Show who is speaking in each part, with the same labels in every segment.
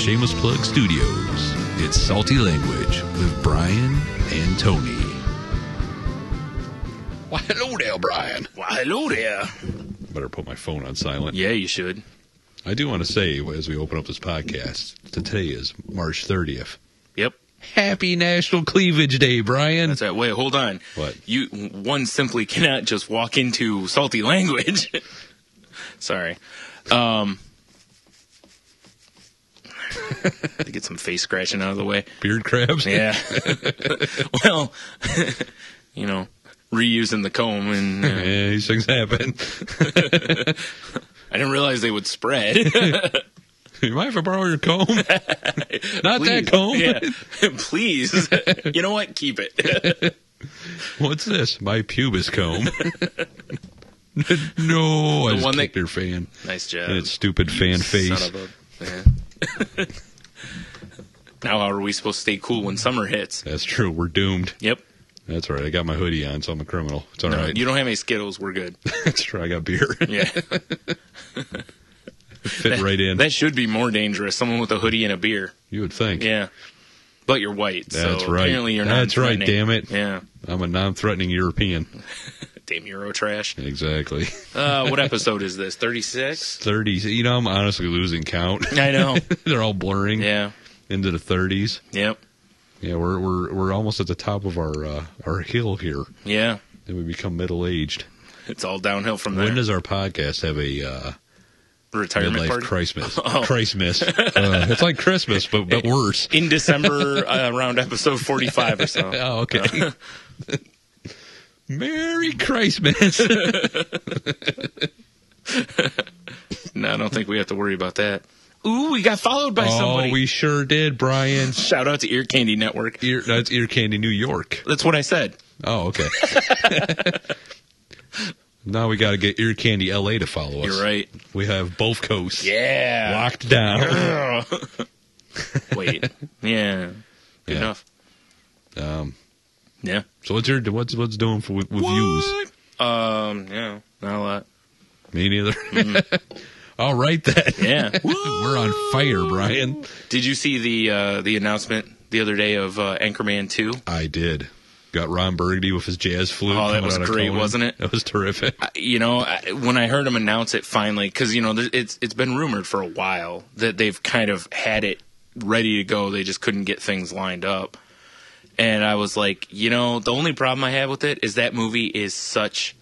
Speaker 1: Shameless Plug Studios. It's Salty Language with Brian and Tony.
Speaker 2: Why, hello there, Brian.
Speaker 3: Why, hello there.
Speaker 1: Better put my phone on silent.
Speaker 3: Yeah, you should.
Speaker 1: I do want to say, as we open up this podcast, today is March 30th.
Speaker 3: Yep.
Speaker 1: Happy National Cleavage Day, Brian.
Speaker 3: That's right. Wait, hold on.
Speaker 1: What?
Speaker 3: One simply cannot just walk into salty language. Sorry. To get some face scratching out of the way.
Speaker 1: Beard crabs?
Speaker 3: Yeah. Well, reusing the comb and...
Speaker 1: Yeah, these things happen.
Speaker 3: I didn't realize they would spread.
Speaker 1: You mind if I borrow your comb? Not
Speaker 3: Please.
Speaker 1: that comb.
Speaker 3: Yeah. Please. You know what? Keep it.
Speaker 1: What's this? My pubis comb. No, I just
Speaker 3: one
Speaker 1: kicked your fan.
Speaker 3: Nice job.
Speaker 1: And its stupid fan face.
Speaker 3: Son of a... Yeah. Now how are we supposed to stay cool when summer hits?
Speaker 1: That's true. We're doomed.
Speaker 3: Yep.
Speaker 1: That's all right. I got my hoodie on, so I'm a criminal. It's all
Speaker 3: No,
Speaker 1: right.
Speaker 3: you don't have any Skittles. We're good.
Speaker 1: That's true. I got beer.
Speaker 3: Yeah.
Speaker 1: Fit right in.
Speaker 3: That should be more dangerous. Someone with a hoodie and a beer.
Speaker 1: You would think.
Speaker 3: Yeah. But you're white.
Speaker 1: That's
Speaker 3: so
Speaker 1: right.
Speaker 3: Apparently you're not.
Speaker 1: That's right, damn it.
Speaker 3: Yeah.
Speaker 1: I'm a non-threatening European.
Speaker 3: Damn Euro trash.
Speaker 1: Exactly.
Speaker 3: What episode is this? 36?
Speaker 1: 30s. I'm honestly losing count.
Speaker 3: I know.
Speaker 1: They're all blurring.
Speaker 3: Yeah.
Speaker 1: Into the 30s.
Speaker 3: Yep.
Speaker 1: Yeah, we're almost at the top of our hill here.
Speaker 3: Yeah.
Speaker 1: Then we become middle-aged.
Speaker 3: It's all downhill from there.
Speaker 1: When does our podcast have a
Speaker 3: retirement
Speaker 1: midlife
Speaker 3: party?
Speaker 1: Christmas?
Speaker 3: Oh.
Speaker 1: Christmas. It's like Christmas, but worse.
Speaker 3: In December, around episode 45 or so.
Speaker 1: Oh, okay. Merry Christmas.
Speaker 3: No, I don't think we have to worry about that. Ooh, we got followed by somebody.
Speaker 1: Oh, we sure did, Brian.
Speaker 3: Shout out to Ear Candy Network.
Speaker 1: That's Ear Candy New York.
Speaker 3: That's what I said.
Speaker 1: Oh, okay. Now we got to get Ear Candy LA to follow us.
Speaker 3: You're right.
Speaker 1: We have both coasts
Speaker 3: Yeah.
Speaker 1: locked down.
Speaker 3: Wait. Yeah. Good enough. Yeah.
Speaker 1: So what's doing with views?
Speaker 3: Yeah. Not a lot.
Speaker 1: Me neither. All right then.
Speaker 3: Yeah.
Speaker 1: We're on fire, Brian.
Speaker 3: Did you see the announcement the other day of Anchorman 2?
Speaker 1: I did. Got Ron Burgundy with his jazz flute.
Speaker 3: Oh, that was great, wasn't it?
Speaker 1: That was terrific.
Speaker 3: When I heard him announce it finally, because it's been rumored for a while that they've kind of had it ready to go. They just couldn't get things lined up. And I was like, the only problem I have with it is that movie is such...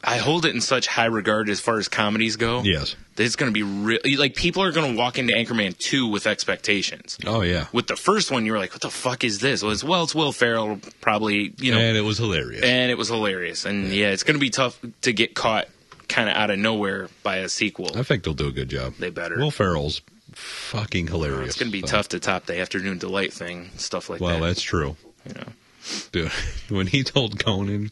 Speaker 3: I hold it in such high regard as far as comedies go.
Speaker 1: Yes.
Speaker 3: That it's going to be really... Like, people are going to walk into Anchorman 2 with expectations.
Speaker 1: Oh, yeah.
Speaker 3: With the first one, you were like, what the fuck is this? Well, it's Will Ferrell, probably,
Speaker 1: And it was hilarious.
Speaker 3: And it was hilarious. And, it's going to be tough to get caught kind of out of nowhere by a sequel.
Speaker 1: I think they'll do a good job.
Speaker 3: They better.
Speaker 1: Will Ferrell's fucking hilarious.
Speaker 3: It's going to be tough to top the Afternoon Delight thing, stuff like that.
Speaker 1: Well, that's true. Dude, when he told Conan...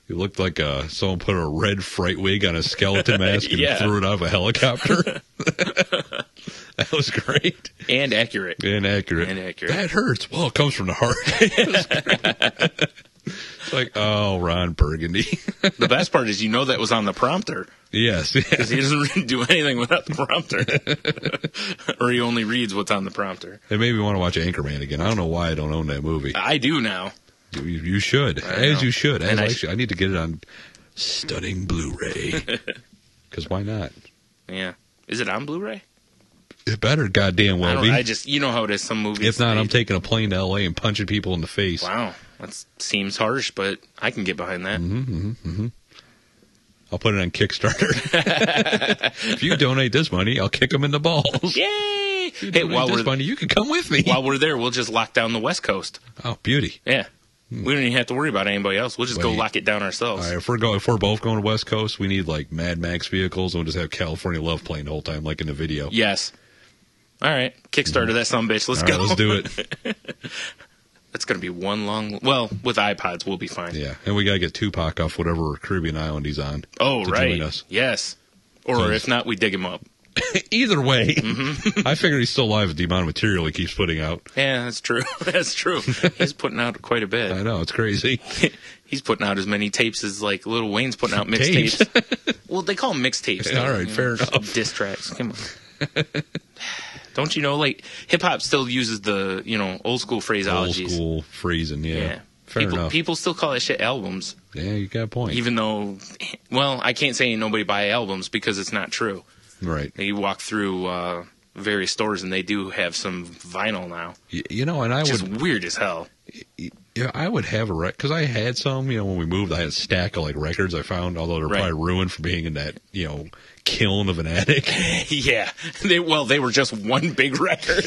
Speaker 1: He looked like someone put a red fright wig on a skeleton mask and threw it out of a helicopter. That was great.
Speaker 3: And accurate.
Speaker 1: That hurts. Well, it comes from the heart. It's like, oh, Ron Burgundy.
Speaker 3: The best part is that was on the prompter.
Speaker 1: Yes.
Speaker 3: Because he doesn't do anything without the prompter. Or he only reads what's on the prompter.
Speaker 1: It made me want to watch Anchorman again. I don't know why I don't own that movie.
Speaker 3: I do now.
Speaker 1: You should. As you should. I need to get it on stunning Blu-ray. Because why not?
Speaker 3: Yeah. Is it on Blu-ray?
Speaker 1: It better goddamn well be.
Speaker 3: How it is, some movies.
Speaker 1: If not, I'm taking a plane to L.A. and punching people in the face.
Speaker 3: Wow. That seems harsh, but I can get behind that.
Speaker 1: I'll put it on Kickstarter. If you donate this money, I'll kick them in the balls.
Speaker 3: Yay!
Speaker 1: Hey, while we're money, you can come with me.
Speaker 3: While we're there, we'll just lock down the West Coast.
Speaker 1: Oh, beauty.
Speaker 3: Yeah. We don't even have to worry about anybody else. We'll just go lock it down ourselves.
Speaker 1: All right, if we're both going to West Coast, we need like Mad Max vehicles, and we'll just have California Love playing the whole time, like in the video.
Speaker 3: Yes. All right. Kickstarter that sumbitch. Let's go.
Speaker 1: Right, let's do it.
Speaker 3: It's going to be one long... Well, with iPods, we'll be fine.
Speaker 1: Yeah, and we got to get Tupac off whatever Caribbean island he's on.
Speaker 3: Oh, right.
Speaker 1: Join us.
Speaker 3: Yes. Or if not, we dig him up.
Speaker 1: Either way, I figure he's still alive with the amount of material he keeps putting out.
Speaker 3: Yeah, that's true. That's true. He's putting out quite a bit.
Speaker 1: I know, it's crazy.
Speaker 3: He's putting out as many tapes as like Lil Wayne's putting out mixtapes. Well, they call them mixtapes.
Speaker 1: All right, fair enough.
Speaker 3: Diss tracks. Come on. Don't you know, like, hip-hop still uses the, old school phraseologies.
Speaker 1: Old school phrasing, yeah. Fair enough.
Speaker 3: People still call that shit albums.
Speaker 1: Yeah, you got a point.
Speaker 3: Even though, well, I can't say nobody buy albums because it's not true.
Speaker 1: Right.
Speaker 3: You walk through various stores and they do have some vinyl now.
Speaker 1: And I
Speaker 3: would...
Speaker 1: Which
Speaker 3: is weird as hell.
Speaker 1: Yeah, I would have a because I had some. When we moved, I had a stack of records I found, although they're probably ruined from being in that kiln of an attic.
Speaker 3: Yeah, they were just one big record.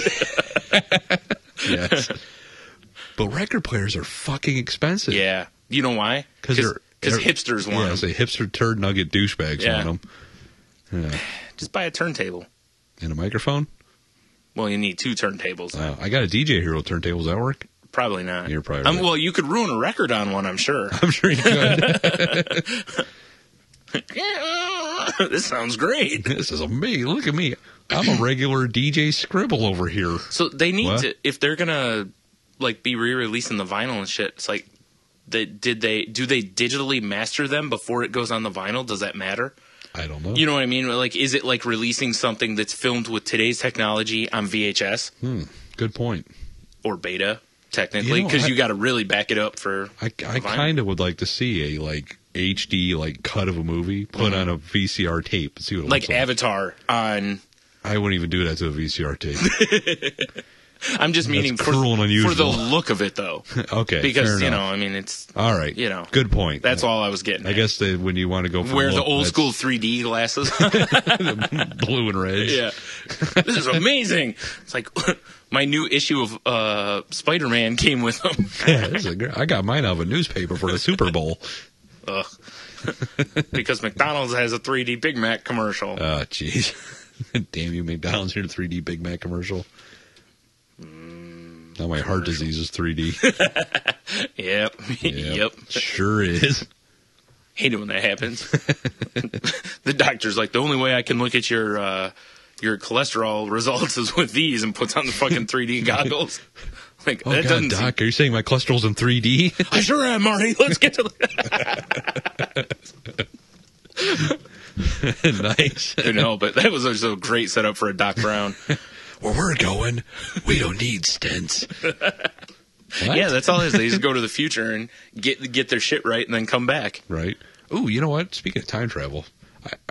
Speaker 1: Yes, but record players are fucking expensive.
Speaker 3: Yeah, you know why? Because hipsters want them.
Speaker 1: Yeah, say hipster turd nugget douchebags want them. Yeah.
Speaker 3: Just buy a turntable
Speaker 1: and a microphone.
Speaker 3: Well, you need 2 turntables.
Speaker 1: I got a DJ Hero turntable. Does that work?
Speaker 3: Probably not.
Speaker 1: You're probably right.
Speaker 3: Well, you could ruin a record on one, I'm sure.
Speaker 1: I'm sure you could.
Speaker 3: This sounds great.
Speaker 1: This is amazing. Look at me. I'm a regular DJ Scribble over here.
Speaker 3: So they need to, if they're going to be re-releasing the vinyl and shit, it's like, do they digitally master them before it goes on the vinyl? Does that matter?
Speaker 1: I don't know.
Speaker 3: You know what I mean? Is it like releasing something that's filmed with today's technology on VHS?
Speaker 1: Good point.
Speaker 3: Or beta, technically, because you got to really back it up for.
Speaker 1: I kind of would like to see a HD cut of a movie put on a VCR tape. See what it looks like.
Speaker 3: Avatar on.
Speaker 1: I wouldn't even do that to a VCR tape.
Speaker 3: I'm just meaning
Speaker 1: for the
Speaker 3: look of it, though.
Speaker 1: Okay,
Speaker 3: because it's
Speaker 1: all right.
Speaker 3: Good
Speaker 1: point.
Speaker 3: That's all I was getting.
Speaker 1: I guess that when you want to go for
Speaker 3: wear the old school 3D glasses,
Speaker 1: blue and red.
Speaker 3: Yeah, this is amazing. It's like my new issue of Spider-Man came with them.
Speaker 1: Yeah, I got mine out of a newspaper for the Super Bowl.
Speaker 3: Ugh. Because McDonald's has a 3D Big Mac commercial.
Speaker 1: Oh, jeez. Damn you, McDonald's here, 3D Big Mac commercial. Now my heart disease is 3D.
Speaker 3: Yep.
Speaker 1: Sure is.
Speaker 3: Hate it when that happens. The doctor's like, the only way I can look at your cholesterol results is with these, and puts on the fucking 3D goggles. Like,
Speaker 1: oh, God, Doc, are you saying my cholesterol's in 3D?
Speaker 3: I sure am, Marty. Let's get to
Speaker 1: Nice.
Speaker 3: No, but that was just a great setup for a Doc Brown.
Speaker 1: Where we're going, we don't need stents.
Speaker 3: Yeah, that's all it is. They just go to the future and get their shit right and then come back.
Speaker 1: Right. Ooh, you know what? Speaking of time travel,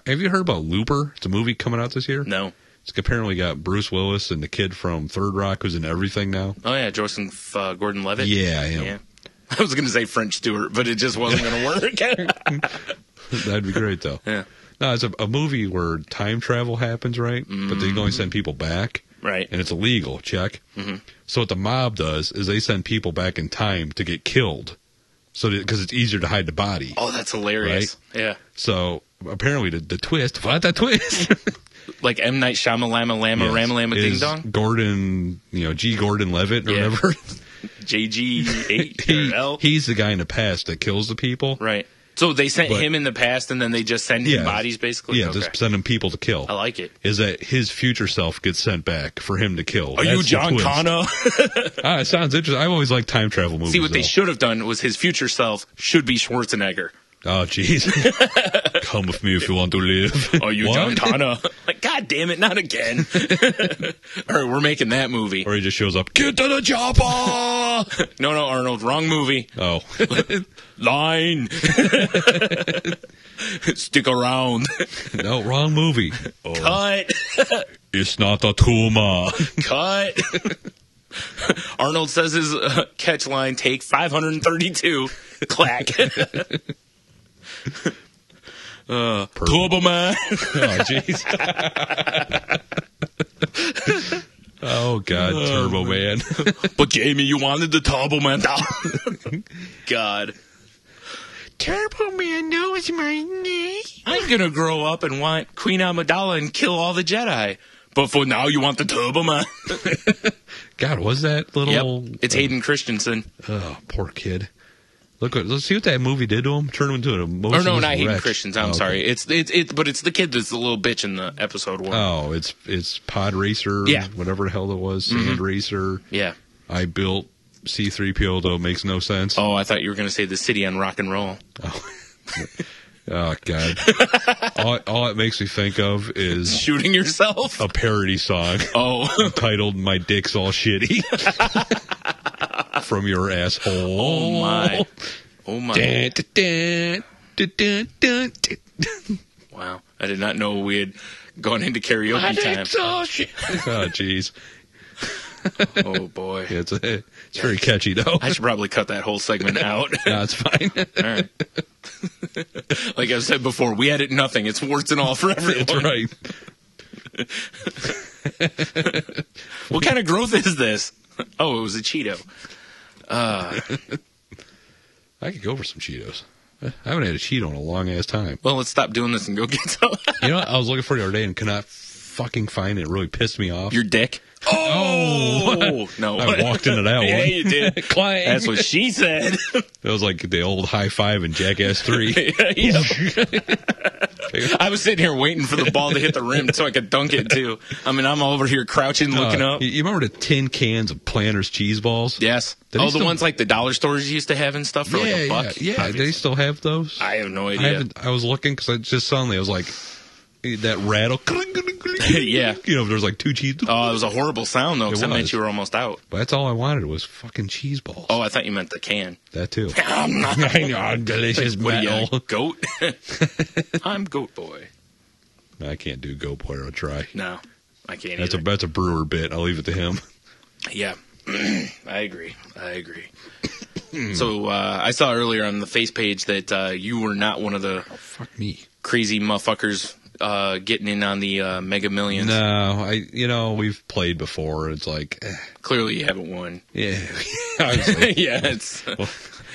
Speaker 1: have you heard about Looper? It's a movie coming out this year.
Speaker 3: No.
Speaker 1: It's apparently got Bruce Willis and the kid from Third Rock who's in everything now.
Speaker 3: Oh, yeah, Joseph Gordon-Levitt?
Speaker 1: Yeah, him. Yeah.
Speaker 3: I was going to say French Stewart, but it just wasn't going to work.
Speaker 1: That'd be great, though.
Speaker 3: Yeah.
Speaker 1: No, it's a movie where time travel happens, right? Mm-hmm. But they can only send people back.
Speaker 3: Right.
Speaker 1: And it's illegal, check. Mm-hmm. So what the mob does is they send people back in time to get killed. So because it's easier to hide the body.
Speaker 3: Oh, that's hilarious. Right? Yeah.
Speaker 1: So apparently the twist, what the twist?
Speaker 3: Like M. Night Shyamalama Lama Rama Lama Ding Dong?
Speaker 1: Gordon, G. Gordon-Levitt or whatever.
Speaker 3: JG8 or L?
Speaker 1: He's the guy in the past that kills the people.
Speaker 3: Right. So they sent him in the past and then they just send him bodies, basically?
Speaker 1: Yeah, just send him people to kill.
Speaker 3: I like it.
Speaker 1: Is that his future self gets sent back for him to kill.
Speaker 3: Are you John Connor?
Speaker 1: It sounds interesting. I've always liked time travel movies.
Speaker 3: See, what they should have done was his future self should be Schwarzenegger.
Speaker 1: Oh, jeez. Come with me if you want to live.
Speaker 3: Are you John Connor? Like, God damn it, not again. All right, we're making that movie.
Speaker 1: Or he just shows up, get to the chopper!
Speaker 3: No, Arnold, wrong movie.
Speaker 1: Oh.
Speaker 3: Line. Stick around.
Speaker 1: No, wrong movie.
Speaker 3: Oh. Cut.
Speaker 1: It's not a tumor.
Speaker 3: Cut. Arnold says his catch line, take 532. Clack. Turbo Man.
Speaker 1: Oh, jeez. Oh, God, Turbo Man.
Speaker 3: But, Jamie, you wanted the Turbo Man. God.
Speaker 2: Turbo Man knows my name.
Speaker 3: I'm going to grow up and want Queen Amidala and kill all the Jedi. But for now, you want the Turbo Man.
Speaker 1: God, was that little...
Speaker 3: Yep, it's Hayden Christensen.
Speaker 1: Oh, poor kid. Let's see what that movie did to him. Turn him into an emotionless
Speaker 3: Or no, not
Speaker 1: wretch.
Speaker 3: Hayden Christensen. I'm sorry. But it's the kid that's the little bitch in the episode one.
Speaker 1: Oh, it's Pod Racer.
Speaker 3: Yeah.
Speaker 1: Whatever the hell it was. Sand Racer.
Speaker 3: Yeah.
Speaker 1: I built C-3PO, though it makes no sense.
Speaker 3: Oh, I thought you were going to say the city on rock and roll.
Speaker 1: Oh. Oh, God. all it makes me think of is
Speaker 3: Shooting yourself?
Speaker 1: a parody song titled My Dick's All Shitty. From your asshole.
Speaker 3: Oh, my. Oh, my.
Speaker 1: Dun, dun, dun, dun, dun, dun.
Speaker 3: Wow. I did not know we had gone into karaoke
Speaker 1: My
Speaker 3: time.
Speaker 1: dick's all shit. Oh, jeez.
Speaker 3: Oh, boy.
Speaker 1: Yeah, it's very catchy, though.
Speaker 3: I should probably cut that whole segment out.
Speaker 1: No, it's fine.
Speaker 3: All right. Like I said before, we edit nothing. It's warts and all for everyone.
Speaker 1: That's right.
Speaker 3: What kind of growth is this? Oh, it was a Cheeto.
Speaker 1: I could go for some Cheetos. I haven't had a Cheeto in a long-ass time.
Speaker 3: Well, let's stop doing this and go get some.
Speaker 1: You know what? I was looking for it the other day and could not fucking find it. It really pissed me off.
Speaker 3: Your dick? Oh! No.
Speaker 1: I walked into that one.
Speaker 3: Yeah, you did.
Speaker 1: Clang.
Speaker 3: That's what she said.
Speaker 1: It was like the old high five in Jackass 3.
Speaker 3: I was sitting here waiting for the ball to hit the rim so I could dunk it, too. I mean, I'm over here crouching, looking up.
Speaker 1: You remember the tin cans of Planters cheese balls?
Speaker 3: Yes. The ones like the dollar stores used to have and stuff for like a buck?
Speaker 1: Yeah. Do they still have those?
Speaker 3: I have no idea.
Speaker 1: I was looking because I just suddenly I was like, that rattle.
Speaker 3: Yeah.
Speaker 1: You know, there's like two cheese.
Speaker 3: Oh, it was a horrible sound, though, because that meant you were almost out.
Speaker 1: But that's all I wanted was fucking cheese balls.
Speaker 3: Oh, I thought you meant the can.
Speaker 1: That too.
Speaker 3: I
Speaker 1: know, delicious
Speaker 3: what
Speaker 1: metal.
Speaker 3: are you, goat? I'm Goat Boy.
Speaker 1: I can't do Goat Boy. I'll try.
Speaker 3: No, I can't
Speaker 1: That's a brewer bit. I'll leave it to him.
Speaker 3: Yeah, I agree. So I saw earlier on the face page that you were not one of the
Speaker 1: Fuck me.
Speaker 3: crazy motherfuckers getting in on the Mega Millions.
Speaker 1: No, we've played before. It's like,
Speaker 3: Clearly you haven't won.
Speaker 1: yeah.
Speaker 3: Yeah, it's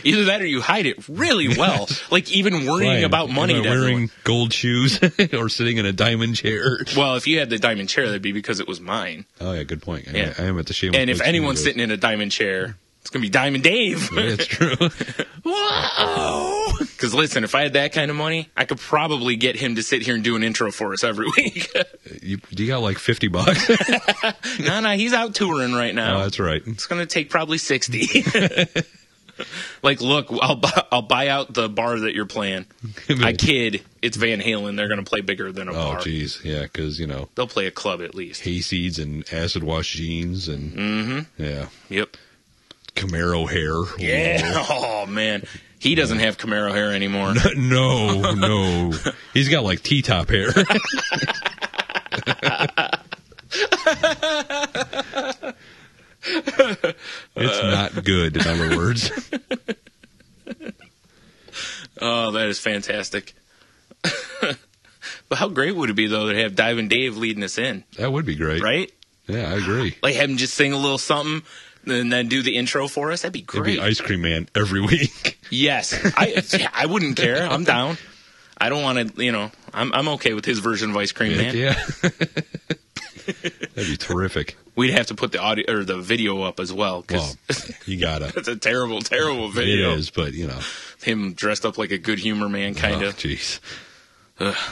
Speaker 3: either that or you hide it really well. Like even worrying about money.
Speaker 1: Am I wearing gold shoes or sitting in a diamond chair?
Speaker 3: Well, if you had the diamond chair, that'd be because it was mine.
Speaker 1: Oh yeah, good point.
Speaker 3: Yeah.
Speaker 1: I am at the Shameless.
Speaker 3: And if anyone's sitting in a diamond chair, it's gonna be Diamond Dave.
Speaker 1: Yeah, it's true.
Speaker 3: Whoa! Because listen, if I had that kind of money, I could probably get him to sit here and do an intro for us every week.
Speaker 1: You got like $50?
Speaker 3: No, he's out touring right now.
Speaker 1: Oh, that's right.
Speaker 3: It's gonna take probably 60. Like, look, I'll buy out the bar that you're playing. I kid. It's Van Halen. They're gonna play bigger than a bar.
Speaker 1: Oh, jeez, yeah, because
Speaker 3: they'll play a club at least.
Speaker 1: hayseeds and acid wash jeans and yeah,
Speaker 3: Yep.
Speaker 1: Camaro hair.
Speaker 3: Yeah. Oh man, he doesn't have Camaro hair anymore.
Speaker 1: No. He's got like T-top hair. It's not good, in other words.
Speaker 3: Oh, that is fantastic. But how great would it be, though, to have Diamond Dave leading us in?
Speaker 1: That would be great.
Speaker 3: Right?
Speaker 1: Yeah, I agree.
Speaker 3: Like have him just sing a little something and then do the intro for us? That'd be great.
Speaker 1: It'd be Ice Cream Man every week.
Speaker 3: Yes. I wouldn't care. I'm down. I don't want to, I'm okay with his version of Ice Cream Man.
Speaker 1: Yeah. That'd be terrific.
Speaker 3: We'd have to put the audio or the video up as well.
Speaker 1: Well, you gotta.
Speaker 3: It's a terrible, terrible video.
Speaker 1: It is, but
Speaker 3: him dressed up like a good humor man, kind of.
Speaker 1: Jeez.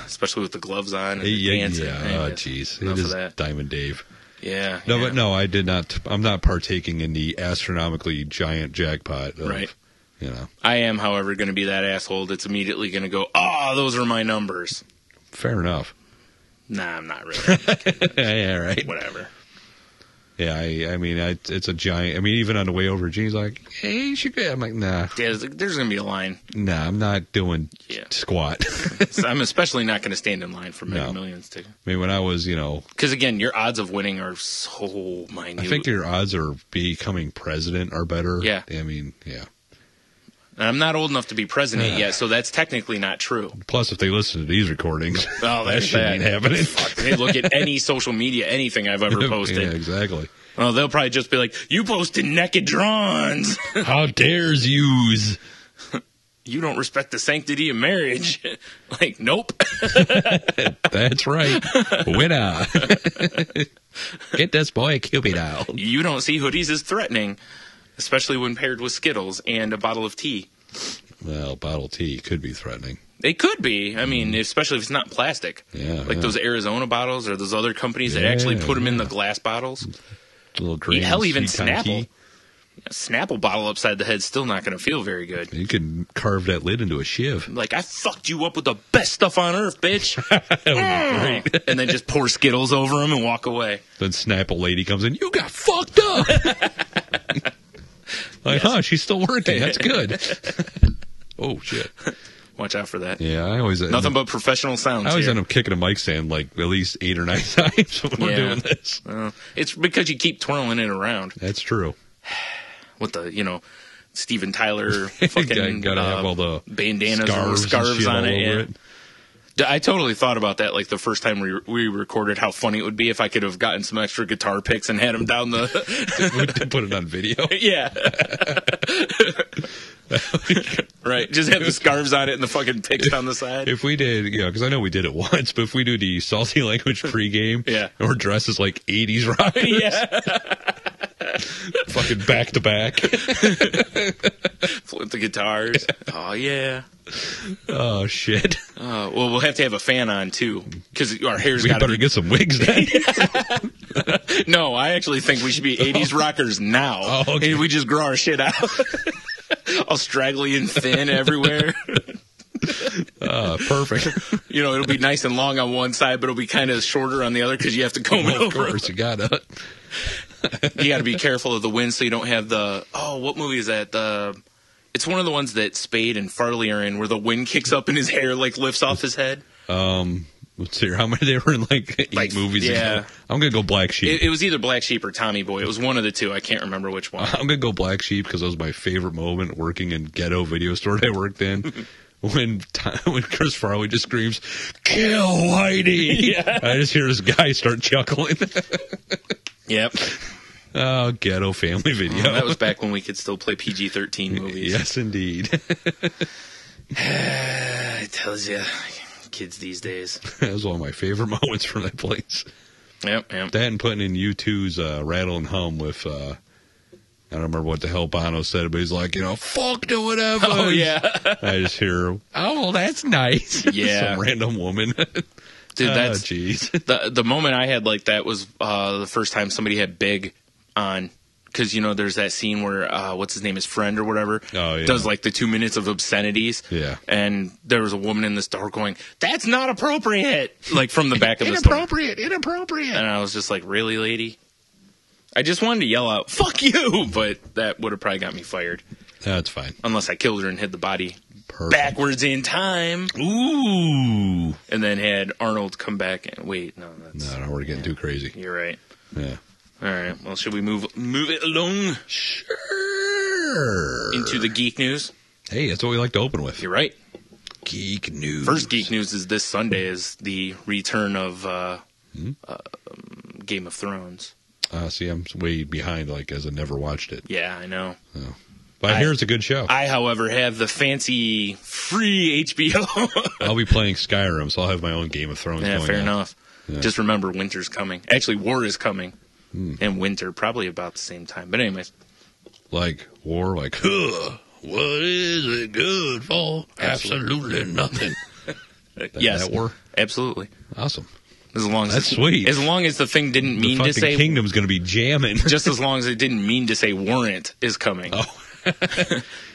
Speaker 3: Especially with the gloves on and dancing.
Speaker 1: Yeah. Oh, jeez.
Speaker 3: Enough
Speaker 1: It is
Speaker 3: of that.
Speaker 1: Diamond Dave.
Speaker 3: Yeah.
Speaker 1: No,
Speaker 3: yeah.
Speaker 1: but no, I did not. I'm not partaking in the astronomically giant jackpot.
Speaker 3: Right.
Speaker 1: I
Speaker 3: am, however, going to be that asshole that's immediately going to go, those are my numbers.
Speaker 1: Fair enough.
Speaker 3: Nah, I'm not really.
Speaker 1: Yeah, right.
Speaker 3: Whatever.
Speaker 1: Yeah, I mean, it's a giant. I mean, even on the way over, Gene's like, "Hey, you should go." I'm like, "Nah,
Speaker 3: Yeah, there's going to be a line.
Speaker 1: nah, I'm not doing squat."
Speaker 3: So I'm especially not going to stand in line for Mega
Speaker 1: No.
Speaker 3: Millions, too.
Speaker 1: I mean, when I was,
Speaker 3: Because, again, your odds of winning are so minute.
Speaker 1: I think your odds of becoming president are better.
Speaker 3: Yeah.
Speaker 1: I mean, yeah.
Speaker 3: And I'm not old enough to be president yet, so that's technically not true.
Speaker 1: Plus, if they listen to these recordings,
Speaker 3: Oh,
Speaker 1: that
Speaker 3: that's
Speaker 1: shit
Speaker 3: bad.
Speaker 1: ain't happening.
Speaker 3: Fuck, they look at any social media, anything I've ever posted.
Speaker 1: Yeah, exactly.
Speaker 3: Well, they'll probably just be like, you posted naked drawings.
Speaker 1: How dares yous?
Speaker 3: You don't respect the sanctity of marriage. Like, nope.
Speaker 1: That's right. Winner. Get this boy a Cupid out.
Speaker 3: You don't see hoodies as threatening, especially when paired with Skittles and a bottle of tea.
Speaker 1: Well, bottle tea could be threatening.
Speaker 3: They could be. I mean, especially if it's not plastic.
Speaker 1: Yeah.
Speaker 3: Like those Arizona bottles or those other companies that actually put them in the glass bottles.
Speaker 1: A little green.
Speaker 3: Hell, even
Speaker 1: sweet cotton
Speaker 3: Snapple.
Speaker 1: tea.
Speaker 3: A Snapple bottle upside the head's still not going to feel very good.
Speaker 1: You can carve that lid into a shiv.
Speaker 3: Like, I fucked you up with the best stuff on earth, bitch.
Speaker 1: That would be great.
Speaker 3: And then just pour Skittles over him and walk away.
Speaker 1: Then Snapple lady comes in. You got fucked up. Like, huh? She's still working. That's good. Oh shit.
Speaker 3: Watch out for that.
Speaker 1: Yeah, I always
Speaker 3: Nothing but professional sounds.
Speaker 1: I always
Speaker 3: here.
Speaker 1: end up kicking a mic stand like at least 8 or 9 times when we're doing this.
Speaker 3: It's because you keep twirling it around.
Speaker 1: That's true.
Speaker 3: With the, Steven Tyler fucking
Speaker 1: gotta have all the
Speaker 3: bandanas or
Speaker 1: and
Speaker 3: scarves
Speaker 1: shit
Speaker 3: on
Speaker 1: all
Speaker 3: it.
Speaker 1: over
Speaker 3: Yeah. I totally thought about that, like the first time we recorded, how funny it would be if I could have gotten some extra guitar picks and had them down the.
Speaker 1: Put it on video.
Speaker 3: Yeah. Right. Just have the scarves on it and the fucking picks down the side.
Speaker 1: If we did, because I know we did it once, but if we do the Salty Language pregame,
Speaker 3: Yeah.
Speaker 1: and we're dressed as like 80s rockers,
Speaker 3: Yeah.
Speaker 1: fucking back to back.
Speaker 3: Flip the guitars. Oh, yeah.
Speaker 1: Oh shit!
Speaker 3: Well, we'll have to have a fan on too, because our hair's
Speaker 1: We
Speaker 3: got
Speaker 1: better
Speaker 3: to be.
Speaker 1: get some wigs then.
Speaker 3: No, I actually think we should be 80s rockers now.
Speaker 1: Oh, okay.
Speaker 3: And we just grow our shit out. All straggly and thin everywhere.
Speaker 1: Perfect.
Speaker 3: It'll be nice and long on one side, but it'll be kind of shorter on the other because you have to comb it
Speaker 1: Of
Speaker 3: over.
Speaker 1: course, you gotta.
Speaker 3: You got to be careful of the wind so you don't have the. Oh, what movie is that? It's one of the ones that Spade and Farley are in, where the wind kicks up and his hair lifts off his head.
Speaker 1: Let's see how many they were in like 8 movies
Speaker 3: yeah.
Speaker 1: ago. I'm gonna go Black Sheep.
Speaker 3: It was either Black Sheep or Tommy Boy. It was one of the two. I can't remember which one.
Speaker 1: I'm gonna go Black Sheep because that was my favorite moment working in ghetto video store I worked in. When Chris Farley just screams, "Kill Whitey!"
Speaker 3: Yeah.
Speaker 1: I just hear this guy start chuckling.
Speaker 3: Yep.
Speaker 1: Oh, ghetto family video.
Speaker 3: That was back when we could still play PG-13 movies.
Speaker 1: Yes, indeed.
Speaker 3: It tells you, kids these days.
Speaker 1: That was one of my favorite moments from that place.
Speaker 3: Yep.
Speaker 1: That and putting in U2's Rattle and Hum with, I don't remember what the hell Bono said, but he's like, fuck to whatever.
Speaker 3: Oh, yeah.
Speaker 1: I just hear, oh, that's nice.
Speaker 3: Yeah.
Speaker 1: Some random woman.
Speaker 3: Dude, that's
Speaker 1: jeez.
Speaker 3: the moment I had like that was the first time somebody had Big on. Because, there's that scene where, what's his name, his friend or whatever, does like the 2 minutes of obscenities.
Speaker 1: Yeah.
Speaker 3: And there was a woman in the store going, "That's not appropriate!" Like from the back of the store.
Speaker 2: Inappropriate.
Speaker 3: And I was just like, "Really, lady?" I just wanted to yell out, "Fuck you!" But that would have probably got me fired.
Speaker 1: That's fine.
Speaker 3: Unless I killed her and hid the body
Speaker 1: Perfect.
Speaker 3: backwards in time.
Speaker 1: Ooh.
Speaker 3: And then had Arnold come back and wait, no, that's
Speaker 1: No, we're getting too crazy.
Speaker 3: you're right.
Speaker 1: Yeah.
Speaker 3: All right. Well, should we move it along
Speaker 1: Sure.
Speaker 3: into the geek news?
Speaker 1: Hey, that's what we like to open with.
Speaker 3: You're right.
Speaker 1: Geek news.
Speaker 3: First geek news is this Sunday is the return of Game of Thrones.
Speaker 1: See, I'm way behind, as I never watched it.
Speaker 3: Yeah, I know.
Speaker 1: But I hear it's a good show.
Speaker 3: I, however, have the fancy free HBO.
Speaker 1: I'll be playing Skyrim, so I'll have my own Game of Thrones
Speaker 3: Yeah,
Speaker 1: going
Speaker 3: fair
Speaker 1: on.
Speaker 3: enough.
Speaker 1: Yeah.
Speaker 3: Just remember, winter's coming. Actually, war is coming. And winter, probably about the same time. But anyways.
Speaker 1: Like war, what is it good for? Absolutely nothing.
Speaker 3: Yes.
Speaker 1: That war?
Speaker 3: Absolutely.
Speaker 1: Awesome.
Speaker 3: As long as
Speaker 1: That's sweet.
Speaker 3: As long as the thing didn't mean
Speaker 1: the
Speaker 3: to
Speaker 1: fucking
Speaker 3: say
Speaker 1: kingdom's going to be jamming.
Speaker 3: just as long as it didn't mean to say warrant is coming.
Speaker 1: Oh.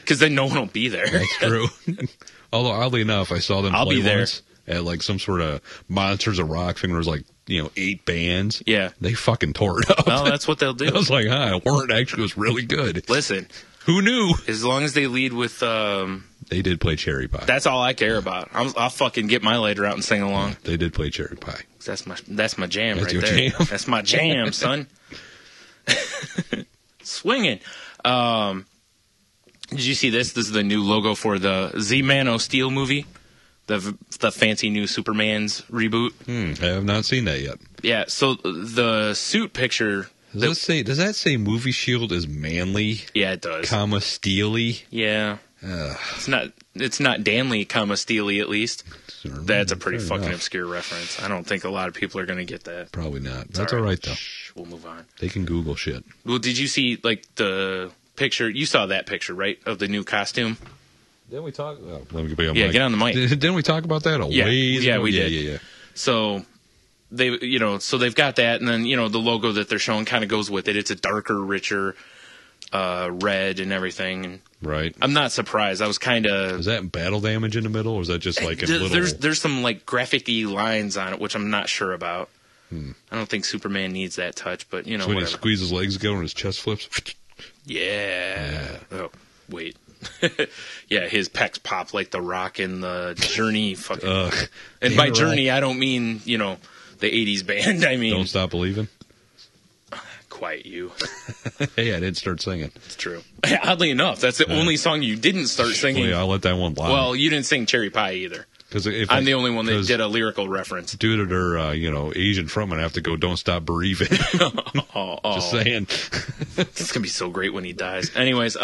Speaker 3: Because then no one will be there.
Speaker 1: That's true. Although, oddly enough, I saw them
Speaker 3: I'll
Speaker 1: play
Speaker 3: be there.
Speaker 1: once at some sort of Monsters of Rock thing where it was 8 bands.
Speaker 3: Yeah.
Speaker 1: They fucking tore it up.
Speaker 3: Well, that's what they'll do.
Speaker 1: I was like, Warrant actually was really good.
Speaker 3: Listen,
Speaker 1: Who knew?
Speaker 3: as long as they lead with,
Speaker 1: They did play Cherry Pie.
Speaker 3: that's all I care about. I'll fucking get my lighter out and sing along.
Speaker 1: They did play Cherry Pie.
Speaker 3: That's my jam
Speaker 1: That's
Speaker 3: right
Speaker 1: your
Speaker 3: there.
Speaker 1: jam?
Speaker 3: That's my jam, son. Swinging. Did you see this? This is the new logo for the Z-Man of Steel movie. The fancy new Superman's reboot.
Speaker 1: I have not seen that yet.
Speaker 3: Yeah, so the suit picture.
Speaker 1: Does that say Movie Shield is manly,
Speaker 3: Yeah, it does.
Speaker 1: steely?
Speaker 3: Yeah. It's not Danley, Steely, at least. That's a pretty
Speaker 1: Fair
Speaker 3: fucking
Speaker 1: enough.
Speaker 3: obscure reference. I don't think a lot of people are going to get that.
Speaker 1: Probably not. That's all right, though.
Speaker 3: Shh, we'll move on.
Speaker 1: They can Google shit.
Speaker 3: Well, did you see, the picture? You saw that picture, right, of the new costume?
Speaker 1: Didn't we talk? Oh, let me get on
Speaker 3: Yeah,
Speaker 1: mic.
Speaker 3: get on the mic.
Speaker 1: Didn't we talk about that?
Speaker 3: Yeah,
Speaker 1: Ago?
Speaker 3: we did.
Speaker 1: Yeah.
Speaker 3: So they've got that, and then the logo that they're showing kind of goes with it. It's a darker, richer red and everything. And
Speaker 1: right.
Speaker 3: I'm not surprised. I was kind of...
Speaker 1: Is that battle damage in the middle, or is that just like a little...
Speaker 3: There's some like graphic-y lines on it, which I'm not sure about. I don't think Superman needs that touch, but you know,
Speaker 1: so when
Speaker 3: whatever.
Speaker 1: he squeezes his legs together and his chest flips.
Speaker 3: Yeah. Oh, wait. Yeah, his pecs pop like the Rock in the Journey fucking... and by Journey, I don't mean, you know, the 80s band. I mean...
Speaker 1: Don't Stop Believing?
Speaker 3: Quiet you.
Speaker 1: Hey, I didn't start singing.
Speaker 3: It's true. Oddly enough, that's the only song you didn't start singing.
Speaker 1: I'll let that one lie.
Speaker 3: Well, you didn't sing Cherry Pie either. I'm the only one that did a lyrical reference.
Speaker 1: Due to their, Asian frontman, I have to go Don't Stop Bereaving. Just saying.
Speaker 3: It's going to be so great when he dies. Anyways.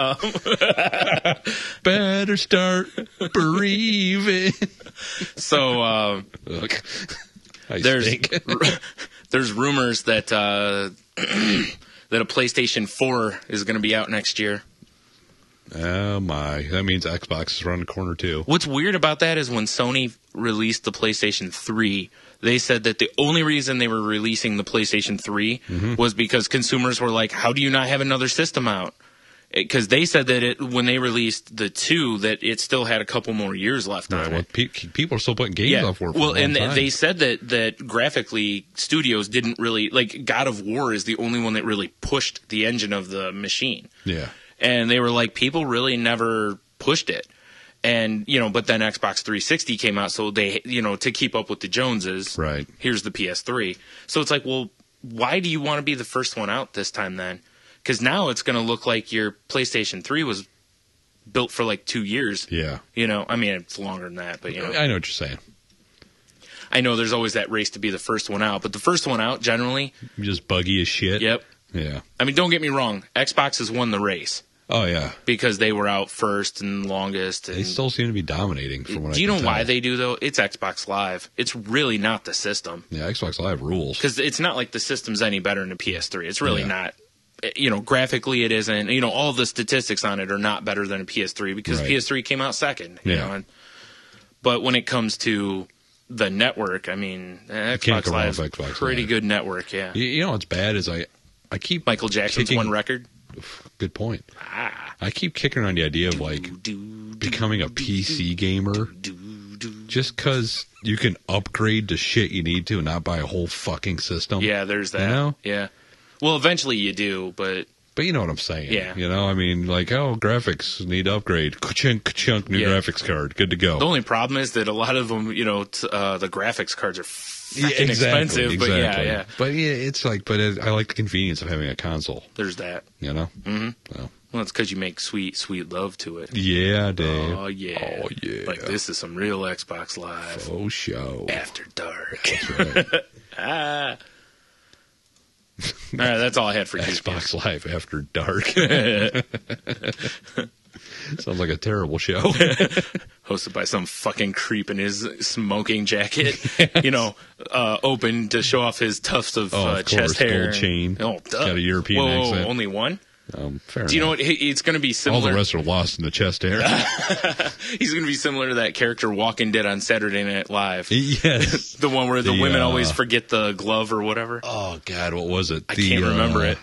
Speaker 1: Better start bereaving.
Speaker 3: So, there's rumors that that a PlayStation 4 is going to be out next year.
Speaker 1: Oh my, that means Xbox is around the corner too.
Speaker 3: What's weird about that is when Sony released the PlayStation 3, they said that the only reason they were releasing the PlayStation 3 was because consumers were like, how do you not have another system out? Because they said that when they released the 2, that it still had a couple more years left on it.
Speaker 1: People are still putting games off for
Speaker 3: well, and
Speaker 1: time.
Speaker 3: they said that graphically, studios didn't really... Like, God of War is the only one that really pushed the engine of the machine.
Speaker 1: Yeah.
Speaker 3: And they were like, people really never pushed it. And, but then Xbox 360 came out, so they, to keep up with the Joneses,
Speaker 1: right.
Speaker 3: Here's the PS3. So it's like, well, why do you want to be the first one out this time then? Because now it's going to look like your PlayStation 3 was built for like 2 years.
Speaker 1: Yeah.
Speaker 3: I mean, it's longer than that, but,
Speaker 1: I know what you're saying.
Speaker 3: I know there's always that race to be the first one out, but the first one out, generally...
Speaker 1: Just buggy as shit.
Speaker 3: Yep.
Speaker 1: Yeah.
Speaker 3: I mean, don't get me wrong. Xbox has won the race.
Speaker 1: Oh, yeah.
Speaker 3: Because they were out first and longest. And
Speaker 1: they still seem to be dominating from what I can
Speaker 3: do you know
Speaker 1: tell.
Speaker 3: why they do, though? It's Xbox Live. It's really not the system.
Speaker 1: Yeah, Xbox Live rules.
Speaker 3: Because it's not like the system's any better than the PS3. It's really not. Graphically it isn't. All the statistics on it are not better than a PS3 because PS3 came out second. You know? But when it comes to the network, I mean, Xbox Live is a pretty good network, yeah.
Speaker 1: You know what's bad is I keep...
Speaker 3: Michael Jackson's one record.
Speaker 1: Good point. I keep kicking around the idea of becoming a PC gamer just because you can upgrade to shit you need to and not buy a whole fucking system.
Speaker 3: Yeah, there's that. Yeah. Well, eventually you do, but
Speaker 1: you know what I'm saying.
Speaker 3: Yeah.
Speaker 1: I mean, graphics need to upgrade. Ka-chunk, new graphics card. Good to go.
Speaker 3: The only problem is that a lot of them, the graphics cards are fucking expensive. But yeah.
Speaker 1: But it's I like the convenience of having a console.
Speaker 3: There's that.
Speaker 1: Mm-hmm.
Speaker 3: Well, it's because you make sweet, sweet love to it.
Speaker 1: Yeah, Dave.
Speaker 3: Oh, yeah. Like, this is some real Xbox Live.
Speaker 1: Oh, show.
Speaker 3: After dark.
Speaker 1: That's right.
Speaker 3: All right, that's all I had for you.
Speaker 1: Xbox Live After Dark. Sounds like a terrible show.
Speaker 3: Hosted by some fucking creep in his smoking jacket, open to show off his tufts of chest hair.
Speaker 1: Gold chain.
Speaker 3: Oh, duh.
Speaker 1: Got a European accent.
Speaker 3: Only one?
Speaker 1: Fair
Speaker 3: Do you know what? It's going to be similar.
Speaker 1: All the rest are lost in the chest hair.
Speaker 3: He's going to be similar to that character Walking Dead on Saturday Night Live.
Speaker 1: Yes.
Speaker 3: The one where the women always forget the glove or whatever.
Speaker 1: Oh, God, what was it?
Speaker 3: I can't remember it.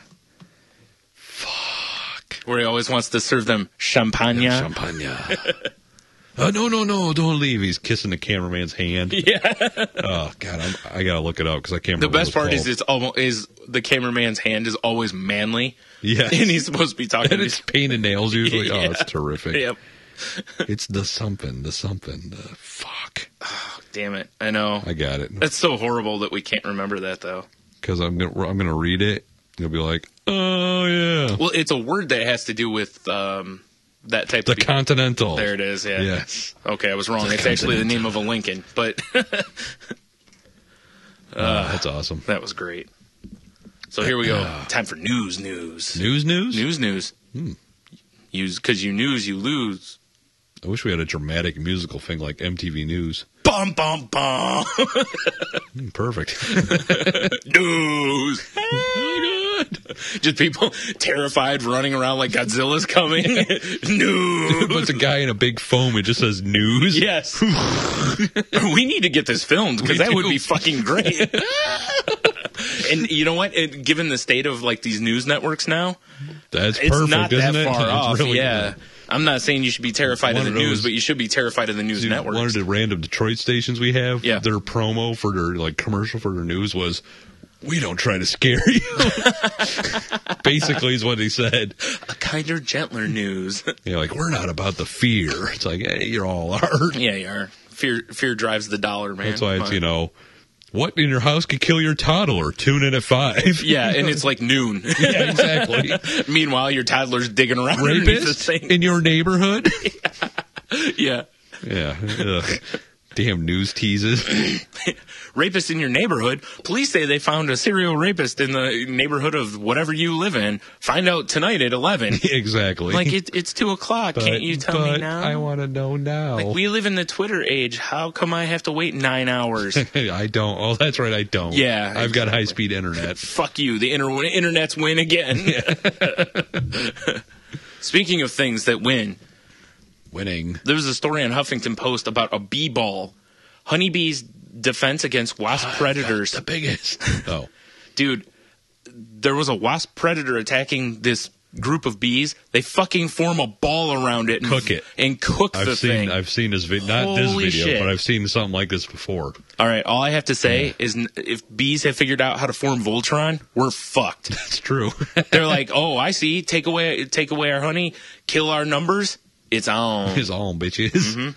Speaker 1: Fuck.
Speaker 3: Where he always wants to serve them champagne.
Speaker 1: Champagne. No, don't leave. He's kissing the cameraman's hand.
Speaker 3: Yeah.
Speaker 1: Oh, God, I got to look it up because I can't remember.
Speaker 3: The best part is the cameraman's hand is always manly.
Speaker 1: Yeah.
Speaker 3: And he's supposed to be talking.
Speaker 1: And it's paint and nails usually.
Speaker 3: Yeah.
Speaker 1: Oh, it's terrific.
Speaker 3: Yep.
Speaker 1: It's the fuck.
Speaker 3: Oh, damn it. I know.
Speaker 1: I got it.
Speaker 3: That's so horrible that we can't remember that, though.
Speaker 1: Because I'm gonna read it. You'll be like, oh, yeah.
Speaker 3: Well, it's a word that has to do with that type of...
Speaker 1: The Continental.
Speaker 3: There it is, yeah.
Speaker 1: Yes.
Speaker 3: Okay, I was wrong. It's actually the name of a Lincoln, but...
Speaker 1: That's awesome.
Speaker 3: That was great. So here we go. Time for news.
Speaker 1: News?
Speaker 3: Because you lose.
Speaker 1: I wish we had a dramatic musical thing like MTV News.
Speaker 3: Bum, bum, bum.
Speaker 1: Perfect.
Speaker 3: News. Oh, God. Just people terrified running around like Godzilla's coming. News.
Speaker 1: But the guy in a big foam, it just says news.
Speaker 3: Yes. We need to get this filmed because that would be fucking great. And you know what? Given the state of like these news networks now,
Speaker 1: That's
Speaker 3: it's
Speaker 1: perfect,
Speaker 3: not
Speaker 1: isn't
Speaker 3: that
Speaker 1: it?
Speaker 3: far
Speaker 1: It's
Speaker 3: off.
Speaker 1: really
Speaker 3: Yeah.
Speaker 1: good.
Speaker 3: I'm not saying you should be terrified of the news, but you should be terrified of the news networks.
Speaker 1: One of the random Detroit stations we have,
Speaker 3: Yeah.
Speaker 1: their promo for their like commercial for their news was, "We don't try to scare you." Basically, is what he said.
Speaker 3: A kinder, gentler news.
Speaker 1: Like, we're not about the fear. It's like, hey, you all are.
Speaker 3: Yeah, you are. Fear drives the dollar, man.
Speaker 1: That's why it's what in your house could kill your toddler? Tune in at 5.
Speaker 3: Yeah, and it's like noon.
Speaker 1: Yeah, exactly.
Speaker 3: Meanwhile, your toddler's digging around underneath this
Speaker 1: Rapist
Speaker 3: thing.
Speaker 1: in your neighborhood?
Speaker 3: Yeah.
Speaker 1: Yeah. Ugh. Damn news teases.
Speaker 3: Rapist in your neighborhood. Police say they found a serial rapist in the neighborhood of whatever you live in. Find out tonight at 11.
Speaker 1: Exactly.
Speaker 3: Like, it's 2 o'clock. Can't you tell me now?
Speaker 1: I want to know now.
Speaker 3: Like, we live in the Twitter age. How come I have to wait 9 hours?
Speaker 1: I don't. Oh, that's right. I don't.
Speaker 3: Yeah.
Speaker 1: I've got high-speed internet.
Speaker 3: Fuck you. The internet's win again. Speaking of things that win.
Speaker 1: Winning.
Speaker 3: There was a story on Huffington Post about a bee ball. Honeybees' defense against wasp predators.
Speaker 1: The biggest. Oh.
Speaker 3: Dude, there was a wasp predator attacking this group of bees. They fucking form a ball around it. And cook the thing.
Speaker 1: I've seen this video. Not
Speaker 3: Holy
Speaker 1: this video,
Speaker 3: shit.
Speaker 1: but I've seen something like this before.
Speaker 3: All right, all I have to say is if bees have figured out how to form Voltron, we're fucked.
Speaker 1: That's true.
Speaker 3: They're like, oh, I see. Take away our honey, kill our numbers. It's on.
Speaker 1: It's on, bitches.
Speaker 3: Mm-hmm.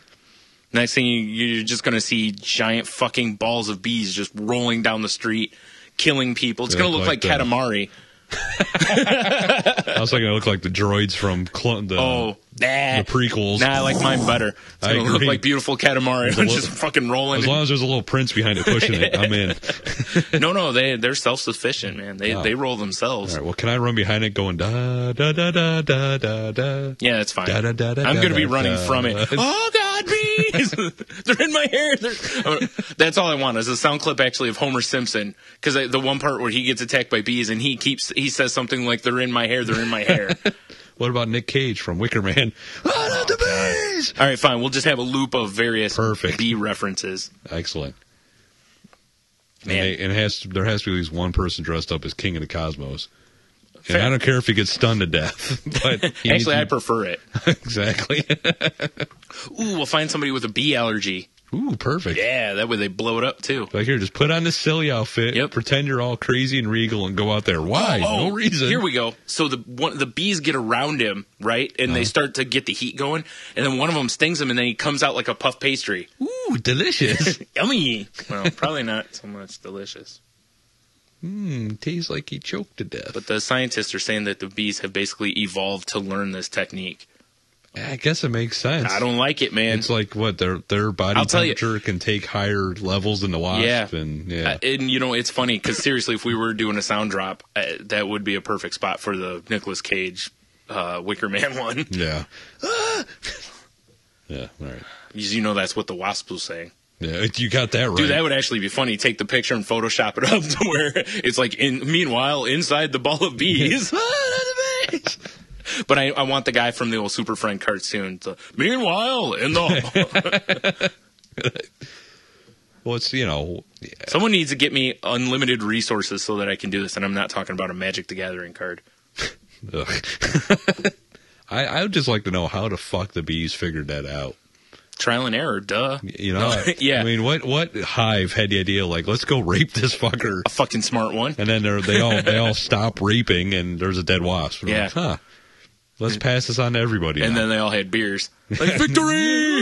Speaker 3: Next thing you're just going to see giant fucking balls of bees just rolling down the street, killing people. It's going to look like Katamari.
Speaker 1: I was thinking it looked like the droids from the prequels.
Speaker 3: Nah, I like mine better. It's going to look like beautiful Katamari. Just fucking rolling.
Speaker 1: As long as there's a little prince behind it pushing it, I'm in.
Speaker 3: No, they're self-sufficient, man. They roll themselves.
Speaker 1: All right, well, can I run behind it going da da da da da da da?
Speaker 3: Yeah, that's fine.
Speaker 1: Da, da, da, da,
Speaker 3: I'm going to be
Speaker 1: da,
Speaker 3: running
Speaker 1: da,
Speaker 3: from it. Oh, God, bees! They're in my hair. That's all I want is a sound clip actually of Homer Simpson. Because the one part where he gets attacked by bees and he says something like, they're in my hair, they're in my hair.
Speaker 1: What about Nick Cage from Wicker Man? Oh, not the bees!
Speaker 3: All right, fine. We'll just have a loop of various
Speaker 1: Perfect.
Speaker 3: bee references.
Speaker 1: Excellent.
Speaker 3: Man.
Speaker 1: And there has to be at least one person dressed up as King of the Cosmos. And I don't care if he gets stunned to death. But
Speaker 3: actually, I prefer it.
Speaker 1: Exactly.
Speaker 3: Ooh, we'll find somebody with a bee allergy.
Speaker 1: Ooh, perfect.
Speaker 3: Yeah, that way they blow it up, too.
Speaker 1: Like, here, just put on this silly outfit, pretend you're all crazy and regal, and go out there. Why? No reason.
Speaker 3: Here we go. So the bees get around him, right? And they start to get the heat going. And then one of them stings him, and then he comes out like a puff pastry.
Speaker 1: Ooh, delicious.
Speaker 3: Yummy. Well, probably not so much delicious.
Speaker 1: Tastes like he choked to death.
Speaker 3: But the scientists are saying that the bees have basically evolved to learn this technique.
Speaker 1: I guess it makes sense.
Speaker 3: I don't like it, man.
Speaker 1: It's like what their body temperature can take higher levels than the wasp.
Speaker 3: Yeah,
Speaker 1: and
Speaker 3: it's funny because seriously, if we were doing a sound drop, that would be a perfect spot for the Nicolas Cage Wicker Man one.
Speaker 1: Yeah. Yeah. All right.
Speaker 3: You know that's what the wasp was saying.
Speaker 1: Yeah, you got that right.
Speaker 3: Dude, that would actually be funny. Take the picture and Photoshop it up to where it's like, meanwhile, inside the ball of bees. But I want the guy from the old Super Friend cartoon to, meanwhile, in the...
Speaker 1: Well, it's,
Speaker 3: Someone needs to get me unlimited resources so that I can do this, and I'm not talking about a Magic the Gathering card.
Speaker 1: I would just like to know how the fuck the bees figured that out.
Speaker 3: Trial and error, duh.
Speaker 1: Yeah. I mean, what hive had the idea, like, let's go rape this fucker?
Speaker 3: A fucking smart one.
Speaker 1: And then they all stop raping, and there's a dead wasp.
Speaker 3: Yeah.
Speaker 1: Like, huh. Let's pass this on to everybody.
Speaker 3: And then they all had beers. Like, victory!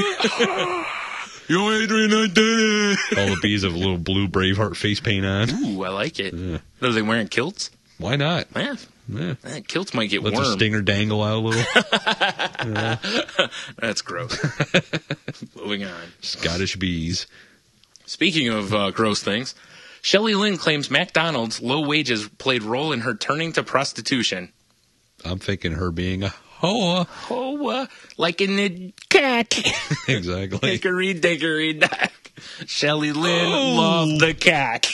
Speaker 3: Yo, Adrian, I did it!
Speaker 1: All the bees have a little blue Braveheart face paint on.
Speaker 3: Ooh, I like it.
Speaker 1: Yeah.
Speaker 3: Are they wearing kilts?
Speaker 1: Why not?
Speaker 3: Yeah. Kilts might get
Speaker 1: warm.
Speaker 3: Let
Speaker 1: the stinger dangle out a little.
Speaker 3: That's gross. Moving on.
Speaker 1: Scottish bees.
Speaker 3: Speaking of gross things, Shelley Lynn claims McDonald's low wages played role in her turning to prostitution.
Speaker 1: I'm thinking her being a hoa.
Speaker 3: Hoa, like in the cat.
Speaker 1: Exactly.
Speaker 3: Dickory dock. Shelley Lynn loved the cat.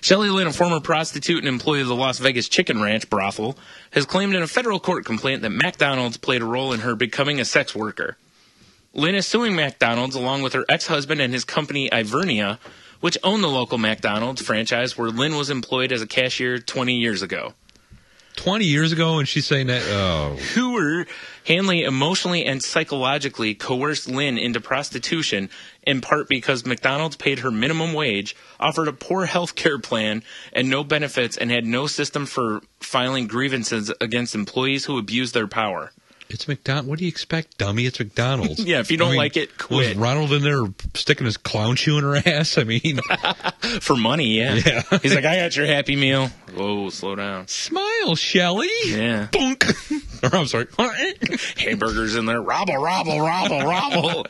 Speaker 3: Shelley Lynn, a former prostitute and employee of the Las Vegas Chicken Ranch brothel, has claimed in a federal court complaint that McDonald's played a role in her becoming a sex worker. Lynn is suing McDonald's along with her ex-husband and his company Ivernia, which owned the local McDonald's franchise where Lynn was employed as a cashier 20 years ago.
Speaker 1: 20 years ago, and she's saying that. Oh,
Speaker 3: Hanley emotionally and psychologically coerced Lynn into prostitution, in part because McDonald's paid her minimum wage, offered a poor health care plan and no benefits, and had no system for filing grievances against employees who abused their power.
Speaker 1: it's McDonald's. What do you expect, dummy? It's McDonald's.
Speaker 3: Yeah, if you don't like it, quit.
Speaker 1: Was Ronald in there sticking his clown shoe in her ass? I mean,
Speaker 3: for money, yeah. He's like, I got your Happy Meal. Whoa, slow down.
Speaker 1: Smile, Shelley.
Speaker 3: Yeah.
Speaker 1: Bunk. Or, I'm sorry.
Speaker 3: Hamburgers in there. Robble, robble, robble, robble.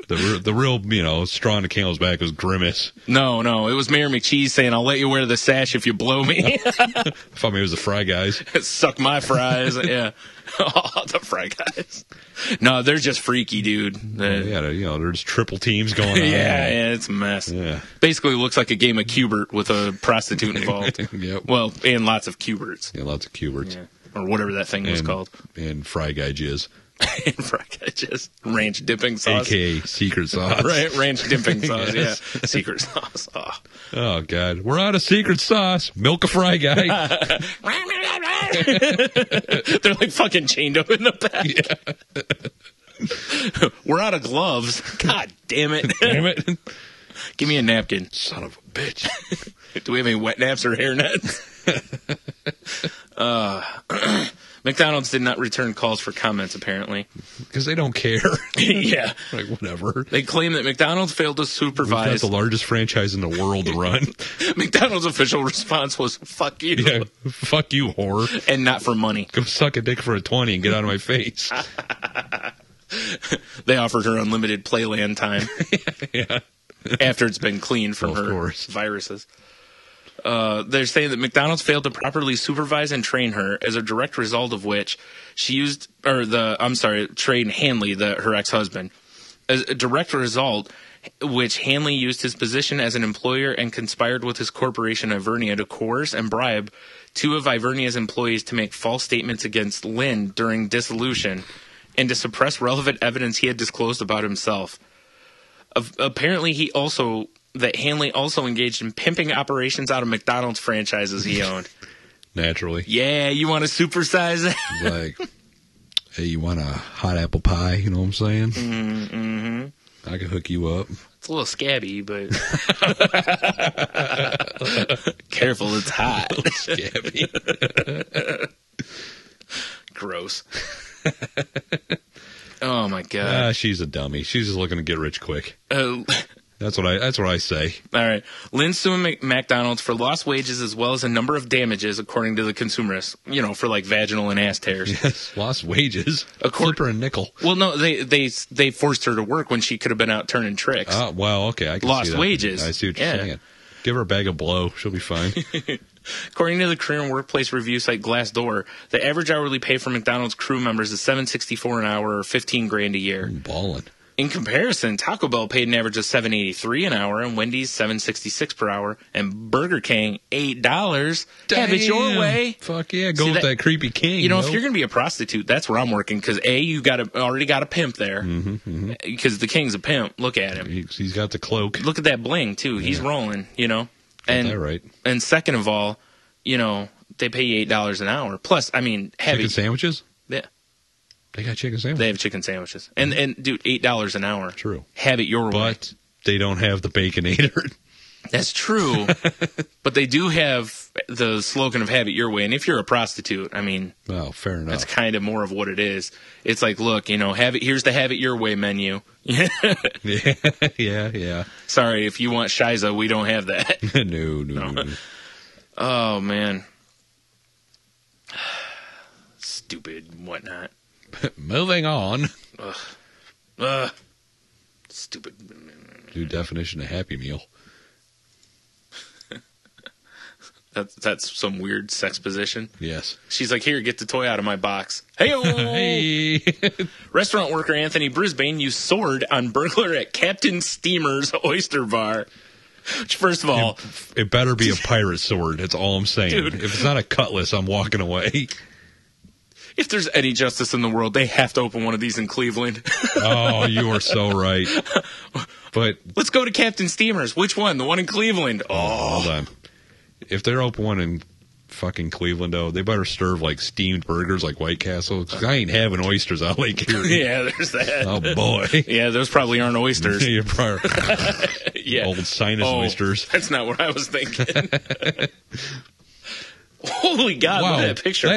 Speaker 1: The real, straw in the camel's back was Grimace.
Speaker 3: No, it was Mayor McCheese saying, I'll let you wear the sash if you blow me.
Speaker 1: I thought maybe it was the Fry Guys.
Speaker 3: Suck my fries. Yeah. Oh, the Fry Guys. No, they're just freaky, dude.
Speaker 1: There's triple teams going on.
Speaker 3: Yeah, it's a mess.
Speaker 1: Yeah.
Speaker 3: Basically looks like a game of Cubert with a prostitute involved.
Speaker 1: Yep.
Speaker 3: Well, and lots of Cuberts.
Speaker 1: Yeah, lots of Cuberts.
Speaker 3: Yeah. Or whatever that thing was called.
Speaker 1: And Fry Guy jizz.
Speaker 3: And Fry Guy jizz. Ranch dipping sauce.
Speaker 1: A.K.A. secret sauce.
Speaker 3: Right, ranch dipping sauce, yes. Yeah. Secret sauce.
Speaker 1: Oh, God. We're out of secret sauce. Milk a Fry Guy.
Speaker 3: They're like fucking chained up in the back. Yeah. We're out of gloves. God damn it.
Speaker 1: Damn it.
Speaker 3: Give me a napkin.
Speaker 1: Son of a bitch.
Speaker 3: Do we have any wet naps or hair nets? McDonald's did not return calls for comments, apparently.
Speaker 1: Because they don't care.
Speaker 3: Yeah.
Speaker 1: Like, whatever.
Speaker 3: They claim that McDonald's failed to supervise.
Speaker 1: We've got the largest franchise in the world to run.
Speaker 3: McDonald's official response was, fuck you.
Speaker 1: Yeah, fuck you, whore.
Speaker 3: And not for money.
Speaker 1: Go suck a dick for a 20 and get out of my face.
Speaker 3: They offered her unlimited Playland time.
Speaker 1: Yeah.
Speaker 3: After it's been cleaned from her viruses. They're saying that McDonald's failed to properly supervise and train her, as a direct result of which train Hanley, her ex-husband. As a direct result, which Hanley used his position as an employer and conspired with his corporation Ivernia to coerce and bribe two of Ivernia's employees to make false statements against Lynn during dissolution and to suppress relevant evidence he had disclosed about himself. Apparently, Hanley also engaged in pimping operations out of McDonald's franchises he owned.
Speaker 1: Naturally.
Speaker 3: Yeah, you want to supersize it?
Speaker 1: Like, hey, you want a hot apple pie? You know what I'm saying?
Speaker 3: Mm-hmm.
Speaker 1: I can hook you up.
Speaker 3: It's a little scabby, but careful, it's hot.
Speaker 1: A little scabby.
Speaker 3: Gross. Oh my God.
Speaker 1: She's a dummy. She's just looking to get rich quick. That's what I say.
Speaker 3: All right. Lynn's suing McDonald's for lost wages as well as a number of damages, according to the Consumerist. For like vaginal and ass tears.
Speaker 1: Yes, lost wages. Flip her a nickel.
Speaker 3: Well, no, they forced her to work when she could have been out turning tricks.
Speaker 1: Oh, well, okay. I can
Speaker 3: lost
Speaker 1: see that.
Speaker 3: wages.
Speaker 1: I see what you're saying. Give her a bag of blow. She'll be fine.
Speaker 3: According to the career and workplace review site Glassdoor, the average hourly pay for McDonald's crew members is $7.64 an hour, or $15,000 a year.
Speaker 1: Ballin'.
Speaker 3: In comparison, Taco Bell paid an average of $7.83 an hour, and Wendy's $7.66 per hour, and Burger King $8.
Speaker 1: Damn.
Speaker 3: Have it your way.
Speaker 1: Fuck yeah, go with that creepy king.
Speaker 3: If you're gonna be a prostitute, that's where I'm working, because you already got a pimp there, because the king's a pimp. Look at him.
Speaker 1: He's got the cloak.
Speaker 3: Look at that bling too. Yeah. He's rolling.
Speaker 1: And that right.
Speaker 3: And second of all, they pay you $8 an hour. Plus,
Speaker 1: chicken sandwiches.
Speaker 3: Yeah.
Speaker 1: They got chicken sandwiches.
Speaker 3: They have chicken sandwiches. And dude, $8 an hour.
Speaker 1: True.
Speaker 3: Have it your way.
Speaker 1: But they don't have the Baconator.
Speaker 3: That's true. But they do have the slogan of have it your way. And if you're a prostitute,
Speaker 1: well, fair enough.
Speaker 3: That's kind of more of what it is. It's like, look, here's the have it your way menu.
Speaker 1: Yeah.
Speaker 3: Sorry, if you want Shiza, we don't have that.
Speaker 1: No.
Speaker 3: Oh, man. Stupid whatnot.
Speaker 1: Moving on.
Speaker 3: Stupid.
Speaker 1: New definition of Happy Meal.
Speaker 3: That's some weird sex position.
Speaker 1: Yes.
Speaker 3: She's like, here, get the toy out of my box. Hey! Restaurant worker Anthony Brisbane used sword on burglar at Captain Steamer's Oyster Bar. Which, first of all...
Speaker 1: It better be a pirate sword. That's all I'm saying.
Speaker 3: Dude.
Speaker 1: If it's not a cutlass, I'm walking away.
Speaker 3: If there's any justice in the world, they have to open one of these in Cleveland.
Speaker 1: Oh, you are so right. But
Speaker 3: let's go to Captain Steamer's. Which one? The one in Cleveland?
Speaker 1: Hold on. If they're open one in fucking Cleveland, though, they better serve like steamed burgers like White Castle. 'Cause I ain't having oysters out Lake Erie.
Speaker 3: Yeah, there's that.
Speaker 1: Oh boy.
Speaker 3: Yeah, those probably aren't oysters.
Speaker 1: You're probably
Speaker 3: Yeah.
Speaker 1: old sinus oysters.
Speaker 3: That's not what I was thinking. Holy God,
Speaker 1: Wow,
Speaker 3: look at that picture.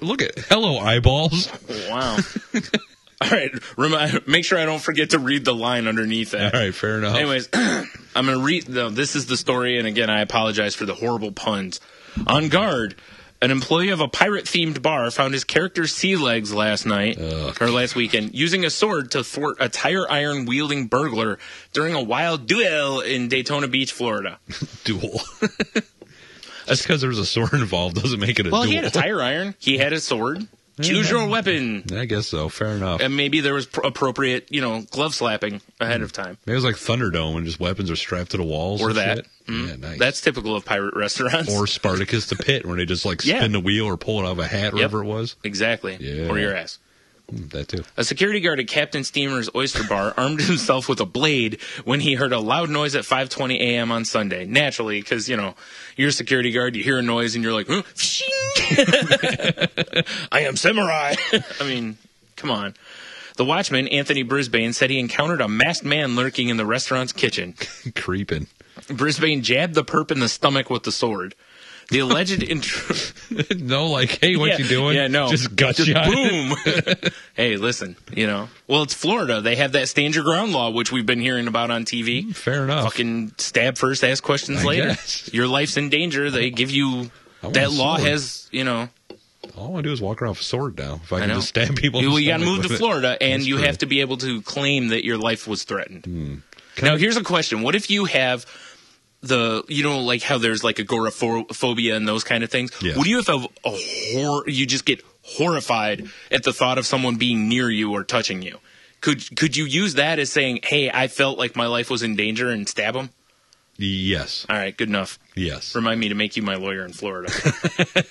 Speaker 1: Look at hello eyeballs.
Speaker 3: Wow. All right, make sure I don't forget to read the line underneath that.
Speaker 1: All right, fair enough.
Speaker 3: Anyways, I'm going to read, this is the story, and again, I apologize for the horrible puns. On guard, an employee of a pirate-themed bar found his character's sea legs last weekend, using a sword to thwart a tire iron-wielding burglar during a wild duel in Daytona Beach, Florida.
Speaker 1: Duel. Just because there's a sword involved doesn't make it a duel.
Speaker 3: Well, he had a tire iron. He had a sword. Choose your weapon.
Speaker 1: I guess so. Fair enough.
Speaker 3: And maybe there was appropriate, glove slapping ahead of time.
Speaker 1: Maybe it was like Thunderdome and just weapons are strapped to the walls.
Speaker 3: Or
Speaker 1: and
Speaker 3: that.
Speaker 1: Shit. Yeah, nice.
Speaker 3: That's typical of pirate restaurants.
Speaker 1: Or Spartacus the Pit, where they just like spin the wheel or pull it out of a hat, whatever it was.
Speaker 3: Exactly.
Speaker 1: Yeah.
Speaker 3: Or your ass.
Speaker 1: That too.
Speaker 3: A security guard at Captain Steamer's Oyster Bar armed himself with a blade when he heard a loud noise at 5:20 a.m. on Sunday. Naturally, because, you're a security guard, you hear a noise, and you're like, huh? I am samurai. I mean, come on. The watchman, Anthony Brisbane, said he encountered a masked man lurking in the restaurant's kitchen.
Speaker 1: Creeping.
Speaker 3: Brisbane jabbed the perp in the stomach with the sword. The alleged intruder...
Speaker 1: No, like, hey, what you doing?
Speaker 3: Yeah, no.
Speaker 1: Just gut shot.
Speaker 3: Boom. Hey, listen, Well, it's Florida. They have that stand your ground law, which we've been hearing about on TV.
Speaker 1: Fair enough.
Speaker 3: Fucking stab first, ask questions later.
Speaker 1: Guess.
Speaker 3: Your life's in danger. They give you... That law has,
Speaker 1: All I want to do is walk around with a sword now. If I can
Speaker 3: know.
Speaker 1: just stab people in the
Speaker 3: You got to
Speaker 1: stomach
Speaker 3: move to
Speaker 1: with it.
Speaker 3: Florida, and
Speaker 1: That's
Speaker 3: you
Speaker 1: true.
Speaker 3: have to be able to claim that your life was threatened. Now, here's a question. What if you have... like how there's like agoraphobia and those kind of things.
Speaker 1: Yeah.
Speaker 3: What do you have you just get horrified at the thought of someone being near you or touching you? Could you use that as saying, hey, I felt like my life was in danger and stab them?
Speaker 1: Yes.
Speaker 3: All right, good enough.
Speaker 1: Yes.
Speaker 3: Remind me to make you my lawyer in Florida.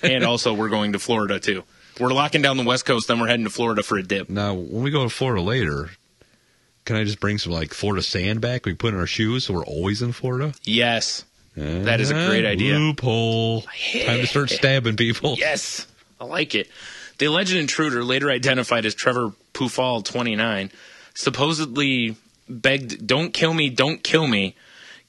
Speaker 3: And also, we're going to Florida too. We're locking down the West Coast, then we're heading to Florida for a dip.
Speaker 1: Now, when we go to Florida later, can I just bring some like Florida sand back we put in our shoes so we're always in Florida?
Speaker 3: Yes. That is a great idea.
Speaker 1: Loophole. Time to start stabbing people.
Speaker 3: Yes. I like it. The alleged intruder, later identified as Trevor Pufall, 29, supposedly begged, "Don't kill me, don't kill me."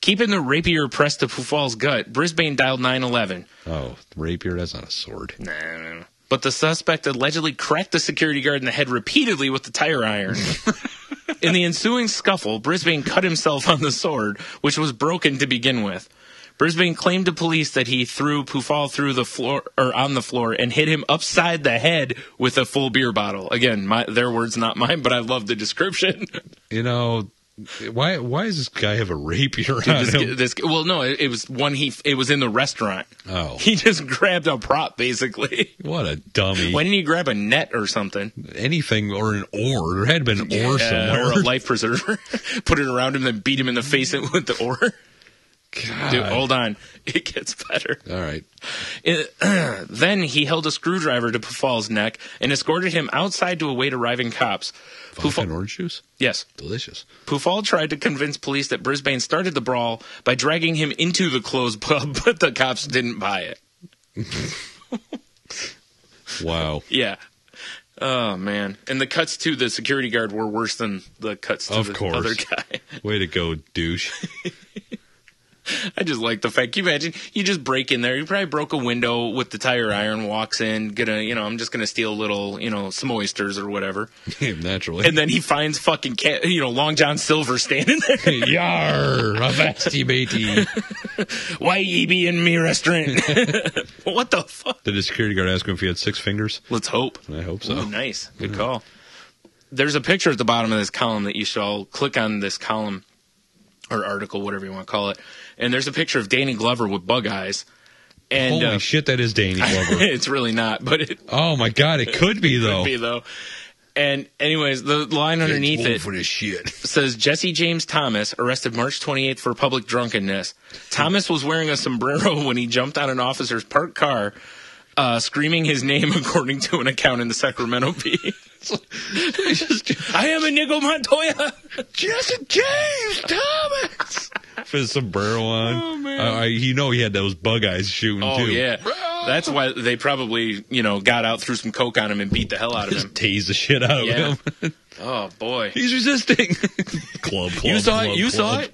Speaker 3: Keeping the rapier pressed to Pufall's gut, Brisbane dialed 911.
Speaker 1: Oh, rapier, that's not a sword.
Speaker 3: Nah. But the suspect allegedly cracked the security guard in the head repeatedly with the tire iron. In the ensuing scuffle, Brisbane cut himself on the sword, which was broken to begin with. Brisbane claimed to police that he threw Pufall through the floor or on the floor and hit him upside the head with a full beer bottle. Again, their words, not mine, but I love the description.
Speaker 1: Why does this guy have a rapier on him?
Speaker 3: Well, no, it was it was in the restaurant.
Speaker 1: Oh.
Speaker 3: He just grabbed a prop, basically.
Speaker 1: What a dummy.
Speaker 3: Why didn't he grab a net or something?
Speaker 1: Anything, or an oar. There had been an oar somewhere.
Speaker 3: Or a life preserver. Put it around him, then beat him in the face with the oar.
Speaker 1: God.
Speaker 3: Dude, hold on. It gets better.
Speaker 1: All right.
Speaker 3: Then he held a screwdriver to Pufall's neck and escorted him outside to await arriving cops.
Speaker 1: Vodka and orange juice?
Speaker 3: Yes.
Speaker 1: Delicious.
Speaker 3: Pufall tried to convince police that Brisbane started the brawl by dragging him into the closed pub, but the cops didn't buy it.
Speaker 1: Wow.
Speaker 3: Yeah. Oh, man. And the cuts to the security guard were worse than the cuts to the other guy.
Speaker 1: Way to go, douche.
Speaker 3: I just like the fact. Can you imagine? You just break in there. You probably broke a window with the tire iron, walks in, I'm just gonna steal a little, some oysters or whatever.
Speaker 1: Naturally.
Speaker 3: And then he finds fucking, Long John Silver standing there.
Speaker 1: Yar, avasti matey.
Speaker 3: Why ye be in me restaurant? What the fuck?
Speaker 1: Did the security guard ask him if he had 6 fingers?
Speaker 3: Let's hope.
Speaker 1: I hope so.
Speaker 3: Ooh, nice. Good call. There's a picture at the bottom of this column that you should all click on this column or article, whatever you want to call it. And there's a picture of Danny Glover with bug eyes. And,
Speaker 1: holy shit, that is Danny Glover.
Speaker 3: It's really not, but
Speaker 1: oh my God, it could be though.
Speaker 3: And anyways, the line underneath it
Speaker 1: for this shit.
Speaker 3: says Jesse James Thomas arrested March 28th for public drunkenness. Thomas was wearing a sombrero when he jumped on an officer's parked car, screaming his name according to an account in the Sacramento Bee. I am Inigo Montoya.
Speaker 1: Jesse James Thomas. For the sombrero on.
Speaker 3: Oh, man.
Speaker 1: He had those bug eyes shooting too.
Speaker 3: Oh, yeah. That's why they probably, got out, threw some coke on him, and beat the hell out of him.
Speaker 1: Just tase the shit out of him.
Speaker 3: Oh, boy.
Speaker 1: He's resisting. Club.
Speaker 3: You saw it? You saw it?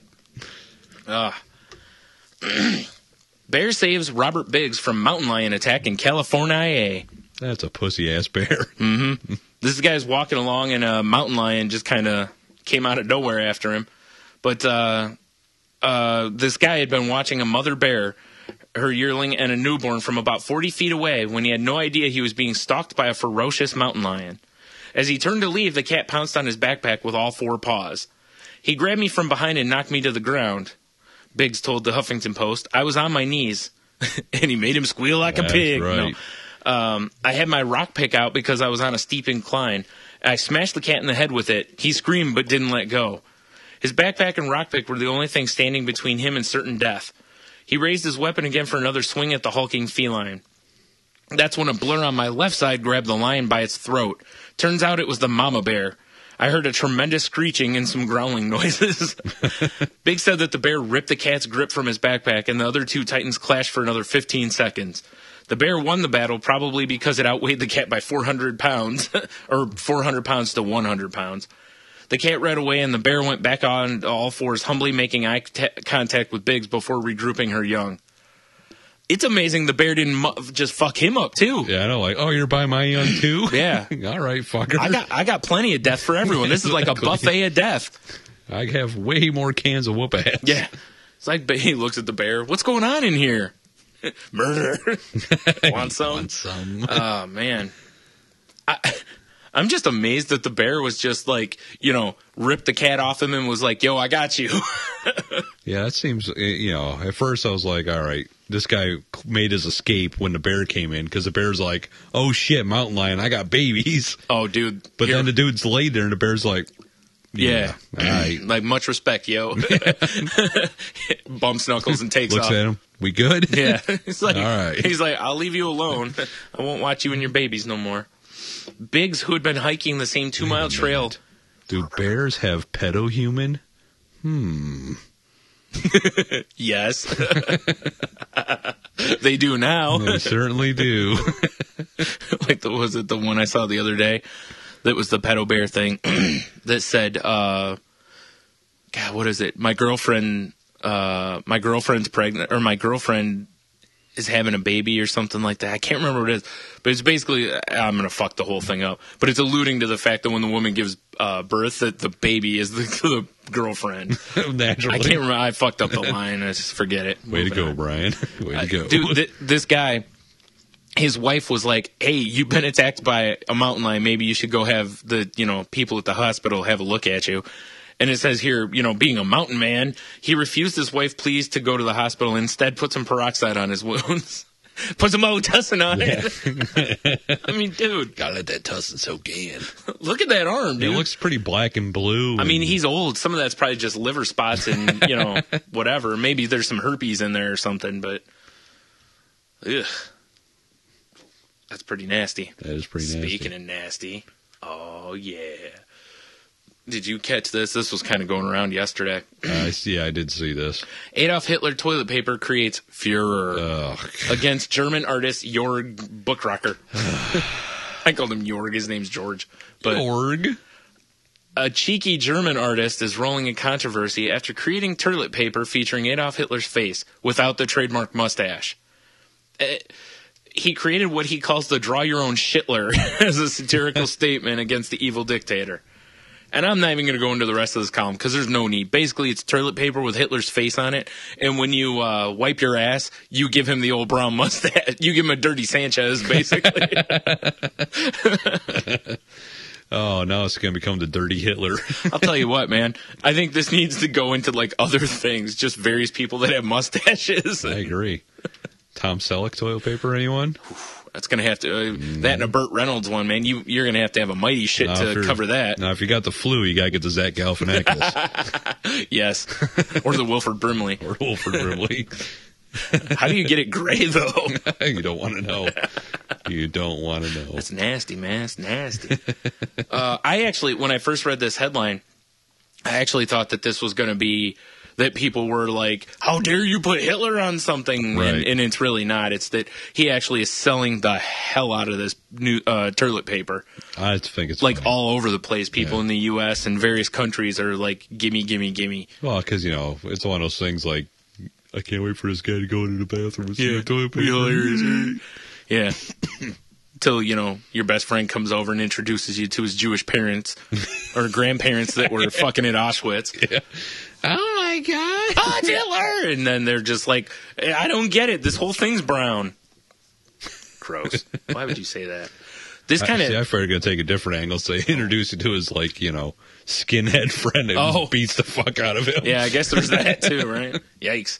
Speaker 3: Bear saves Robert Biggs from mountain lion attack in California.
Speaker 1: That's a pussy-ass bear.
Speaker 3: Mm-hmm. This guy's walking along, and a mountain lion just kind of came out of nowhere after him. But this guy had been watching a mother bear, her yearling, and a newborn from about 40 feet away when he had no idea he was being stalked by a ferocious mountain lion. As he turned to leave, the cat pounced on his backpack with all 4 paws. He grabbed me from behind and knocked me to the ground, Biggs told the Huffington Post. I was on my knees, and he made him squeal like a pig.
Speaker 1: Right.
Speaker 3: No. I had my rock pick out because I was on a steep incline. I smashed the cat in the head with it. He screamed but didn't let go. His backpack and rock pick were the only thing standing between him and certain death. He raised his weapon again for another swing at the hulking feline. That's when a blur on my left side grabbed the lion by its throat. Turns out it was the mama bear. I heard a tremendous screeching and some growling noises. Big said that the bear ripped the cat's grip from his backpack, and the other 2 titans clashed for another 15 seconds. The bear won the battle probably because it outweighed the cat by 400 pounds, or 400 pounds to 100 pounds. The cat ran away, and the bear went back on all 4s, humbly making eye contact with Biggs before regrouping her young. It's amazing the bear didn't just fuck him up, too.
Speaker 1: Yeah, I know, like, oh, you're by my young, too?
Speaker 3: Yeah.
Speaker 1: All right, fucker.
Speaker 3: I got plenty of death for everyone. This is like a buffet of death.
Speaker 1: I have way more cans of whoop ass.
Speaker 3: Yeah. It's like he looks at the bear. What's going on in here? Murder. Want some?
Speaker 1: Want some.
Speaker 3: Oh, man. I'm just amazed that the bear was just like, ripped the cat off him and was like, yo, I got you.
Speaker 1: Yeah, it seems, at first I was like, all right, this guy made his escape when the bear came in because the bear's like, oh shit, mountain lion, I got babies.
Speaker 3: Oh, dude.
Speaker 1: But then the dude's laid there and the bear's like, yeah. All right.
Speaker 3: Like, much respect, yo. Bumps knuckles and takes
Speaker 1: Looks
Speaker 3: off.
Speaker 1: at him. We good?
Speaker 3: Yeah. He's like,
Speaker 1: all right.
Speaker 3: He's like, I'll leave you alone. I won't watch you and your babies no more. Biggs, who had been hiking the same 2-mile trail.
Speaker 1: Do bears have pedo-human?
Speaker 3: Yes. They do now.
Speaker 1: They certainly do.
Speaker 3: Like, was it the one I saw the other day? That was the pedo bear thing that said, God, what is it? My girlfriend's pregnant, or my girlfriend is having a baby or something like that. I can't remember what it is, but it's basically, I'm going to fuck the whole thing up, but it's alluding to the fact that when the woman gives birth, that the baby is the girlfriend.
Speaker 1: Naturally.
Speaker 3: I can't remember. I fucked up the line. I just forget it.
Speaker 1: Way to go, Brian. Way to go.
Speaker 3: Dude, this guy, his wife was like, hey, you've been attacked by a mountain lion. Maybe you should go have the, people at the hospital have a look at you. And it says here, being a mountain man, he refused his wife pleas to go to the hospital and instead put some peroxide on his wounds. Put some Tussin on it. I mean, dude.
Speaker 1: Gotta let that Tussin soak in.
Speaker 3: Look at that arm, dude.
Speaker 1: It looks pretty black and blue.
Speaker 3: I mean, he's old. Some of that's probably just liver spots and, whatever. Maybe there's some herpes in there or something, but ugh. That's pretty nasty.
Speaker 1: That is pretty nasty.
Speaker 3: Speaking of nasty, oh, yeah. Did you catch this? This was kind of going around yesterday.
Speaker 1: I did see this.
Speaker 3: Adolf Hitler toilet paper creates furor against German artist Jörg Buchrocker. I called him Jörg. His name's George. But
Speaker 1: Jörg?
Speaker 3: A cheeky German artist is rolling in controversy after creating toilet paper featuring Adolf Hitler's face without the trademark mustache. He created what he calls the draw your own shitler as a satirical statement against the evil dictator. And I'm not even going to go into the rest of this column because there's no need. Basically, it's toilet paper with Hitler's face on it. And when you wipe your ass, you give him the old brown mustache. You give him a dirty Sanchez, basically.
Speaker 1: Oh, now it's going to become the dirty Hitler.
Speaker 3: I'll tell you what, man. I think this needs to go into like other things, just various people that have mustaches.
Speaker 1: I agree. Tom Selleck toilet paper, anyone?
Speaker 3: That's going to have to, that and a Burt Reynolds one, man. You're going to have a mighty shit to cover that.
Speaker 1: Now, if you got the flu, you got to get the Zach Galifianakis.
Speaker 3: Yes. Or the Wilford Brimley.
Speaker 1: Or Wilford Brimley.
Speaker 3: How do you get it gray, though?
Speaker 1: You don't want to know. You don't want to know.
Speaker 3: That's nasty, man. It's nasty. I actually, when I first read this headline, I actually thought that this was going to be that people were like, how dare you put Hitler on something?
Speaker 1: Right.
Speaker 3: And it's really not. It's that he actually is selling the hell out of this new toilet paper.
Speaker 1: I think it's
Speaker 3: like
Speaker 1: funny.
Speaker 3: all over the place. People in the U.S. and various countries are like, gimme, gimme, gimme.
Speaker 1: Well, because, it's one of those things like, I can't wait for this guy to go into the bathroom and see the toilet paper.
Speaker 3: Yeah. Till, your best friend comes over and introduces you to his Jewish parents or grandparents that were fucking at Auschwitz.
Speaker 1: Yeah. Oh, my God.
Speaker 3: Oh, it's Hitler! And then they're just like, I don't get it. This whole thing's brown. Gross. Why would you say that? This kind of...
Speaker 1: I figured going to take a different angle. So they introduce you to his, skinhead friend and beats the fuck out of him.
Speaker 3: Yeah, I guess there's that too, right? Yikes.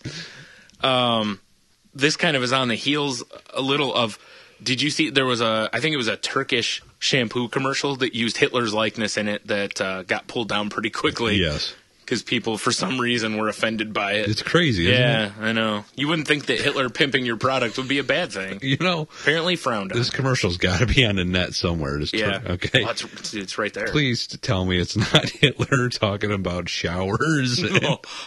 Speaker 3: This kind of is on the heels a little of... Did you see, I think it was a Turkish shampoo commercial that used Hitler's likeness in it that got pulled down pretty quickly.
Speaker 1: Yes.
Speaker 3: Because people, for some reason, were offended by it.
Speaker 1: It's crazy, isn't it?
Speaker 3: Yeah, I know. You wouldn't think that Hitler pimping your product would be a bad thing. Apparently frowned on.
Speaker 1: This commercial's got to be on the net somewhere. Okay.
Speaker 3: Well, it's right there.
Speaker 1: Please tell me it's not Hitler talking about showers.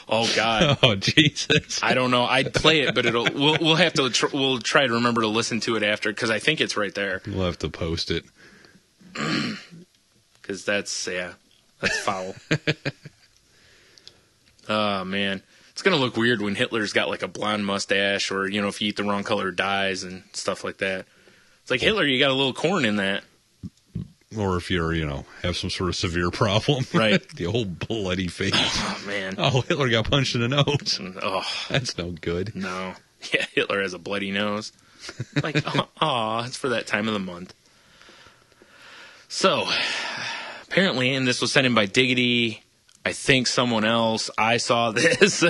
Speaker 3: Oh God.
Speaker 1: Oh, Jesus.
Speaker 3: I don't know. I'd play it, but we'll have to, we'll try to remember to listen to it after, because I think it's right there.
Speaker 1: We'll have to post it.
Speaker 3: Because that's foul. Oh, man. It's going to look weird when Hitler's got like a blonde mustache or, if you eat the wrong color dyes and stuff like that. It's like, Hitler, you got a little corn in that.
Speaker 1: Or if you're, have some sort of severe problem.
Speaker 3: Right.
Speaker 1: The old bloody face.
Speaker 3: Oh, man.
Speaker 1: Oh, Hitler got punched in the nose.
Speaker 3: Oh.
Speaker 1: That's no good.
Speaker 3: No. Yeah, Hitler has a bloody nose. Like, it's for that time of the month. So, apparently, and this was sent in by Diggity... I think someone else. I saw this. This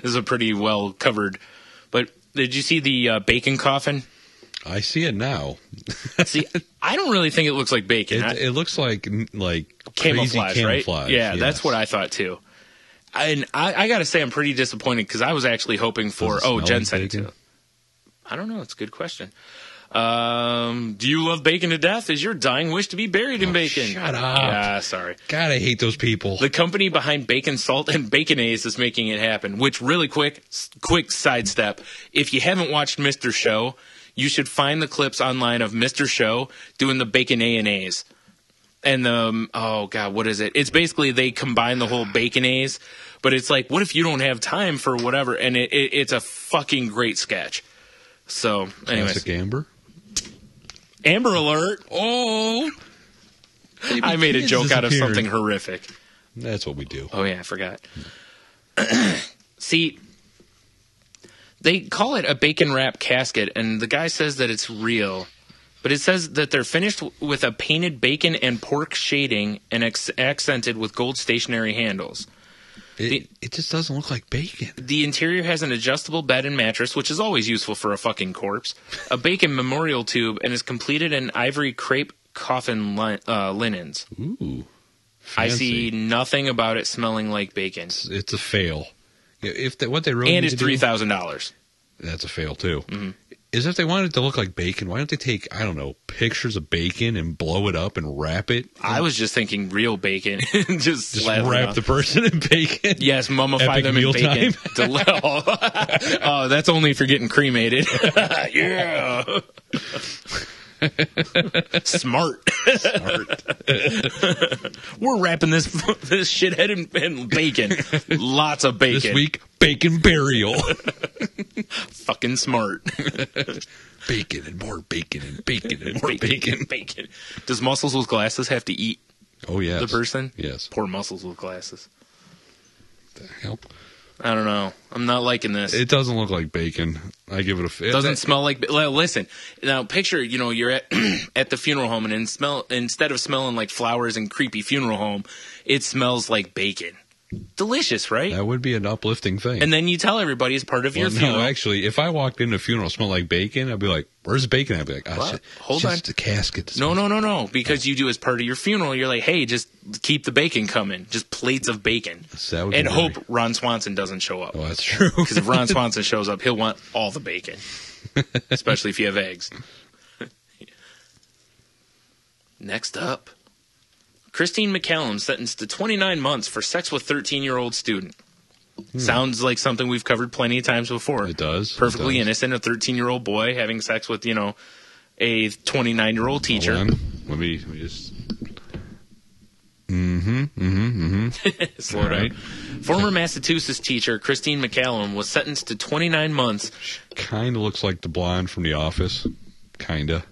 Speaker 3: is a pretty well covered. But did you see the bacon coffin?
Speaker 1: I see it now.
Speaker 3: See, I don't really think it looks like bacon.
Speaker 1: It looks like
Speaker 3: camouflage,
Speaker 1: crazy
Speaker 3: right?
Speaker 1: camouflage.
Speaker 3: Yeah, yes. That's what I thought too. And I got to say, I'm pretty disappointed because I was actually hoping for. Jen sent it too. I don't know. It's a good question. Do you love bacon to death? Is your dying wish to be buried in bacon?
Speaker 1: Shut up.
Speaker 3: Yeah, sorry.
Speaker 1: God, I hate those people.
Speaker 3: The company behind Bacon Salt and Baconaise is making it happen, which really quick sidestep. If you haven't watched Mr. Show, you should find the clips online of Mr. Show doing the Baconaise. And what is it? It's basically they combine the whole Baconaise, but it's like, what if you don't have time for whatever? And it's a fucking great sketch. So, anyways.
Speaker 1: Classic Amber?
Speaker 3: Amber alert.
Speaker 1: Oh.
Speaker 3: I made a joke out of something horrific.
Speaker 1: That's what we do.
Speaker 3: Oh, yeah, I forgot. See, they call it a bacon wrap casket, and the guy says that it's real. But it says that they're finished with a painted bacon and pork shading and accented with gold stationary handles.
Speaker 1: It just doesn't look like bacon.
Speaker 3: The interior has an adjustable bed and mattress, which is always useful for a fucking corpse, a bacon memorial tube, and is completed in ivory crepe coffin linens.
Speaker 1: Ooh, fancy.
Speaker 3: I see nothing about it smelling like bacon.
Speaker 1: It's a fail. What they really
Speaker 3: and
Speaker 1: need
Speaker 3: it's
Speaker 1: to do,
Speaker 3: $3,000.
Speaker 1: That's a fail too.
Speaker 3: Mm-hmm.
Speaker 1: Is if they wanted it to look like bacon, why don't they take, I don't know, pictures of bacon and blow it up and wrap it?
Speaker 3: I was just thinking real bacon. just
Speaker 1: wrap the person in bacon?
Speaker 3: Yes, mummify
Speaker 1: Epic
Speaker 3: them in bacon. Oh, that's only if you're getting cremated. Yeah. Smart. We're wrapping this shithead in bacon. Lots of bacon.
Speaker 1: This week, bacon burial.
Speaker 3: Fucking smart.
Speaker 1: Bacon and more bacon and bacon and more bacon.
Speaker 3: Bacon. Does Muscles with Glasses have to eat
Speaker 1: yes.
Speaker 3: the person?
Speaker 1: Yes.
Speaker 3: Poor Muscles with Glasses.
Speaker 1: The hell?
Speaker 3: I don't know. I'm not liking this.
Speaker 1: It doesn't look like bacon. I give it a...
Speaker 3: Doesn't smell like... Listen, now picture, you're at at the funeral home and instead of smelling like flowers and creepy funeral home, it smells like bacon. Delicious, right?
Speaker 1: That would be an uplifting thing.
Speaker 3: And then you tell everybody it's part of your funeral.
Speaker 1: No, actually, if I walked into a funeral and smelled like bacon, I'd be like, where's the bacon? I'd be like,
Speaker 3: hold on.
Speaker 1: Just a casket.
Speaker 3: No. Because you do as part of your funeral, you're like, hey, just keep the bacon coming. Just plates of bacon. And hope Ron Swanson doesn't show up.
Speaker 1: Oh, that's true.
Speaker 3: Because if Ron Swanson shows up, he'll want all the bacon. Especially if you have eggs. Next up. Christine McCallum sentenced to 29 months for sex with 13-year-old student. Sounds like something we've covered plenty of times before.
Speaker 1: It does.
Speaker 3: Perfectly innocent, a 13-year-old boy having sex with, a 29-year-old teacher.
Speaker 1: Hold on. Let me just...
Speaker 3: Slow down.
Speaker 1: Right.
Speaker 3: Former Massachusetts teacher Christine McCallum was sentenced to 29 months.
Speaker 1: Kind of looks like the blonde from The Office. Kinda.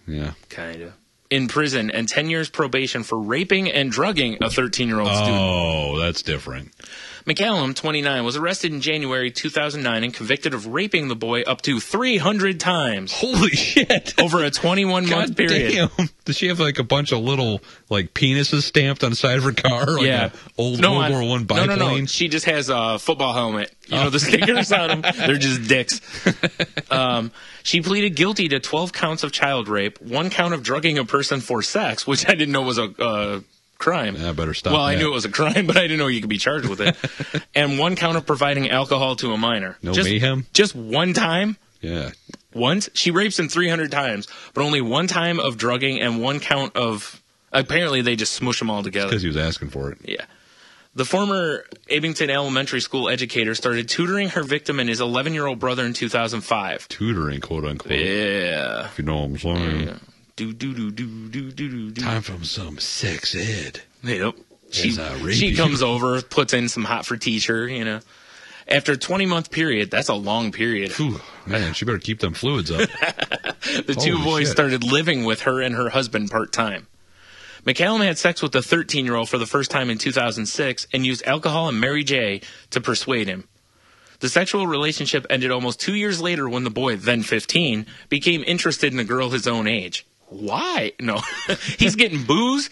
Speaker 3: Yeah.
Speaker 1: Kinda.
Speaker 3: In prison and 10 years probation for raping and drugging a 13-year-old student.
Speaker 1: Oh, that's different.
Speaker 3: McCallum, 29, was arrested in January 2009 and convicted of raping the boy up to 300 times.
Speaker 1: Holy shit.
Speaker 3: Over a 21-month period.
Speaker 1: Damn. Does she have like a bunch of little like penises stamped on the side of her car? Like a old World War I biplane?
Speaker 3: No. She just has a football helmet. The stickers on them. They're just dicks. She pleaded guilty to 12 counts of child rape, 1 count of drugging a person for sex, which I didn't know was a crime.
Speaker 1: I better stop.
Speaker 3: Well, I knew it was a crime, but I didn't know you could be charged with it. And 1 count of providing alcohol to a minor.
Speaker 1: No mayhem?
Speaker 3: Just one time?
Speaker 1: Yeah.
Speaker 3: Once? She rapes him 300 times, but only 1 time of drugging and 1 count of... Apparently, they just smush them all together.
Speaker 1: Because he was asking for it.
Speaker 3: Yeah. The former Abington Elementary School educator started tutoring her victim and his 11-year-old brother in 2005.
Speaker 1: Tutoring, quote unquote.
Speaker 3: Yeah.
Speaker 1: If you know what I'm saying.
Speaker 3: Yeah. Do.
Speaker 1: Time for some sex ed.
Speaker 3: Yep. She comes over, puts in some hot for teacher, After a 20-month period, that's a long period.
Speaker 1: Whew, man, she better keep them fluids up.
Speaker 3: The two boys started living with her and her husband part-time. McCallum had sex with the 13-year-old for the first time in 2006 and used alcohol and Mary J. to persuade him. The sexual relationship ended almost 2 years later when the boy, then 15, became interested in a girl his own age. Why? No. He's getting booze,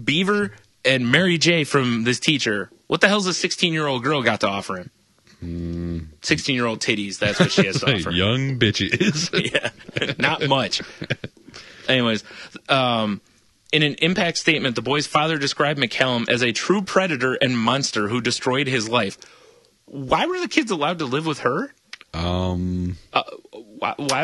Speaker 3: beaver, and Mary J. from this teacher. What the hell's a 16-year-old girl got to offer him? 16-year-old titties, that's what she has to offer.
Speaker 1: Young bitches.
Speaker 3: Yeah, not much. Anyways, in an impact statement, the boy's father described McCallum as a true predator and monster who destroyed his life. Why were the kids allowed to live with her? Why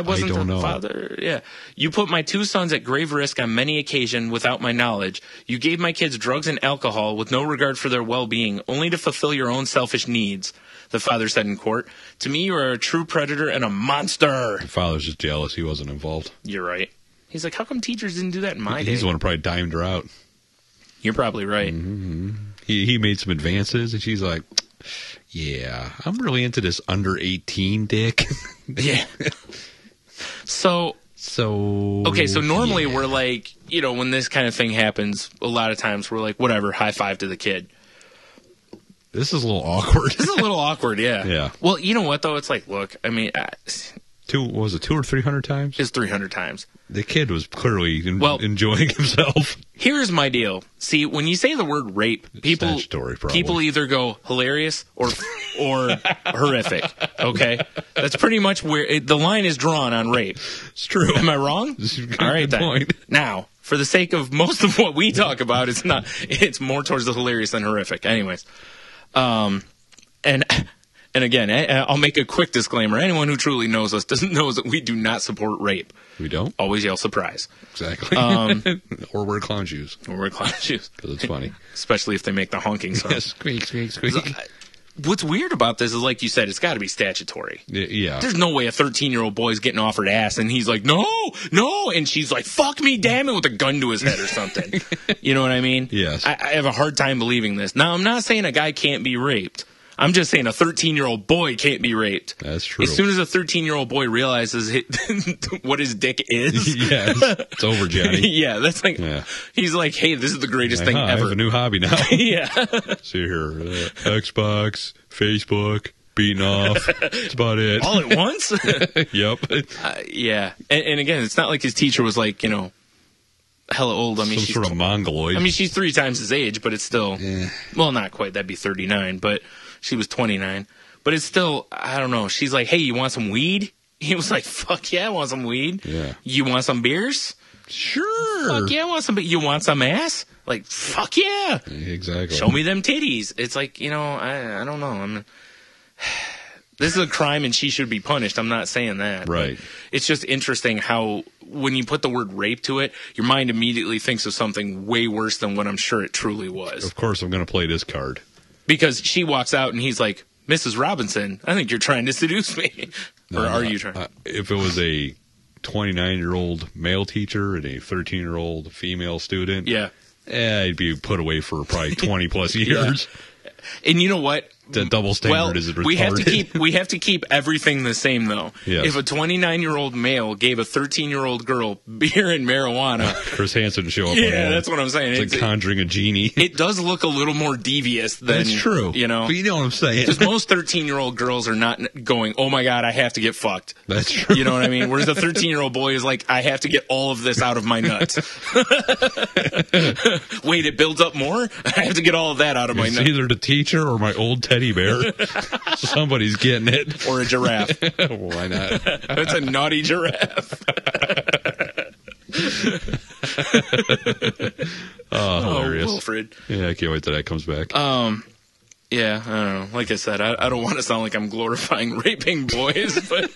Speaker 3: wasn't the father? Yeah. You put my 2 sons at grave risk on many occasions without my knowledge. You gave my kids drugs and alcohol with no regard for their well-being, only to fulfill your own selfish needs, the father said in court. To me, you are a true predator and a monster.
Speaker 1: The father's just jealous he wasn't involved.
Speaker 3: You're right. He's like, how come teachers didn't do that in my day?
Speaker 1: He's the one who probably dimed her out.
Speaker 3: You're probably right.
Speaker 1: Mm-hmm. He made some advances, and she's like, yeah, I'm really into this under 18 dick.
Speaker 3: Yeah. So okay, so normally we're like, when this kind of thing happens, a lot of times we're like, whatever, high five to the kid.
Speaker 1: This is a little awkward.
Speaker 3: This is a little awkward, yeah.
Speaker 1: Yeah.
Speaker 3: Well, you know what, though? It's like, look, I mean...
Speaker 1: 2 or 300 times?
Speaker 3: It's 300 times.
Speaker 1: The kid was clearly enjoying himself.
Speaker 3: Here's my deal. See, when you say the word rape, people either go hilarious or horrific. Okay? That's pretty much where the line is drawn on rape.
Speaker 1: It's true.
Speaker 3: Am I wrong? All right, then. Point. Now, for the sake of most of what we talk about, it's more towards the hilarious than horrific. Anyways. And again, I'll make a quick disclaimer. Anyone who truly knows us doesn't know that we do not support rape.
Speaker 1: We don't?
Speaker 3: Always yell surprise.
Speaker 1: Exactly. Or wear clown shoes.
Speaker 3: Or wear clown shoes.
Speaker 1: Because it's funny.
Speaker 3: Especially if they make the honking sound.
Speaker 1: Yes, squeak, squeak, squeak.
Speaker 3: What's weird about this is, like you said, it's got to be statutory.
Speaker 1: Yeah.
Speaker 3: There's no way a 13-year-old boy's getting offered ass and he's like, no, and she's like, fuck me, damn it, with a gun to his head or something. You know what I mean?
Speaker 1: Yes.
Speaker 3: I have a hard time believing this. Now, I'm not saying a guy can't be raped. I'm just saying a 13-year-old boy can't be raped.
Speaker 1: That's true.
Speaker 3: As soon as a 13-year-old boy realizes what his dick is.
Speaker 1: Yeah, it's over, Johnny.
Speaker 3: Yeah, that's like, he's like, hey, this is the greatest thing ever.
Speaker 1: I have a new hobby now.
Speaker 3: Yeah.
Speaker 1: See here, Xbox, Facebook, beating off. That's about it.
Speaker 3: All at once?
Speaker 1: Yep.
Speaker 3: Yeah. And again, it's not like his teacher was like, hella old. I mean,
Speaker 1: she's sort of mongoloid.
Speaker 3: I mean, she's 3 times his age, but it's still, well, not quite. That'd be 39, but she was 29. But it's still, I don't know. She's like, hey, you want some weed? He was like, fuck yeah, I want some weed.
Speaker 1: Yeah.
Speaker 3: You want some beers?
Speaker 1: Sure.
Speaker 3: Fuck yeah, I want some. You want some ass? Like, fuck yeah.
Speaker 1: Exactly.
Speaker 3: Show me them titties. It's like, I don't know. This is a crime and she should be punished. I'm not saying that.
Speaker 1: Right.
Speaker 3: It's just interesting how when you put the word rape to it, your mind immediately thinks of something way worse than what I'm sure it truly was.
Speaker 1: Of course, I'm going to play this card.
Speaker 3: Because she walks out and he's like, Mrs. Robinson, I think you're trying to seduce me. Or are you trying?
Speaker 1: If it was a 29-year-old male teacher and a 13-year-old female student, I'd be put away for probably 20 plus years.
Speaker 3: And you know what?
Speaker 1: The double standard is retarded.
Speaker 3: We have to keep everything the same, though.
Speaker 1: Yes.
Speaker 3: If a 29-year-old male gave a 13-year-old girl beer and marijuana,
Speaker 1: Chris Hansen would show up.
Speaker 3: Yeah, that's what I'm saying.
Speaker 1: It's like conjuring a genie.
Speaker 3: It does look a little more devious than.
Speaker 1: That's true.
Speaker 3: You know,
Speaker 1: but you know what I'm saying.
Speaker 3: Because most 13-year-old girls are not going, "Oh my God, I have to get fucked."
Speaker 1: That's true.
Speaker 3: You know what I mean? Whereas a 13-year-old boy is like, "I have to get all of this out of my nuts." Wait, it builds up more. I have to get all of that out of my nuts.
Speaker 1: It's either the teacher or my old teddy bear. Somebody's getting it.
Speaker 3: Or a giraffe.
Speaker 1: Why not?
Speaker 3: That's a naughty giraffe.
Speaker 1: Hilarious.
Speaker 3: Wilfred.
Speaker 1: Yeah, I can't wait till that comes back.
Speaker 3: Yeah, I don't know. Like I said, I don't want to sound like I'm glorifying raping boys, but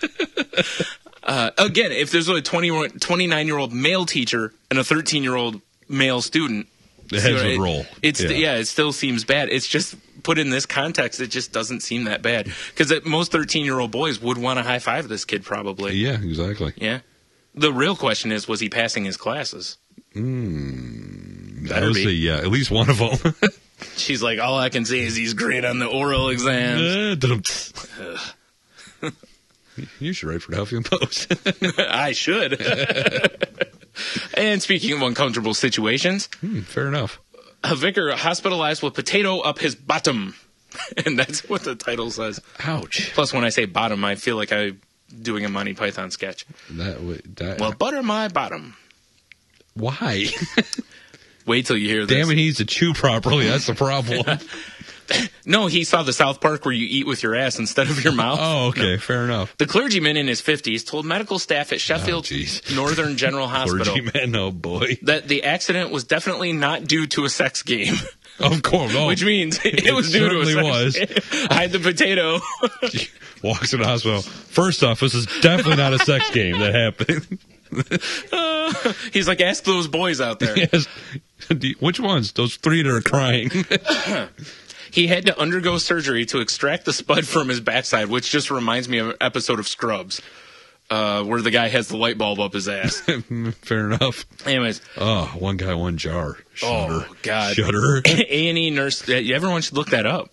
Speaker 3: again, if there's a 29-year-old male teacher and a 13-year-old male student,
Speaker 1: the heads would roll.
Speaker 3: It still seems bad. It's just put in this context, it just doesn't seem that bad. Because most 13-year-old boys would want to high five this kid, probably.
Speaker 1: Yeah, exactly.
Speaker 3: Yeah. The real question is, was he passing his classes?
Speaker 1: I would say, yeah, at least one of them.
Speaker 3: She's like, all I can say is he's great on the oral exams.
Speaker 1: You should write for the Huffington Post.
Speaker 3: I should. And speaking of uncomfortable situations.
Speaker 1: Fair enough.
Speaker 3: A vicar hospitalized with potato up his bottom. And that's what the title says.
Speaker 1: Ouch.
Speaker 3: Plus, when I say bottom, I feel like I'm doing a Monty Python sketch. Well, butter my bottom.
Speaker 1: Why?
Speaker 3: Wait till you hear this.
Speaker 1: Damn it, he needs to chew properly. That's the problem.
Speaker 3: No, he saw the South Park where you eat with your ass instead of your mouth.
Speaker 1: Oh, okay.
Speaker 3: No.
Speaker 1: Fair enough.
Speaker 3: The clergyman in his 50s told medical staff at Sheffield Northern General Hospital
Speaker 1: clergyman, oh boy,
Speaker 3: that the accident was definitely not due to a sex game.
Speaker 1: Of course. No.
Speaker 3: Which means it was due to a sex game. Hide the potato.
Speaker 1: Walks to the hospital. First off, this is definitely not a sex game that happened.
Speaker 3: He's like, ask those boys out there.
Speaker 1: Yes. Which ones? Those three that are crying.
Speaker 3: He had to undergo surgery to extract the spud from his backside, which just reminds me of an episode of Scrubs, where the guy has the light bulb up his ass.
Speaker 1: Fair enough.
Speaker 3: Anyways.
Speaker 1: Oh, one guy, one jar. Shudder.
Speaker 3: Oh, God.
Speaker 1: Shudder.
Speaker 3: A&E nurse, everyone should look that up.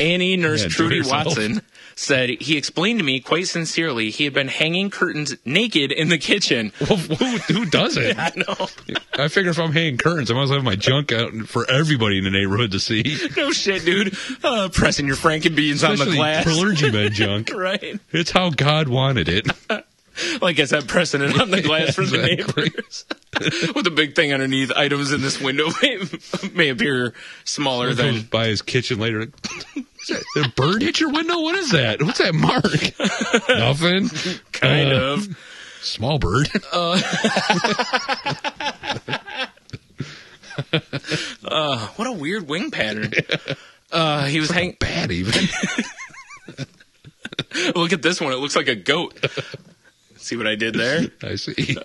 Speaker 3: A&E nurse Trudy Watson said, he explained to me quite sincerely he had been hanging curtains naked in the kitchen.
Speaker 1: Well, who does it?
Speaker 3: I know.
Speaker 1: I figure if I'm hanging curtains, I might as well have my junk out for everybody in the neighborhood to see.
Speaker 3: No shit, dude. Pressing your Frankenbeans on the glass.
Speaker 1: Clergyman junk.
Speaker 3: Right.
Speaker 1: It's how God wanted it.
Speaker 3: Like I said, pressing it on the glass for the neighbors. With a big thing underneath, items in this window may appear smaller than...
Speaker 1: Goes by his kitchen later. Is that a bird hit your window? What is that? What's that mark? Nothing.
Speaker 3: Kind of.
Speaker 1: Small bird.
Speaker 3: What a weird wing pattern. He was hanging...
Speaker 1: Bad even.
Speaker 3: Look at this one. It looks like a goat. See what I did there?
Speaker 1: I see.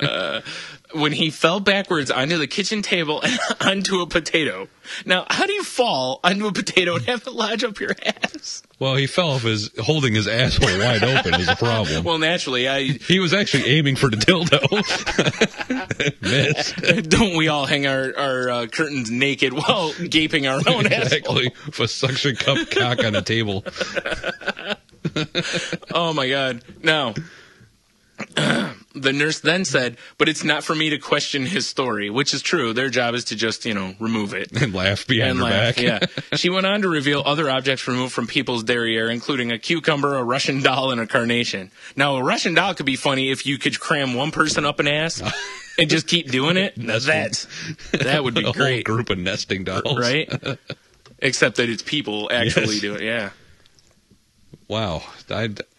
Speaker 3: When he fell backwards onto the kitchen table and onto a potato. Now, how do you fall onto a potato and have it lodge up your ass?
Speaker 1: Well, he fell off holding his asshole wide open is a problem.
Speaker 3: Well, naturally,
Speaker 1: he was actually aiming for the dildo. Missed.
Speaker 3: Don't we all hang our curtains naked while gaping our own
Speaker 1: exactly.
Speaker 3: asshole?
Speaker 1: With a suction cup cock on a table.
Speaker 3: Oh, my God. Now... The nurse then said, but it's not for me to question his story, which is true. Their job is to just, remove it.
Speaker 1: And laugh behind her back.
Speaker 3: Yeah. She went on to reveal other objects removed from people's derriere, including a cucumber, a Russian doll, and a carnation. Now, a Russian doll could be funny if you could cram one person up an ass and just keep doing it. That would be
Speaker 1: a
Speaker 3: great.
Speaker 1: Whole group of nesting dolls.
Speaker 3: Right? Except that it's people actually doing it. Yeah.
Speaker 1: Wow.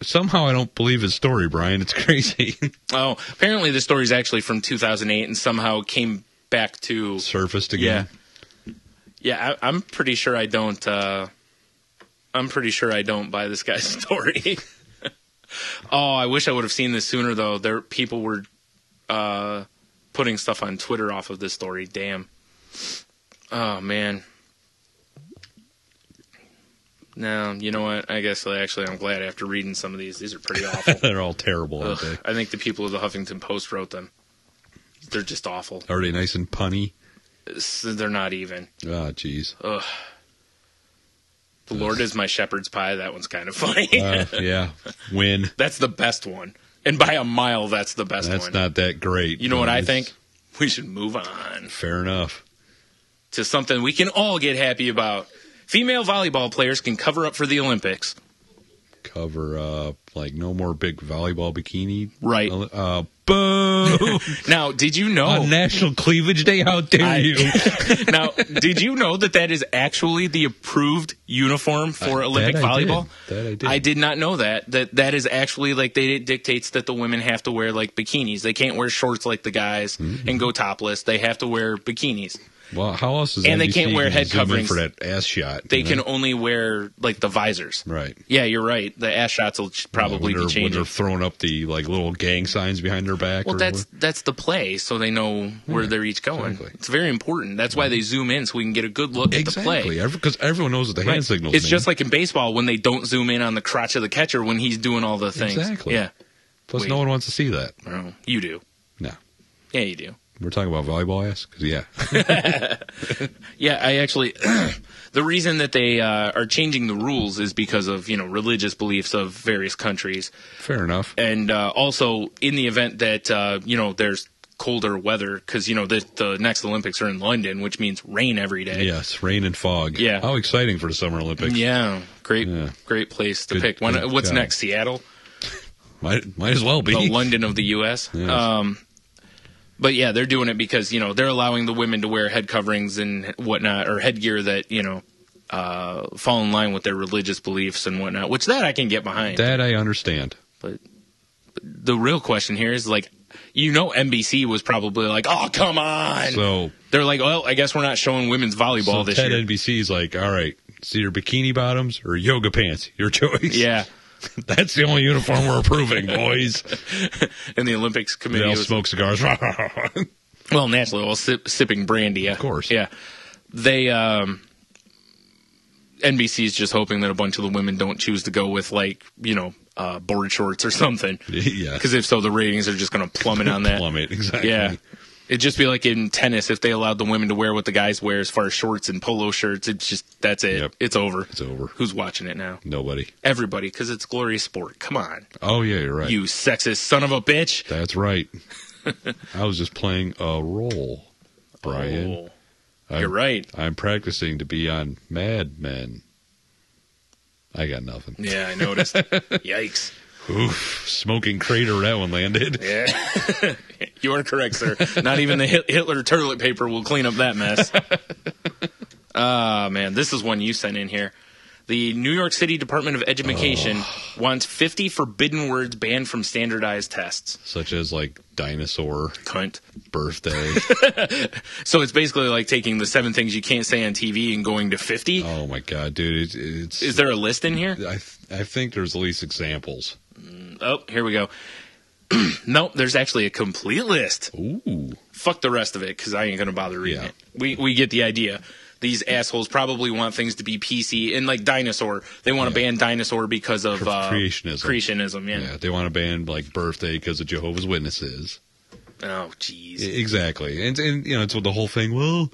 Speaker 1: Somehow I don't believe his story, Brian. It's crazy.
Speaker 3: Oh, apparently the story's actually from 2008 and somehow came back to...
Speaker 1: surfaced again.
Speaker 3: Yeah. Yeah, I'm pretty sure I don't... I'm pretty sure I don't buy this guy's story. Oh, I wish I would have seen this sooner, though. People were putting stuff on Twitter off of this story. Damn. Oh, man. No, you know what? I guess actually I'm glad after reading some of these. These are pretty awful.
Speaker 1: They're all terrible, aren't they?
Speaker 3: I think the people of the Huffington Post wrote them. They're just awful.
Speaker 1: Are they nice and punny?
Speaker 3: They're not even.
Speaker 1: Oh, jeez.
Speaker 3: Ugh. The Lord is my shepherd's pie. That one's kind of funny.
Speaker 1: Yeah. Win.
Speaker 3: That's the best one. And by a mile, that's the best one.
Speaker 1: That's not that great.
Speaker 3: You know what I think? We should move on.
Speaker 1: Fair enough.
Speaker 3: To something we can all get happy about. Female volleyball players can cover up for the Olympics.
Speaker 1: Cover up, like no more big volleyball bikini.
Speaker 3: Right.
Speaker 1: Boo!
Speaker 3: Now, did you know...
Speaker 1: On National Cleavage Day, how dare you?
Speaker 3: Now, did you know that is actually the approved uniform for Olympic volleyball?
Speaker 1: That I did.
Speaker 3: I did not know that. That is actually, like, it dictates that the women have to wear, like, bikinis. They can't wear shorts like the guys and go topless. They have to wear bikinis.
Speaker 1: Well, how else is
Speaker 3: and
Speaker 1: NBC
Speaker 3: they can't wear head coverings
Speaker 1: for that ass shot?
Speaker 3: They can only wear like the visors.
Speaker 1: Right.
Speaker 3: Yeah, you're right. The ass shots will probably be changing.
Speaker 1: When they're throwing up the like little gang signs behind their back.
Speaker 3: Well, that's the play, so they know where they're each going. Exactly. It's very important. That's why they zoom in so we can get a good look at the play.
Speaker 1: Exactly, because everyone knows what the hand signals.
Speaker 3: It's just like in baseball when they don't zoom in on the crotch of the catcher when he's doing all the things.
Speaker 1: Exactly.
Speaker 3: Yeah.
Speaker 1: Plus, no one wants to see that.
Speaker 3: Oh, you do.
Speaker 1: No.
Speaker 3: Yeah, you do.
Speaker 1: We're talking about volleyball ass? Because, yeah.
Speaker 3: Yeah, I actually... the reason that they are changing the rules is because of, religious beliefs of various countries.
Speaker 1: Fair enough.
Speaker 3: And also, in the event that, there's colder weather, because, the next Olympics are in London, which means rain every day.
Speaker 1: Yes, rain and fog.
Speaker 3: Yeah.
Speaker 1: How exciting for the Summer Olympics.
Speaker 3: Yeah, great place to pick. What's next, Seattle?
Speaker 1: Might as well be.
Speaker 3: The London of the U.S.?
Speaker 1: Yes.
Speaker 3: But yeah, they're doing it because, they're allowing the women to wear head coverings and whatnot, or headgear that, fall in line with their religious beliefs and whatnot, which that I can get behind.
Speaker 1: That I understand.
Speaker 3: But the real question here is, like, NBC was probably like, oh, come on.
Speaker 1: So
Speaker 3: they're like, well, I guess we're not showing women's volleyball this year.
Speaker 1: NBC's like, all right, it's either bikini bottoms or yoga pants. Your choice.
Speaker 3: Yeah.
Speaker 1: That's the only uniform we're approving, boys.
Speaker 3: And the Olympics committee
Speaker 1: they all smoke cigars.
Speaker 3: Well, naturally, while sipping brandy. Yeah.
Speaker 1: Of course.
Speaker 3: Yeah. They, NBC's just hoping that a bunch of the women don't choose to go with, like, board shorts or something.
Speaker 1: Yeah.
Speaker 3: Because if so, the ratings are just going to plummet on that.
Speaker 1: Plummet, exactly.
Speaker 3: Yeah. It'd just be like in tennis, if they allowed the women to wear what the guys wear as far as shorts and polo shirts, that's it.
Speaker 1: Yep.
Speaker 3: It's over.
Speaker 1: It's over.
Speaker 3: Who's watching it now?
Speaker 1: Nobody.
Speaker 3: Everybody, because it's glorious sport. Come on.
Speaker 1: Oh, yeah, you're right.
Speaker 3: You sexist son of a bitch.
Speaker 1: That's right. I was just playing a role, Brian.
Speaker 3: You're right.
Speaker 1: I'm practicing to be on Mad Men. I got nothing.
Speaker 3: Yeah, I noticed. Yikes.
Speaker 1: Oof, smoking crater that one landed.
Speaker 3: Yeah. You are correct, sir. Not even the Hitler toilet paper will clean up that mess. Man, this is one you sent in here. The New York City Department of Education wants 50 forbidden words banned from standardized tests.
Speaker 1: Such as, like, dinosaur.
Speaker 3: Cunt.
Speaker 1: Birthday.
Speaker 3: So it's basically like taking the 7 things you can't say on TV and going to 50?
Speaker 1: Oh, my God, dude.
Speaker 3: Is there a list in here?
Speaker 1: I think there's at least examples.
Speaker 3: Oh, here we go. Nope, there's actually a complete list.
Speaker 1: Ooh.
Speaker 3: Fuck the rest of it, because I ain't going to bother reading it. We get the idea. These assholes probably want things to be PC. And like dinosaur, they want to ban dinosaur because of
Speaker 1: creationism.
Speaker 3: Creationism,
Speaker 1: Yeah, they want to ban like birthday because of Jehovah's Witnesses.
Speaker 3: Oh, jeez.
Speaker 1: Exactly. And it's with the whole thing, well,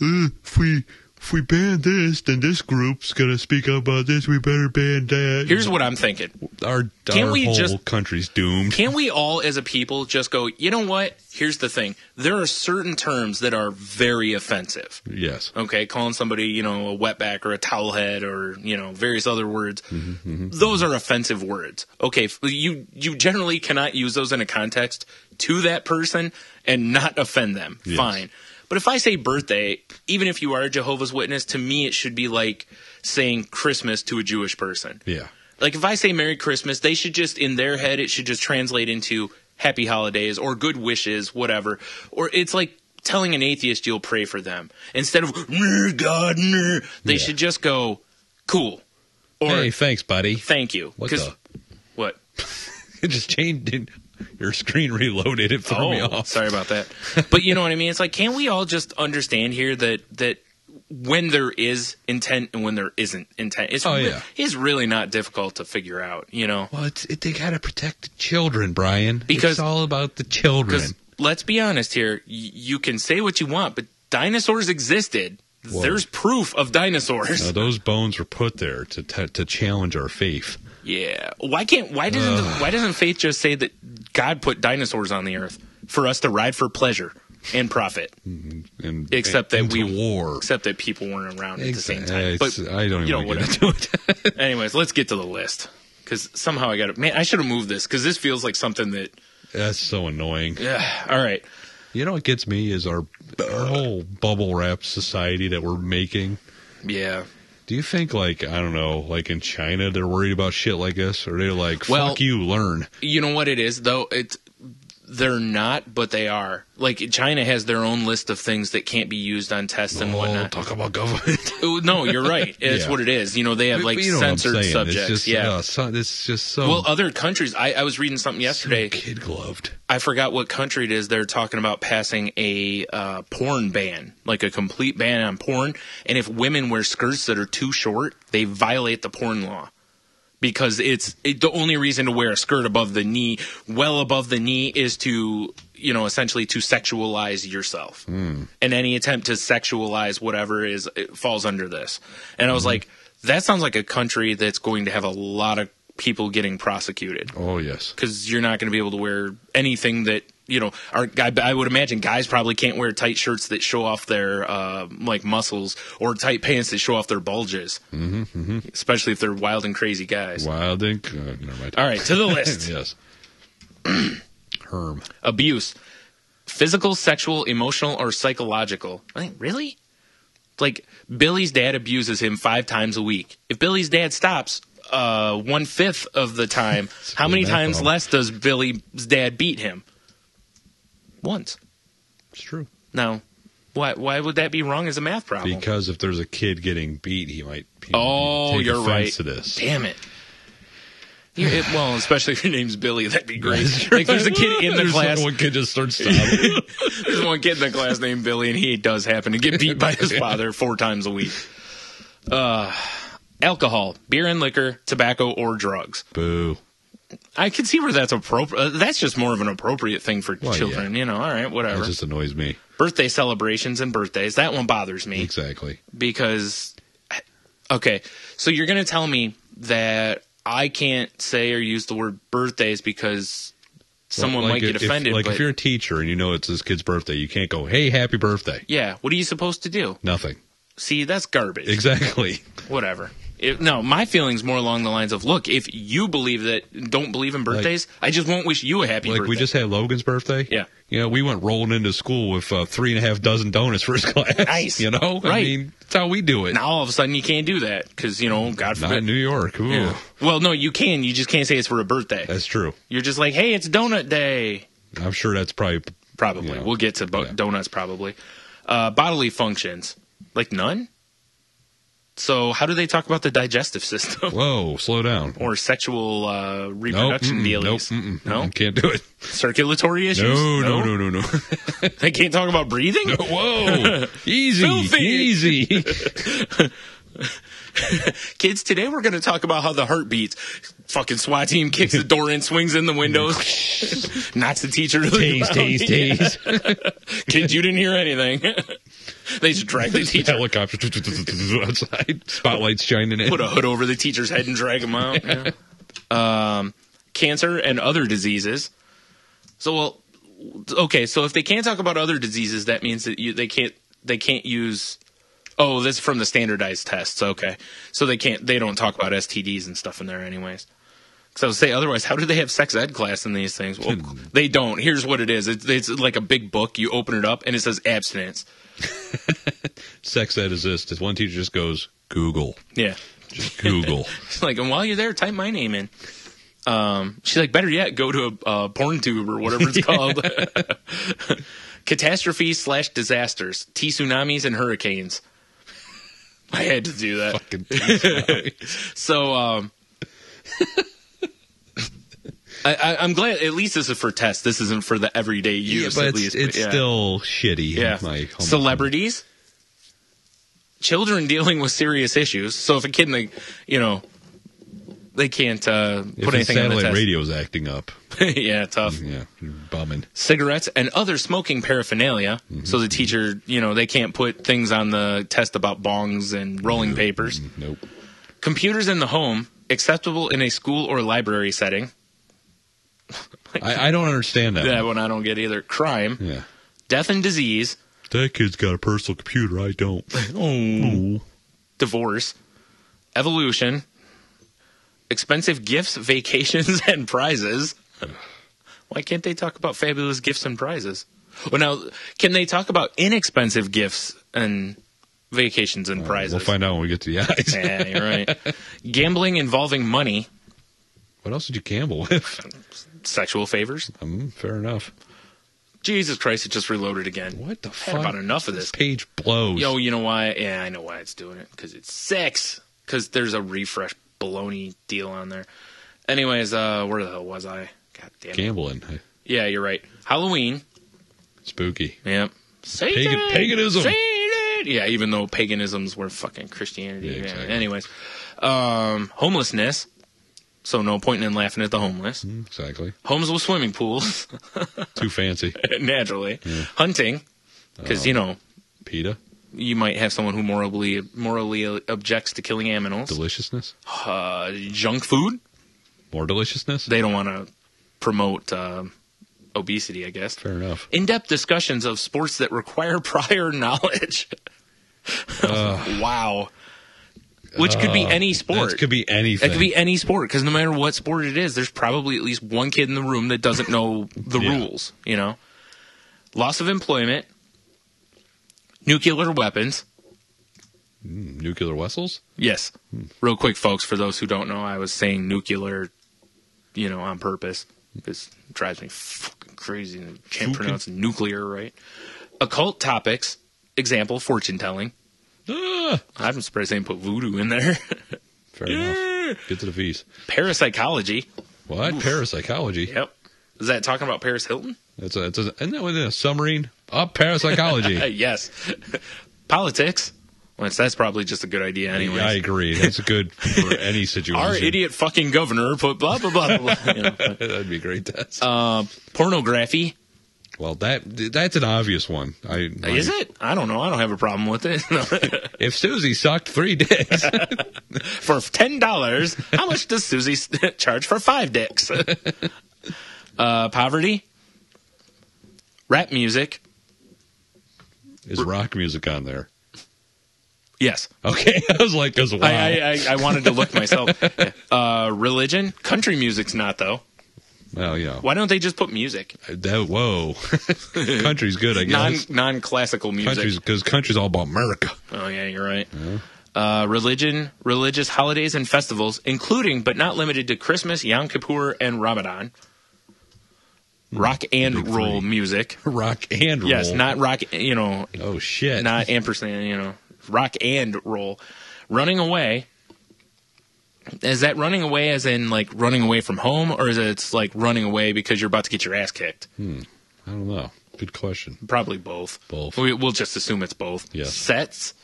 Speaker 1: if we ban this, then this group's going to speak up about this. We better ban that.
Speaker 3: Here's what I'm thinking.
Speaker 1: Our whole country's doomed.
Speaker 3: Can't we all, as a people, just go, you know what? Here's the thing. There are certain terms that are very offensive.
Speaker 1: Yes.
Speaker 3: Okay, calling somebody, a wetback or a towelhead or, various other words.
Speaker 1: Mm-hmm.
Speaker 3: Those are offensive words. Okay, you generally cannot use those in a context to that person and not offend them. Yes. Fine. But if I say birthday, even if you are a Jehovah's Witness, to me it should be like saying Christmas to a Jewish person.
Speaker 1: Yeah.
Speaker 3: Like if I say Merry Christmas, they should just, in their head, it should just translate into Happy Holidays or Good Wishes, whatever. Or it's like telling an atheist you'll pray for them. Instead of, God, they should just go, cool. Or,
Speaker 1: hey, thanks, buddy.
Speaker 3: Thank you.
Speaker 1: What? It just changed. Your screen reloaded. It threw me off.
Speaker 3: Sorry about that. But you know what I mean? It's like, can't we all just understand here that when there is intent and when there isn't intent. It's really not difficult to figure out, you know.
Speaker 1: Well, they got to protect the children, Brian.
Speaker 3: Because
Speaker 1: it's all about the children.
Speaker 3: Let's be honest here. You can say what you want, but dinosaurs existed. Well, there's proof of dinosaurs.
Speaker 1: Now, those bones were put there to challenge our faith.
Speaker 3: Yeah. Why doesn't faith just say that God put dinosaurs on the earth for us to ride for pleasure and profit? Except that people weren't around at the same time. But
Speaker 1: I don't even want to get into it.
Speaker 3: Anyways, let's get to the list, because somehow I should have moved this, because this feels like something
Speaker 1: that's so annoying.
Speaker 3: Yeah. All right.
Speaker 1: You know what gets me is our whole bubble wrap society that we're making.
Speaker 3: Yeah.
Speaker 1: Do you think, like, I don't know, like in China, they're worried about shit like this? Or they're like, fuck you, learn?
Speaker 3: You know what it is, though? They're not, but they are. Like, China has their own list of things that can't be used on tests and whatnot.
Speaker 1: Talk about government.
Speaker 3: No, you're right. It's what it is. You know, they have, censored subjects.
Speaker 1: It's just so...
Speaker 3: Well, other countries... I was reading something yesterday.
Speaker 1: So kid-gloved.
Speaker 3: I forgot what country it is. They're talking about passing a porn ban, like a complete ban on porn. And if women wear skirts that are too short, they violate the porn law. Because the only reason to wear a skirt above the knee, well above the knee, is to, you know, essentially to sexualize yourself. And any attempt to sexualize whatever it falls under this. And I was like, that sounds like a country that's going to have a lot of people getting prosecuted.
Speaker 1: Oh, yes.
Speaker 3: Because you're not going to be able to wear anything that, you know, I would imagine guys probably can't wear tight shirts that show off their muscles, or tight pants that show off their bulges, especially if they're wild and crazy guys.
Speaker 1: Wild and never mind.
Speaker 3: All right, to the list.
Speaker 1: Yes. Herm.
Speaker 3: Abuse, physical, sexual, emotional, or psychological. I think, really? Like, Billy's dad abuses him 5 times a week. If Billy's dad stops 1/5 of the time, how many times less does Billy's dad beat him? Once.
Speaker 1: It's true.
Speaker 3: Now, why would that be wrong as a math problem?
Speaker 1: Because if there's a kid getting beat, he might take
Speaker 3: you're
Speaker 1: offense
Speaker 3: right.
Speaker 1: to this.
Speaker 3: Damn it. Well, especially if your name's Billy, that'd be great. Like, there's a kid in the class.
Speaker 1: One kid just starts sobbing.
Speaker 3: There's one kid in the class named Billy, and he does happen to get beat by his father 4 times a week. Alcohol, beer and liquor, tobacco, or drugs.
Speaker 1: Boo.
Speaker 3: I can see where that's appropriate. That's just more of an appropriate thing for children, you know. All right, whatever.
Speaker 1: That just annoys me.
Speaker 3: Birthday celebrations and birthdays. That one bothers me.
Speaker 1: Exactly.
Speaker 3: Because, okay, so you're going to tell me that I can't say or use the word birthdays because someone might get offended.
Speaker 1: If you're a teacher and you know it's this kid's birthday, you can't go, hey, happy birthday.
Speaker 3: Yeah, what are you supposed to do?
Speaker 1: Nothing.
Speaker 3: See, that's garbage.
Speaker 1: Exactly.
Speaker 3: Whatever. No, my feeling's more along the lines of, look, if you don't believe in birthdays, I just won't wish you a happy birthday.
Speaker 1: Like we just had Logan's birthday.
Speaker 3: Yeah.
Speaker 1: You know, we went rolling into school with 3.5 dozen donuts for his class.
Speaker 3: Nice.
Speaker 1: You know?
Speaker 3: Right.
Speaker 1: I mean, that's how we do it.
Speaker 3: Now all of a sudden you can't do that because, you know, God forbid.
Speaker 1: Not in New York. Ooh.
Speaker 3: Yeah. Well, no, you can. You just can't say it's for a birthday.
Speaker 1: That's true.
Speaker 3: You're just like, hey, it's donut day.
Speaker 1: I'm sure that's probably.
Speaker 3: Probably. You know, we'll get to donuts probably. Bodily functions. Like none? So how do they talk about the digestive system?
Speaker 1: Whoa, slow down.
Speaker 3: Or sexual reproduction dealies? No?
Speaker 1: Can't do it.
Speaker 3: Circulatory issues?
Speaker 1: No.
Speaker 3: They can't talk about breathing?
Speaker 1: No, whoa. Easy.
Speaker 3: Kids, today we're going to talk about how the heart beats. Fucking SWAT team kicks the door in, swings in the windows, knocks the teacher to the ground.
Speaker 1: Tase.
Speaker 3: Kids, you didn't hear anything. They just drag the teacher.
Speaker 1: Helicopter outside, spotlights shining in.
Speaker 3: Put a hood over the teacher's head and drag him out. Yeah. Cancer and other diseases. So, okay, so if they can't talk about other diseases, that means that they can't use. Oh, this is from the standardized tests. Okay, so they don't talk about STDs and stuff in there, anyways. Because I would say otherwise, how do they have sex ed class in these things? Well, they don't. Here's what it is. It's like a big book. You open it up and it says abstinence.
Speaker 1: Sex ed is this. One teacher just goes, Google.
Speaker 3: Yeah.
Speaker 1: Just Google.
Speaker 3: She's like, and while you're there, type my name in. She's like, better yet, go to a porn tube or whatever it's called. Catastrophes/disasters. Tsunamis and hurricanes. I had to do that.
Speaker 1: Fucking
Speaker 3: So, I'm glad at least this is for tests. This isn't for the everyday use.
Speaker 1: Yeah, but
Speaker 3: at least.
Speaker 1: It's still shitty.
Speaker 3: Yeah. Celebrities. children dealing with serious issues. So if a kid, they can't put anything on the
Speaker 1: satellite
Speaker 3: test.
Speaker 1: radio's acting up.
Speaker 3: Yeah, tough.
Speaker 1: Yeah, you're bumming.
Speaker 3: Cigarettes and other smoking paraphernalia. So the teacher, they can't put things on the test about bongs and rolling papers.
Speaker 1: Nope.
Speaker 3: Computers in the home, acceptable in a school or library setting.
Speaker 1: I don't understand that.
Speaker 3: That one I don't get either. Crime,
Speaker 1: Yeah.
Speaker 3: death and disease,
Speaker 1: That kid's got a personal computer. I don't. Oh.
Speaker 3: divorce, evolution, expensive gifts, vacations, and prizes. Why can't they talk about fabulous gifts and prizes? Well, now, can they talk about inexpensive gifts and vacations and prizes?
Speaker 1: We'll find out when we get to the eyes.
Speaker 3: Yeah, you're right. Gambling involving money,
Speaker 1: What else did you gamble with?
Speaker 3: sexual favors.
Speaker 1: Fair enough.
Speaker 3: Jesus Christ, it just reloaded again.
Speaker 1: What the
Speaker 3: Had
Speaker 1: fuck?
Speaker 3: about enough of
Speaker 1: This
Speaker 3: this.
Speaker 1: page blows.
Speaker 3: Yo, you know why? Yeah, I know why it's doing it. Because it's sex. Because there's a refresh baloney deal on there. Anyways, where the hell was I? God damn it.
Speaker 1: Gambling.
Speaker 3: Yeah, you're right. Halloween.
Speaker 1: Spooky.
Speaker 3: Yep. Satan!
Speaker 1: Paganism.
Speaker 3: Satan! Yeah, even though paganisms were fucking Christianity.
Speaker 1: Yeah,
Speaker 3: Yeah,
Speaker 1: exactly.
Speaker 3: anyways. Homelessness. So no point in laughing at the homeless.
Speaker 1: Exactly.
Speaker 3: Homes with swimming pools.
Speaker 1: Too fancy.
Speaker 3: Naturally. Hunting. Because,
Speaker 1: PETA.
Speaker 3: you might have someone who morally objects to killing animals.
Speaker 1: Deliciousness.
Speaker 3: Junk food.
Speaker 1: More deliciousness.
Speaker 3: They don't want to promote obesity, I guess.
Speaker 1: Fair enough.
Speaker 3: In-depth discussions of sports that require prior knowledge. Wow. Which could be any sport.
Speaker 1: That could be anything.
Speaker 3: It could be any sport, because no matter what sport it is, there's probably at least one kid in the room that doesn't know the rules, Loss of employment. Nuclear weapons.
Speaker 1: Nuclear vessels?
Speaker 3: Yes. Real quick, folks, for those who don't know, I was saying nuclear, on purpose. This drives me fucking crazy. And I can't pronounce nuclear right. Occult topics. Example, fortune telling. I'm surprised they didn't put voodoo in there.
Speaker 1: Fair enough. Get to the V's.
Speaker 3: Parapsychology.
Speaker 1: What? Parapsychology?
Speaker 3: Yep. Is that talking about Paris Hilton?
Speaker 1: Isn't that within a submarine? Parapsychology.
Speaker 3: Yes. Politics. Well, that's probably just a good idea anyway.
Speaker 1: Yeah, I agree. That's good for any situation.
Speaker 3: Our idiot fucking governor put blah, blah, blah, blah.
Speaker 1: That'd be a great test.
Speaker 3: Pornography.
Speaker 1: Well, that's an obvious one.
Speaker 3: Is it? I don't know. I don't have a problem with it.
Speaker 1: If Susie sucked 3 dicks.
Speaker 3: For $10, how much does Susie charge for 5 dicks? Poverty. Rap music.
Speaker 1: Is rock music on there?
Speaker 3: Yes.
Speaker 1: Okay. I was like, wow.
Speaker 3: I wanted to look myself. Religion. Country music's not, though.
Speaker 1: Well, yeah.
Speaker 3: Why don't they just put music?
Speaker 1: Whoa. Country's good, I guess.
Speaker 3: Non-classical music.
Speaker 1: Because country's all about America.
Speaker 3: Oh, yeah, you're right. Religion, religious holidays and festivals, including but not limited to Christmas, Yom Kippur, and Ramadan. Rock and roll music.
Speaker 1: Rock and roll.
Speaker 3: Yes, not rock,
Speaker 1: Oh, shit.
Speaker 3: not ampersand, rock and roll. Running away. Is that running away as in, like, running away from home, or is it like running away because you're about to get your ass kicked?
Speaker 1: I don't know. Good question.
Speaker 3: Probably both.
Speaker 1: Both.
Speaker 3: We'll just assume it's both.
Speaker 1: Yes.
Speaker 3: Sets.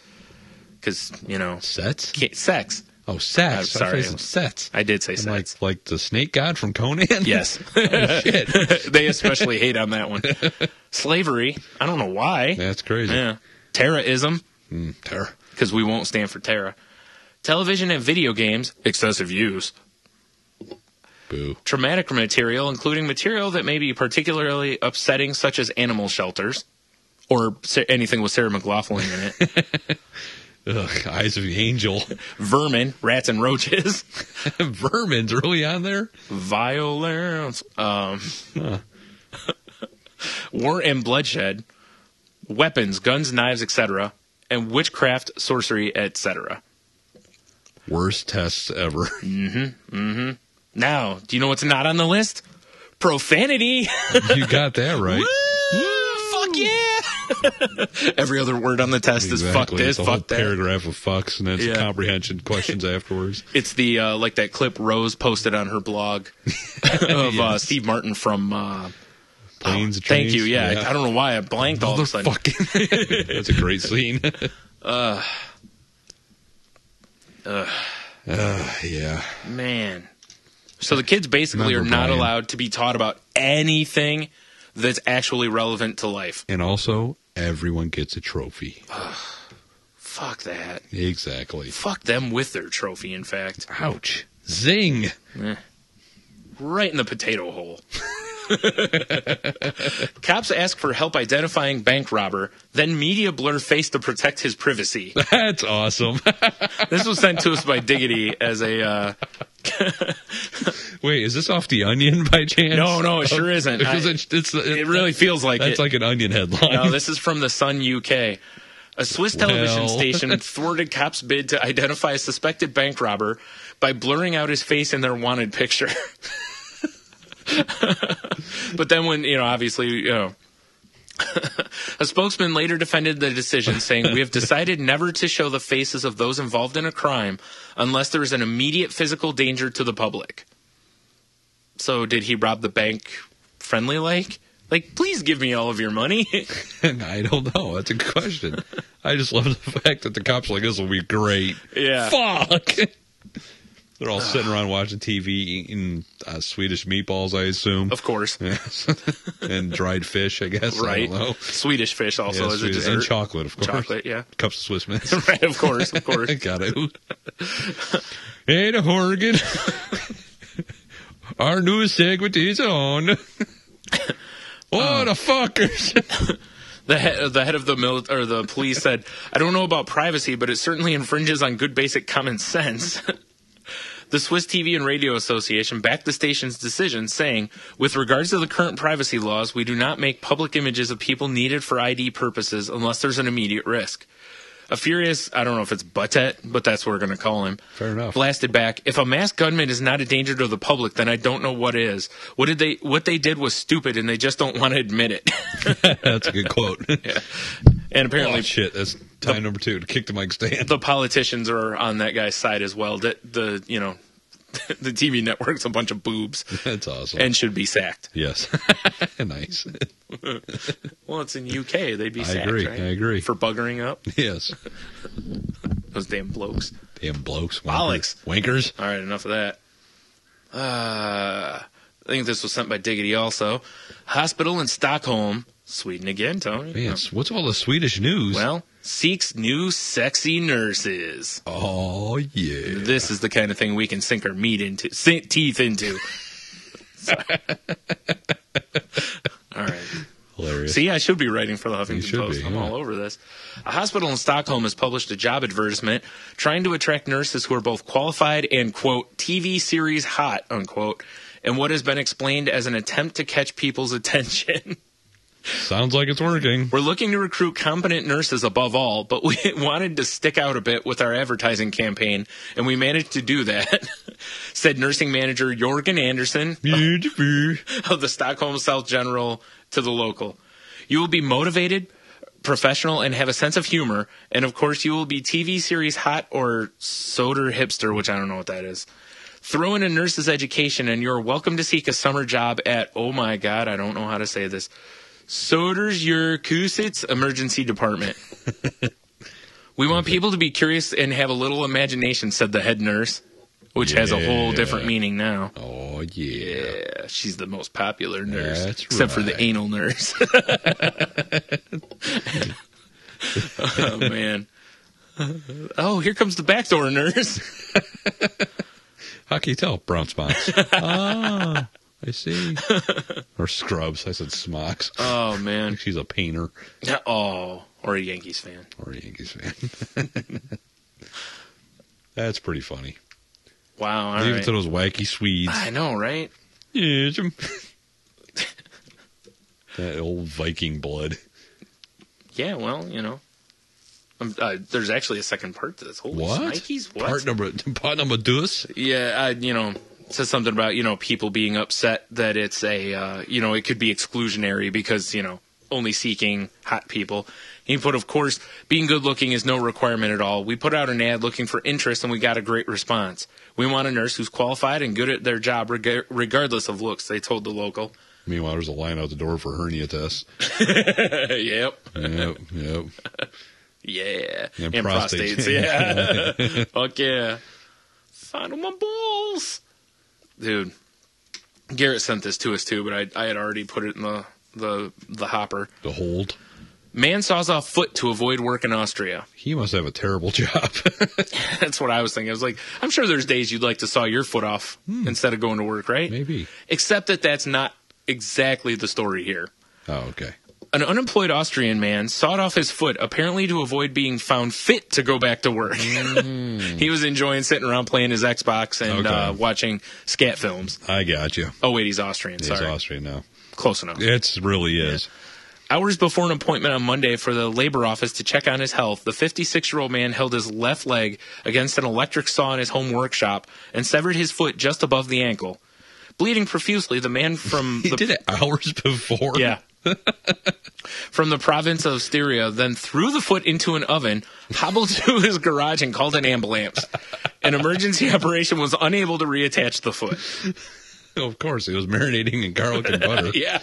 Speaker 3: Because,
Speaker 1: Sets?
Speaker 3: sex.
Speaker 1: Oh, sets.
Speaker 3: I'm sorry.
Speaker 1: I thought you said sets.
Speaker 3: I did say sets.
Speaker 1: Like the snake god from Conan?
Speaker 3: Yes.
Speaker 1: Oh, shit.
Speaker 3: They especially hate on that one. Slavery. I don't know why.
Speaker 1: That's crazy.
Speaker 3: Yeah. Terrorism.
Speaker 1: Terror.
Speaker 3: Because we won't stand for terror. Television and video games. Excessive use.
Speaker 1: Boo.
Speaker 3: Traumatic material, including material that may be particularly upsetting, such as animal shelters. Or anything with Sarah McLachlan in it.
Speaker 1: Ugh, Eyes of the Angel.
Speaker 3: Vermin. Rats and roaches.
Speaker 1: Vermin's really on there?
Speaker 3: Violence. War and bloodshed. Weapons, guns, knives, etc. And witchcraft, sorcery, etc.
Speaker 1: Worst tests ever.
Speaker 3: Now, do you know what's not on the list? Profanity.
Speaker 1: You got that right.
Speaker 3: Fuck yeah. Every other word on the test is fuck this,
Speaker 1: it's a whole
Speaker 3: fuck that.
Speaker 1: paragraph of fucks and then comprehension questions afterwards.
Speaker 3: It's the, like that clip Rose posted on her blog of Steve Martin from...
Speaker 1: Planes, trains.
Speaker 3: Thank you, yeah. I don't know why I blanked all of a sudden.
Speaker 1: That's a great scene. Yeah.
Speaker 3: Man. So the kids basically are not allowed to be taught about anything that's actually relevant to life.
Speaker 1: And also, everyone gets a trophy.
Speaker 3: Fuck that.
Speaker 1: Exactly.
Speaker 3: Fuck them with their trophy, in fact.
Speaker 1: Ouch. Zing.
Speaker 3: Right in the potato hole. Cops ask for help identifying bank robber, then media blur face to protect his privacy.
Speaker 1: That's awesome.
Speaker 3: This was sent to us by Diggity as a...
Speaker 1: Wait, is this off The Onion by chance?
Speaker 3: No, it sure isn't. It really feels like
Speaker 1: that's like an Onion headline.
Speaker 3: No, this is from the Sun UK. A Swiss television station thwarted cops' bid to identify a suspected bank robber by blurring out his face in their wanted picture. But then when, obviously, a spokesman later defended the decision, saying, "We have decided never to show the faces of those involved in a crime unless there is an immediate physical danger to the public." So did he rob the bank friendly like? Like, please give me all of your money.
Speaker 1: I don't know. That's a good question. I just love the fact that the cops are like, this will be great.
Speaker 3: Yeah.
Speaker 1: Fuck. They're all sitting around watching TV, eating Swedish meatballs, I assume.
Speaker 3: Of course.
Speaker 1: Yes. And dried fish, I guess.
Speaker 3: Right.
Speaker 1: I don't know.
Speaker 3: Swedish fish also as a dessert.
Speaker 1: And chocolate, of course.
Speaker 3: Chocolate, yeah.
Speaker 1: Cups of Swiss Miss.
Speaker 3: Right, of course.
Speaker 1: Got it. Hey, the Horgan. Our newest segment is on. What the fuckers?
Speaker 3: The head of the police said, "I don't know about privacy, but it certainly infringes on good basic common sense." The Swiss TV and Radio Association backed the station's decision, saying, "With regards to the current privacy laws, we do not make public images of people needed for ID purposes unless there's an immediate risk." A furious, I don't know if it's Buttet, but that's what we're going to call him.
Speaker 1: Fair enough.
Speaker 3: Blasted back, "If a masked gunman is not a danger to the public, then I don't know what is. What they did was stupid, and they just don't want to admit it."
Speaker 1: That's a good quote.
Speaker 3: Yeah. And apparently,
Speaker 1: shit, that's time number 2 to kick the mic stand.
Speaker 3: The politicians are on that guy's side as well. The TV network's a bunch of boobs.
Speaker 1: That's awesome.
Speaker 3: And should be sacked.
Speaker 1: Yes. Nice.
Speaker 3: Well, it's in UK. They'd be sacked,
Speaker 1: right?
Speaker 3: I
Speaker 1: agree.
Speaker 3: For buggering up?
Speaker 1: Yes.
Speaker 3: Those damn blokes.
Speaker 1: Damn blokes.
Speaker 3: Bollocks.
Speaker 1: Wankers.
Speaker 3: All right, enough of that. I think this was sent by Diggity also. Hospital in Stockholm, Sweden again, Tony.
Speaker 1: Man, what's all the Swedish news?
Speaker 3: Well, seeks new sexy nurses.
Speaker 1: Oh, yeah.
Speaker 3: This is the kind of thing we can sink our teeth into. All right.
Speaker 1: Hilarious.
Speaker 3: See, I should be writing for the Huffington Post. I'm
Speaker 1: yeah.
Speaker 3: all over this. A hospital in Stockholm has published a job advertisement trying to attract nurses who are both qualified and, quote, TV series hot, unquote, in what has been explained as an attempt to catch people's attention.
Speaker 1: Sounds like it's working.
Speaker 3: We're looking to recruit competent nurses above all, but we wanted to stick out a bit with our advertising campaign, and we managed to do that, said nursing manager Jorgen Anderson of the Stockholm South General to the local. You will be motivated, professional, and have a sense of humor, and of course you will be TV series hot or soder hipster, which I don't know what that is. Throw in a nurse's education, and you're welcome to seek a summer job at, oh my God, I don't know how to say this, Södersjukhuset's emergency department. We want people to be curious and have a little imagination, said the head nurse, which has a whole different meaning now.
Speaker 1: Oh, yeah.
Speaker 3: Yeah, she's the most popular nurse.
Speaker 1: That's
Speaker 3: except for
Speaker 1: right.
Speaker 3: the anal nurse. Oh, man. Oh, here comes the backdoor nurse.
Speaker 1: How can you tell? Brown spots. Ah, I see. Or scrubs. I said smocks.
Speaker 3: Oh, man.
Speaker 1: She's a painter.
Speaker 3: Oh, or a Yankees fan.
Speaker 1: Or a Yankees fan. That's pretty funny.
Speaker 3: Wow, all
Speaker 1: Leave
Speaker 3: right.
Speaker 1: it to those wacky Swedes.
Speaker 3: I know, right?
Speaker 1: Yes. That old Viking blood.
Speaker 3: Yeah, well, you know. There's actually a second part to this. Holy
Speaker 1: What?
Speaker 3: Nikes? What?
Speaker 1: Part number dus?
Speaker 3: Yeah, you know, it says something about, you know, people being upset that it's a, you know, it could be exclusionary because, you know, only seeking hot people. He put, of course, being good looking is no requirement at all. We put out an ad looking for interest and we got a great response. We want a nurse who's qualified and good at their job regardless of looks, they told the local.
Speaker 1: Meanwhile, there's a line out the door for hernia tests.
Speaker 3: Yep.
Speaker 1: Yep.
Speaker 3: Yeah.
Speaker 1: And
Speaker 3: prostates. Yeah. Fuck yeah. Find my balls. Dude. Garrett sent this to us too, but I had already put it in the hopper.
Speaker 1: The hold.
Speaker 3: Man saws off foot to avoid work in Austria.
Speaker 1: He must have a terrible job.
Speaker 3: That's what I was thinking. I was like, I'm sure there's days you'd like to saw your foot off instead of going to work, right?
Speaker 1: Maybe.
Speaker 3: Except that that's not exactly the story here.
Speaker 1: Oh, okay.
Speaker 3: An unemployed Austrian man sawed off his foot apparently to avoid being found fit to go back to work. He was enjoying sitting around playing his Xbox and watching scat films.
Speaker 1: I got you.
Speaker 3: Oh, wait, he's Austrian.
Speaker 1: He's
Speaker 3: Sorry.
Speaker 1: Austrian now.
Speaker 3: Close enough.
Speaker 1: It really is.
Speaker 3: Hours before an appointment on Monday for the labor office to check on his health, the 56-year-old man held his left leg against an electric saw in his home workshop and severed his foot just above the ankle. Bleeding profusely, the man from
Speaker 1: He did it hours before?
Speaker 3: Yeah. From the province of Styria, then threw the foot into an oven, hobbled to his garage, and called an ambulance. An emergency operation was unable to reattach the foot.
Speaker 1: Of course, it was marinating in garlic and butter.
Speaker 3: Yeah,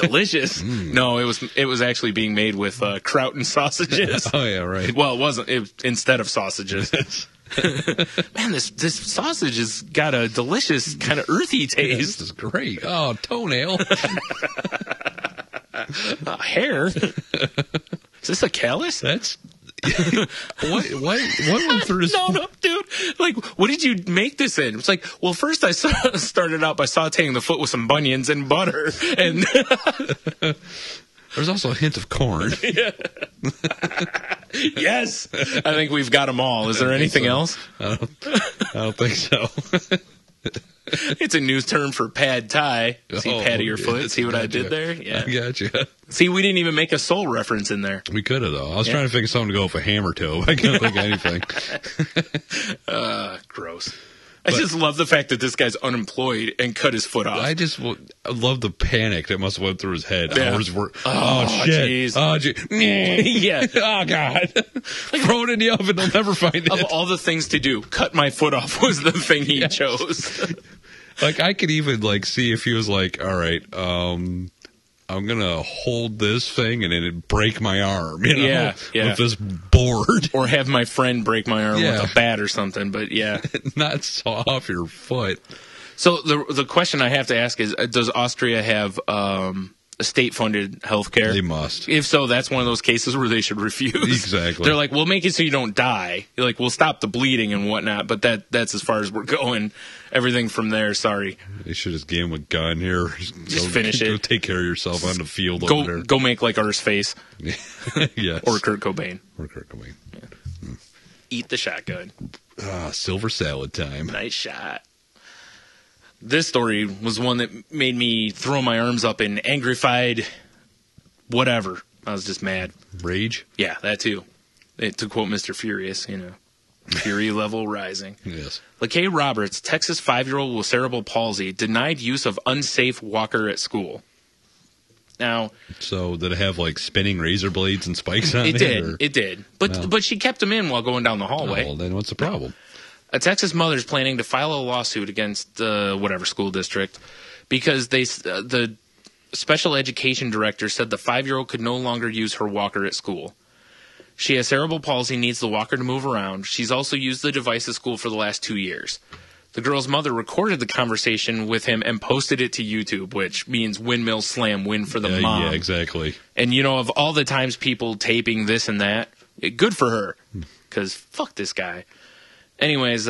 Speaker 3: delicious. No, it was actually being made with kraut and sausages.
Speaker 1: Oh yeah, right.
Speaker 3: Well, it wasn't. It was instead of sausages. Man, this sausage has got a delicious kind of earthy taste.
Speaker 1: This is great. Oh, toenail.
Speaker 3: Hair. Is this a callus?
Speaker 1: That's what went through his...
Speaker 3: No, dude. Like, what did you make this in? It's like, well, first I started out by sauteing the foot with some bunions and butter, and
Speaker 1: there's also a hint of corn.
Speaker 3: Yes, I think we've got them all. Is there anything else?
Speaker 1: I don't think so.
Speaker 3: It's a new term for pad thai. See, patty your foot. See what I did there? Yeah.
Speaker 1: I got you.
Speaker 3: See, we didn't even make a soul reference in there.
Speaker 1: We could have, though. I was trying to think of something to go with a hammer toe. I can't think of anything.
Speaker 3: Gross. I just love the fact that this guy's unemployed and cut his foot off.
Speaker 1: I love the panic that must have went through his head.
Speaker 3: Yeah.
Speaker 1: Hours work. Oh, shit.
Speaker 3: Geez.
Speaker 1: Oh, geez.
Speaker 3: Yeah.
Speaker 1: Oh, God. Throw it in the oven. They'll never find it.
Speaker 3: Of all the things to do, cut my foot off was the thing he chose.
Speaker 1: Like, I could even, like, see if he was like, all right, I'm going to hold this thing and then it'd break my arm, you know,
Speaker 3: yeah.
Speaker 1: with this board.
Speaker 3: Or have my friend break my arm with a bat or something, but yeah.
Speaker 1: Not saw off your foot.
Speaker 3: So the question I have to ask is, does Austria have state-funded health care?
Speaker 1: They must.
Speaker 3: If so, that's one of those cases where they should refuse.
Speaker 1: Exactly.
Speaker 3: They're like, we'll make it so you don't die. Like, we'll stop the bleeding and whatnot, but that's as far as we're going. Everything from there, sorry.
Speaker 1: They should just give him a gun here.
Speaker 3: Just finish it.
Speaker 1: Go take care of yourself on the field over there.
Speaker 3: Go make like Arseface.
Speaker 1: Yes.
Speaker 3: Or Kurt Cobain.
Speaker 1: Yeah.
Speaker 3: Eat the shotgun.
Speaker 1: Silver salad time.
Speaker 3: Nice shot. This story was one that made me throw my arms up in angrified whatever. I was just mad.
Speaker 1: Rage?
Speaker 3: Yeah, that too. To quote Mr. Furious, you know. Fury level rising.
Speaker 1: Yes.
Speaker 3: LaKay Roberts, Texas 5-year-old with cerebral palsy, denied use of unsafe walker at school. Now,
Speaker 1: so did it have like spinning razor blades and spikes on it?
Speaker 3: It did. But she kept them in while going down the hallway.
Speaker 1: Oh, well, then what's the problem?
Speaker 3: A Texas mother is planning to file a lawsuit against whatever school district because the special education director said the 5-year-old could no longer use her walker at school. She has cerebral palsy, needs the walker to move around. She's also used the device at school for the last 2 years. The girl's mother recorded the conversation with him and posted it to YouTube, which means windmill slam win for the mom.
Speaker 1: Yeah, exactly.
Speaker 3: And, you know, of all the times people taping this and that, good for her, because fuck this guy. Anyways,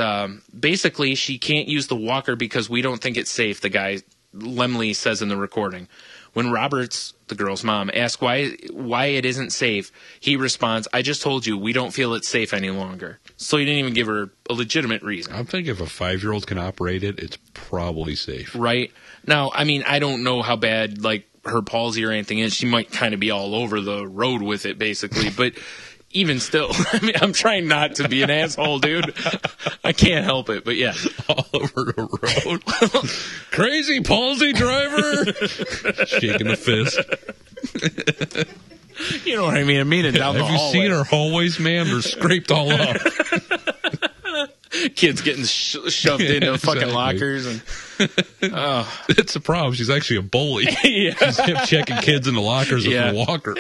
Speaker 3: basically, she can't use the walker because we don't think it's safe, the guy Lemley says in the recording. When Roberts, the girl's mom, asks why it isn't safe, he responds, I just told you, we don't feel it's safe any longer. So he didn't even give her a legitimate reason.
Speaker 1: I'm thinking if a 5-year-old can operate it, it's probably safe.
Speaker 3: Right. Now, I mean, I don't know how bad, like, her palsy or anything is. She might kind of be all over the road with it, basically. But even still, I mean, I'm trying not to be an asshole, dude. I can't help it, but yeah.
Speaker 1: All over the road. Crazy palsy driver. Shaking the fist.
Speaker 3: You know what I mean? I mean it down the hallway.
Speaker 1: Have you seen our hallways, ma'am? They're scraped all up.
Speaker 3: Kids getting shoved into fucking lockers. And
Speaker 1: It's a problem. She's actually a bully.
Speaker 3: yeah.
Speaker 1: She's kept checking kids in the lockers with the walker.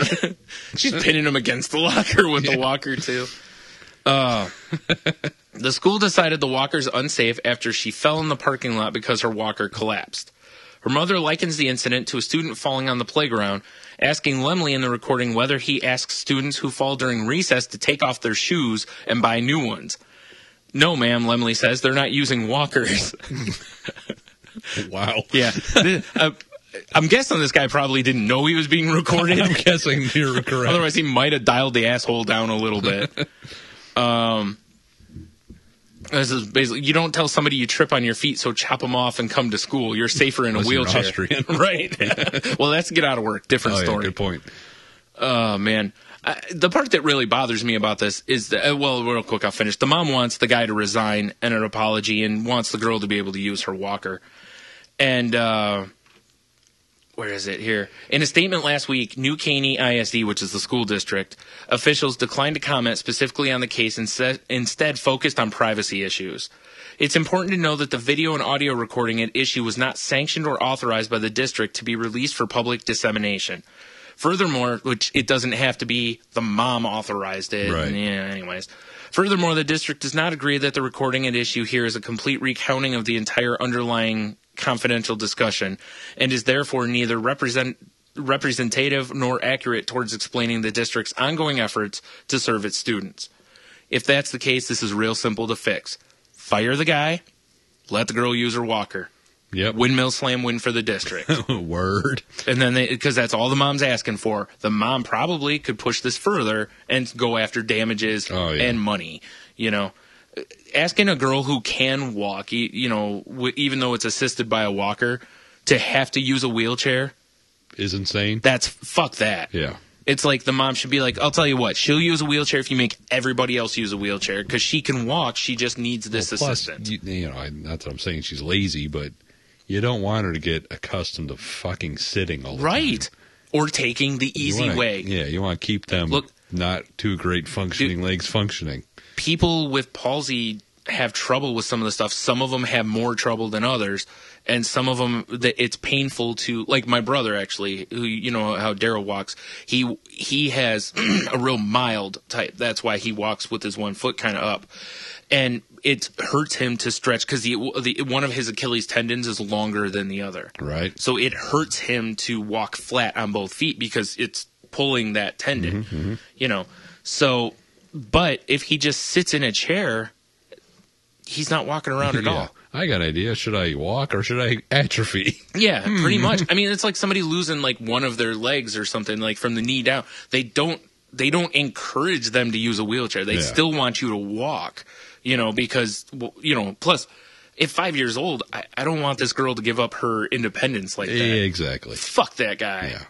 Speaker 3: She's pinning them against the locker with the walker, too. The school decided the walker's unsafe after she fell in the parking lot because her walker collapsed. Her mother likens the incident to a student falling on the playground, asking Lemley in the recording whether he asks students who fall during recess to take off their shoes and buy new ones. No, ma'am, Lemley says. They're not using walkers.
Speaker 1: Wow.
Speaker 3: Yeah. I'm guessing this guy probably didn't know he was being recorded.
Speaker 1: I'm guessing you're correct.
Speaker 3: Otherwise, he might have dialed the asshole down a little bit. This is basically, you don't tell somebody you trip on your feet, so chop them off and come to school. You're safer in a wheelchair.
Speaker 1: Austrian.
Speaker 3: Right. Well, that's get out of work. Different story.
Speaker 1: Good point.
Speaker 3: Oh, man. The part that really bothers me about this is that, well, real quick, I'll finish. The mom wants the guy to resign and an apology and wants the girl to be able to use her walker. And, where is it here? In a statement last week, New Caney ISD, which is the school district, officials declined to comment specifically on the case and instead focused on privacy issues. It's important to know that the video and audio recording at issue was not sanctioned or authorized by the district to be released for public dissemination. Furthermore, which it doesn't have to be the mom authorized it.
Speaker 1: Right.
Speaker 3: Yeah, anyways. Furthermore, the district does not agree that the recording at issue here is a complete recounting of the entire underlying confidential discussion and is therefore neither representative nor accurate towards explaining the district's ongoing efforts to serve its students. If that's the case, this is real simple to fix. Fire the guy, let the girl use her walker.
Speaker 1: Yep.
Speaker 3: Windmill slam win for the district.
Speaker 1: Word.
Speaker 3: And then because that's all the mom's asking for, the mom probably could push this further and go after damages and money, you know. Asking a girl who can walk, you know, even though it's assisted by a walker, to have to use a wheelchair
Speaker 1: is insane.
Speaker 3: Fuck that.
Speaker 1: Yeah.
Speaker 3: It's like the mom should be like, I'll tell you what, she'll use a wheelchair if you make everybody else use a wheelchair because she can walk. She just needs this assistant.
Speaker 1: You know, that's what I'm saying. She's lazy, but you don't want her to get accustomed to fucking sitting all the time.
Speaker 3: Right. Or taking the easy way.
Speaker 1: Yeah, you want to keep them not too great functioning legs functioning.
Speaker 3: People with palsy have trouble with some of the stuff. Some of them have more trouble than others, and some of them it's painful to. Like my brother, actually, who you know how Daryl walks. He has a real mild type. That's why he walks with his one foot kind of up, and it hurts him to stretch because one of his Achilles tendons is longer than the other.
Speaker 1: Right.
Speaker 3: So it hurts him to walk flat on both feet because it's pulling that tendon. Mm-hmm. You know, so. But if he just sits in a chair, he's not walking around at all.
Speaker 1: I got an idea. Should I walk or should I atrophy?
Speaker 3: Yeah, pretty much. I mean, it's like somebody losing like one of their legs or something, like from the knee down. They don't encourage them to use a wheelchair. They still want you to walk, you know, because, you know, plus at 5 years old, I don't want this girl to give up her independence like that.
Speaker 1: Yeah, exactly.
Speaker 3: Fuck that guy.
Speaker 1: Yeah.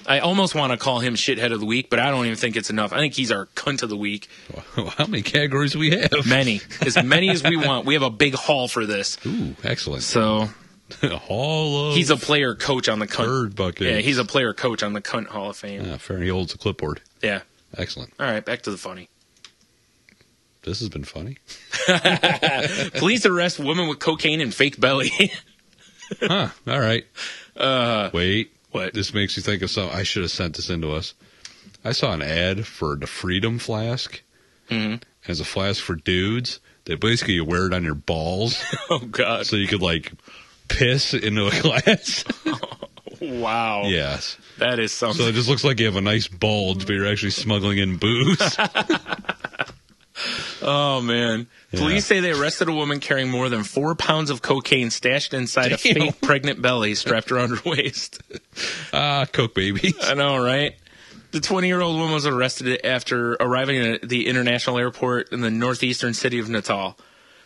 Speaker 3: I almost want to call him shithead of the week, but I don't even think it's enough. I think he's our cunt of the week.
Speaker 1: Well, how many categories do we have?
Speaker 3: Many. As many as we want. We have a big haul for this.
Speaker 1: Ooh, excellent.
Speaker 3: So,
Speaker 1: Hall of...
Speaker 3: He's a player coach on the cunt.
Speaker 1: Bird bucket.
Speaker 3: Yeah, he's a player coach on the cunt Hall of Fame.
Speaker 1: Yeah, fair. He holds a clipboard.
Speaker 3: Yeah.
Speaker 1: Excellent.
Speaker 3: All right, back to the funny.
Speaker 1: This has been funny.
Speaker 3: Police arrest woman with cocaine and fake belly.
Speaker 1: Huh. All right. Wait.
Speaker 3: What?
Speaker 1: This makes you think of something. I should have sent this into us. I saw an ad for the Freedom Flask.
Speaker 3: Mm-hmm.
Speaker 1: As a flask for dudes that basically you wear it on your balls.
Speaker 3: Oh, God.
Speaker 1: So you could, like, piss into a glass.
Speaker 3: Wow.
Speaker 1: Yes.
Speaker 3: That is something.
Speaker 1: So it just looks like you have a nice bulge, but you're actually smuggling in booze.
Speaker 3: Oh, man.
Speaker 1: Yeah.
Speaker 3: Police say they arrested a woman carrying more than 4 pounds of cocaine stashed inside a fake pregnant belly strapped around her waist.
Speaker 1: Coke babies.
Speaker 3: I know, right? The 20-year-old woman was arrested after arriving at the international airport in the northeastern city of Natal.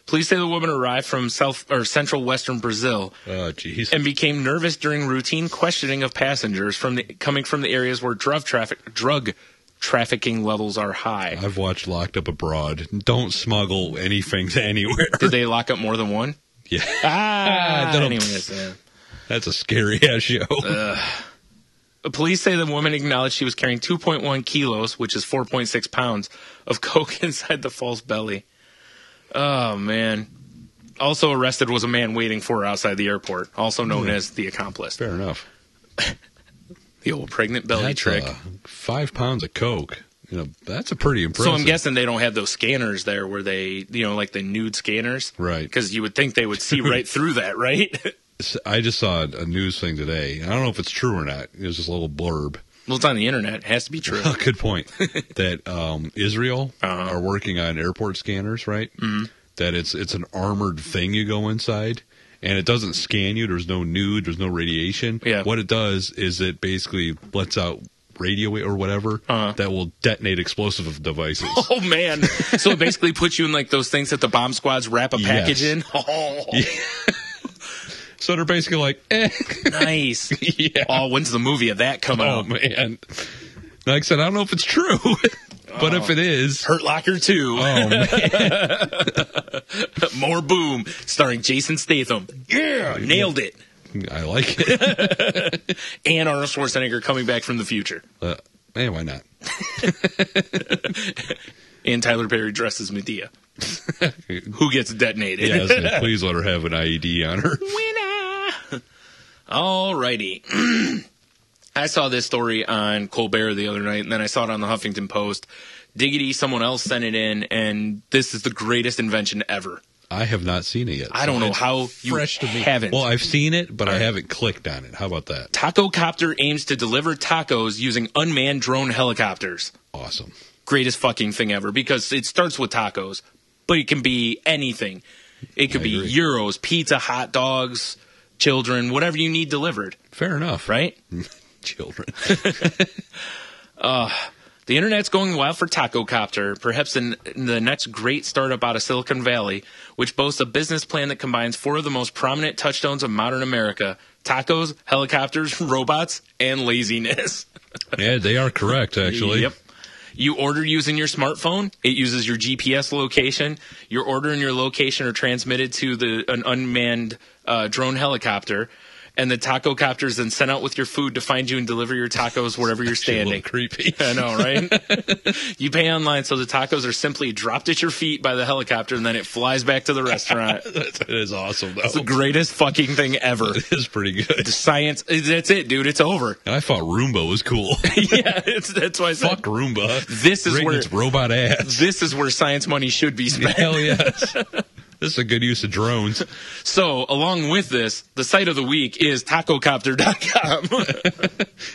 Speaker 3: Police say the woman arrived from central western Brazil.
Speaker 1: Oh, jeez.
Speaker 3: And became nervous during routine questioning of passengers coming from the areas where drug trafficking levels are high.
Speaker 1: I've watched Locked Up Abroad. Don't smuggle anything to anywhere.
Speaker 3: Did they lock up more than one?
Speaker 1: Yeah.
Speaker 3: Anyways, yeah.
Speaker 1: That's a scary-ass show.
Speaker 3: Police say the woman acknowledged she was carrying 2.1 kilos, which is 4.6 pounds, of coke inside the false belly. Oh, man. Also arrested was a man waiting for her outside the airport, also known as the accomplice.
Speaker 1: Fair enough.
Speaker 3: The old pregnant belly trick.
Speaker 1: 5 pounds of coke. That's a pretty impressive.
Speaker 3: So I'm guessing they don't have those scanners there where they, like the nude scanners.
Speaker 1: Right.
Speaker 3: Because you would think they would see right through that, right?
Speaker 1: I just saw a news thing today. I don't know if it's true or not. It was just a little blurb.
Speaker 3: Well, it's on the internet. It has to be true.
Speaker 1: Good point. That Israel are working on airport scanners, right? Mm-hmm. That it's an armored thing you go inside, and it doesn't scan you. There's no nude. There's no radiation.
Speaker 3: Yeah.
Speaker 1: What it does is it basically lets out radio or whatever that will detonate explosive devices.
Speaker 3: Oh, man. So it basically puts you in like those things that the bomb squads wrap a package in? Oh.
Speaker 1: Yeah. So they're basically like,
Speaker 3: Nice.
Speaker 1: Yeah.
Speaker 3: Oh, when's the movie of that coming out?
Speaker 1: Oh, man. Like I said, I don't know if it's true, but if it is...
Speaker 3: Hurt Locker 2.
Speaker 1: Oh, man.
Speaker 3: More Boom, starring Jason Statham. Yeah, nailed it.
Speaker 1: I like it.
Speaker 3: And Arnold Schwarzenegger coming back from the future.
Speaker 1: Man, why not?
Speaker 3: And Tyler Perry dressed as Medea. Who gets detonated?
Speaker 1: Yes, please let her have an IED on her.
Speaker 3: Winner! Alrighty. I saw this story on Colbert the other night, and then I saw it on the Huffington Post. Diggity, someone else sent it in, and this is the greatest invention ever.
Speaker 1: I have not seen it yet.
Speaker 3: I don't know how you haven't.
Speaker 1: Well, I've seen it, but I haven't clicked on it. How about that?
Speaker 3: Taco Copter aims to deliver tacos using unmanned drone helicopters.
Speaker 1: Awesome.
Speaker 3: Greatest fucking thing ever, because it starts with tacos, but it can be anything. It could be gyros, pizza, hot dogs, children, whatever you need delivered.
Speaker 1: Fair enough.
Speaker 3: Right?
Speaker 1: Children.
Speaker 3: The internet's going wild for Taco Copter, perhaps in the next great startup out of Silicon Valley, which boasts a business plan that combines 4 of the most prominent touchstones of modern America: tacos, helicopters, robots, and laziness.
Speaker 1: Yeah, they are correct, actually.
Speaker 3: Yep. You order using your smartphone. It uses your GPS location. Your order and your location are transmitted to an unmanned drone helicopter. And the taco copter is then sent out with your food to find you and deliver your tacos wherever you're standing.
Speaker 1: Creepy.
Speaker 3: I know, right? You pay online, so the tacos are simply dropped at your feet by the helicopter, and then it flies back to the restaurant.
Speaker 1: That is awesome, though.
Speaker 3: It's the greatest fucking thing ever.
Speaker 1: It is pretty good.
Speaker 3: The science, that's it, dude. It's over.
Speaker 1: And I thought Roomba was cool.
Speaker 3: Yeah, that's why I said.
Speaker 1: Fuck Roomba.
Speaker 3: This is where
Speaker 1: its robot ass.
Speaker 3: This is where science money should be spent.
Speaker 1: Hell yes. This is a good use of drones.
Speaker 3: So, along with this, the site of the week is tacocopter.com.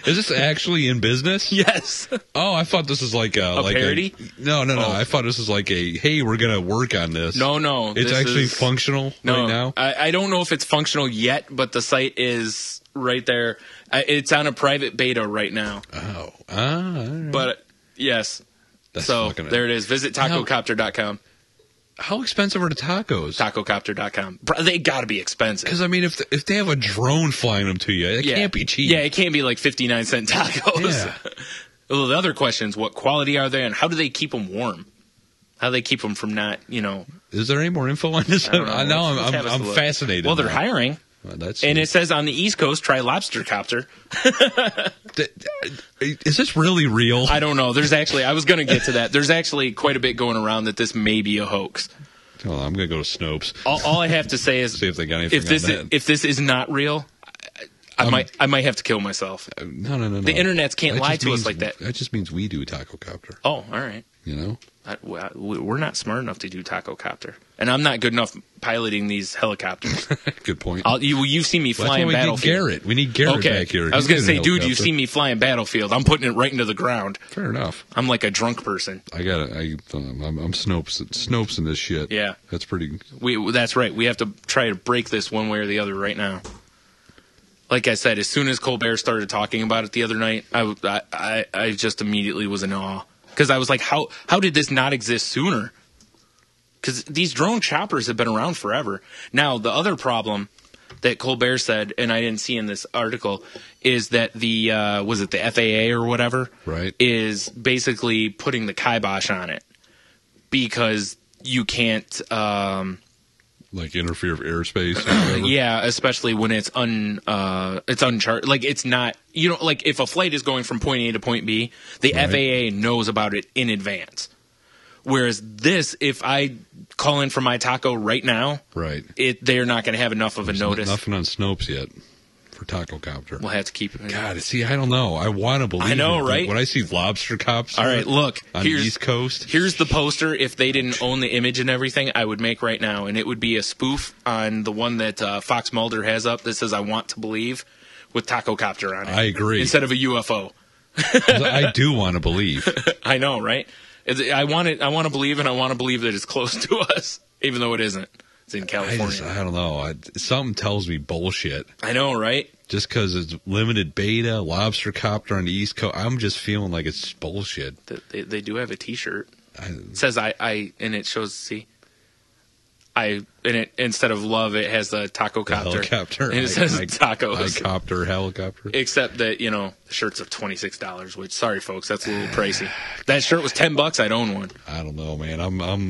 Speaker 1: Is this actually in business?
Speaker 3: Yes.
Speaker 1: Oh, I thought this was like a
Speaker 3: parody?
Speaker 1: No. I thought this was like hey, we're going to work on this.
Speaker 3: No.
Speaker 1: It's actually functional right now?
Speaker 3: I don't know if it's functional yet, but the site is right there. It's on a private beta right now.
Speaker 1: Oh. All right.
Speaker 3: But, yes.
Speaker 1: That's
Speaker 3: so, there it is. Visit tacocopter.com.
Speaker 1: How expensive are the tacos?
Speaker 3: Tacocopter.com. They got to be expensive.
Speaker 1: Because, I mean, if they have a drone flying them to you, it can't be cheap.
Speaker 3: Yeah, it can't be like 59-cent tacos.
Speaker 1: Yeah.
Speaker 3: Well, the other question is, what quality are they, and how do they keep them warm? How do they keep them from not,
Speaker 1: Is there any more info on this?
Speaker 3: I don't know.
Speaker 1: Now I'm fascinated.
Speaker 3: Well, they're hiring. And it says on the East Coast, try Lobster Copter.
Speaker 1: Is this really real?
Speaker 3: I don't know. I was going to get to that. There's actually quite a bit going around that this may be a hoax.
Speaker 1: Oh, I'm going to go to Snopes.
Speaker 3: All I have to say is,
Speaker 1: see if they got anything on that.
Speaker 3: If this is not real, I might have to kill myself.
Speaker 1: No.
Speaker 3: The internet can't lie to us like that.
Speaker 1: That just means we do Taco Copter.
Speaker 3: Oh, all right. We're not smart enough to do Taco Copter, and I'm not good enough piloting these helicopters.
Speaker 1: Good point.
Speaker 3: You've seen me flying Battlefield.
Speaker 1: We need Garrett back here.
Speaker 3: I was going to say, dude, you've seen me flying Battlefield. I'm putting it right into the ground.
Speaker 1: Fair enough.
Speaker 3: I'm like a drunk person.
Speaker 1: I'm Snopes in this shit.
Speaker 3: Yeah,
Speaker 1: that's pretty.
Speaker 3: That's right. We have to try to break this one way or the other right now. Like I said, as soon as Colbert started talking about it the other night, I just immediately was in awe. Because I was like, how did this not exist sooner? Because these drone choppers have been around forever. Now, the other problem that Colbert said, and I didn't see in this article, is that the FAA or whatever,
Speaker 1: right,
Speaker 3: is basically putting the kibosh on it. Because you can't...
Speaker 1: like interfere with airspace or whatever?
Speaker 3: Yeah, especially when it's uncharted. Like, it's not, like if a flight is going from point A to point B, the FAA knows about it in advance. Whereas this, if I call in for my taco right now,
Speaker 1: Right.
Speaker 3: they're not going to have enough of a notice.
Speaker 1: Nothing on Snopes yet for Taco Copter.
Speaker 3: We'll have to keep it.
Speaker 1: God, see, I don't know. I want to believe.
Speaker 3: I know,
Speaker 1: it,
Speaker 3: right?
Speaker 1: When I see lobster cops.
Speaker 3: All right, look.
Speaker 1: On the East Coast.
Speaker 3: Here's the poster. If they didn't own the image and everything, I would make right now, and it would be a spoof on the one that Fox Mulder has up that says "I want to believe" with Taco Copter on it.
Speaker 1: I agree.
Speaker 3: Instead of a UFO.
Speaker 1: I do want to believe.
Speaker 3: I know, right? I want to believe, and I want to believe that it's close to us, even though it isn't. It's in California.
Speaker 1: I don't know. Something tells me bullshit.
Speaker 3: I know, right?
Speaker 1: Just because it's limited beta, lobster copter on the East Coast, I'm just feeling like it's bullshit.
Speaker 3: They do have a T-shirt. It says I, and it shows, see, and it, instead of love, it has the taco copter.
Speaker 1: Helicopter.
Speaker 3: And it says tacos.
Speaker 1: Copter, helicopter.
Speaker 3: Except that, the shirt's of $26, which, sorry folks, that's a little pricey. That shirt was $10, I'd own one.
Speaker 1: I don't know, man.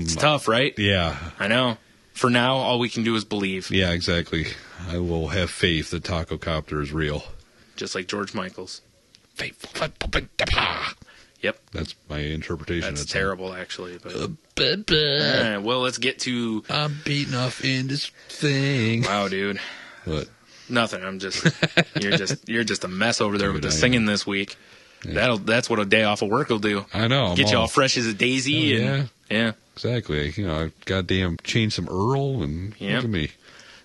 Speaker 3: It's tough, right?
Speaker 1: Yeah.
Speaker 3: I know. For now, all we can do is believe.
Speaker 1: Yeah, exactly. I will have faith that Taco Copter is real.
Speaker 3: Just like George Michael's. Yep.
Speaker 1: That's my interpretation.
Speaker 3: That's terrible, actually. But all right, well, let's get to...
Speaker 1: I'm beating off in this thing.
Speaker 3: Wow, dude.
Speaker 1: What?
Speaker 3: Nothing. You're just a mess over there with the singing this week. Yeah. That's what a day off of work will do.
Speaker 1: I know.
Speaker 3: Get you all fresh as a daisy. Yeah.
Speaker 1: Exactly. I goddamn changed some Earl and look at me.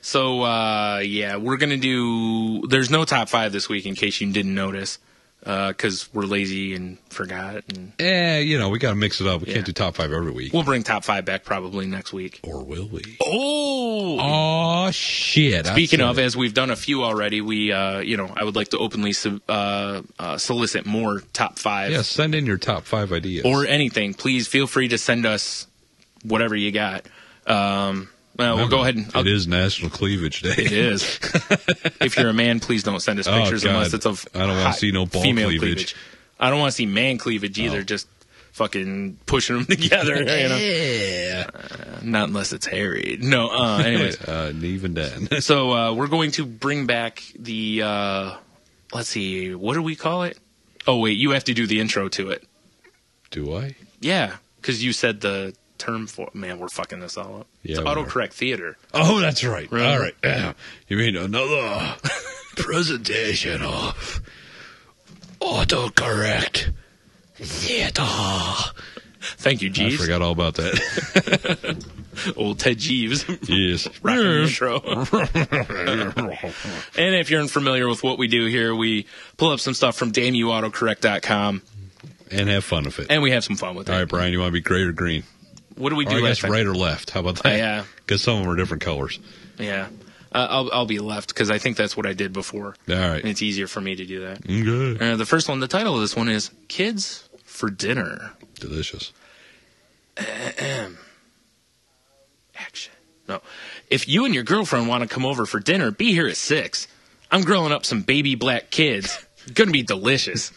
Speaker 3: So, we're going to do... There's no top 5 this week, in case you didn't notice, because we're lazy and forgot. And...
Speaker 1: we got to mix it up. We can't do top 5 every week.
Speaker 3: We'll bring top 5 back probably next week.
Speaker 1: Or will we?
Speaker 3: Oh,
Speaker 1: shit.
Speaker 3: Speaking of, as we've done a few already, we, I would like to openly solicit more top 5.
Speaker 1: Yeah, send in your top 5 ideas.
Speaker 3: Or anything. Please feel free to send us whatever you got. We'll go ahead and...
Speaker 1: It is National Cleavage Day.
Speaker 3: It is. If you're a man, please don't send us pictures unless it's of
Speaker 1: I don't want to see no ball
Speaker 3: female
Speaker 1: cleavage.
Speaker 3: I don't want to see man cleavage either. Just fucking pushing them together.
Speaker 1: Yeah.
Speaker 3: Not unless it's hairy. No. Anyways.
Speaker 1: Even then.
Speaker 3: So we're going to bring back the... let's see. What do we call it? Oh, wait. You have to do the intro to it.
Speaker 1: Do I?
Speaker 3: Yeah. Because you said the... term for man, we're fucking this all up.
Speaker 1: Yeah,
Speaker 3: it's autocorrect theater.
Speaker 1: Oh, that's right.
Speaker 3: Remember?
Speaker 1: All right. You mean another presentation of autocorrect theater?
Speaker 3: Thank you, Jeeves.
Speaker 1: I forgot all about that.
Speaker 3: Old Ted Jeeves.
Speaker 1: Yes.
Speaker 3: Rocking the intro. And if you're unfamiliar with what we do here, we pull up some stuff from dameyouautocorrect.com.
Speaker 1: And have fun with it.
Speaker 3: And we have some fun with it.
Speaker 1: All right, Brian, you want to be gray or green?
Speaker 3: What do we do?
Speaker 1: Or I guess right or left. How about that?
Speaker 3: Yeah.
Speaker 1: Because some of them are different colors.
Speaker 3: Yeah. I'll be left because I think that's what I did before.
Speaker 1: All right.
Speaker 3: And it's easier for me to do that.
Speaker 1: Okay.
Speaker 3: The first one, the title of this one is Kids for Dinner.
Speaker 1: Delicious.
Speaker 3: Action. No. If you and your girlfriend want to come over for dinner, be here at 6. I'm grilling up some baby black kids. Gonna be delicious.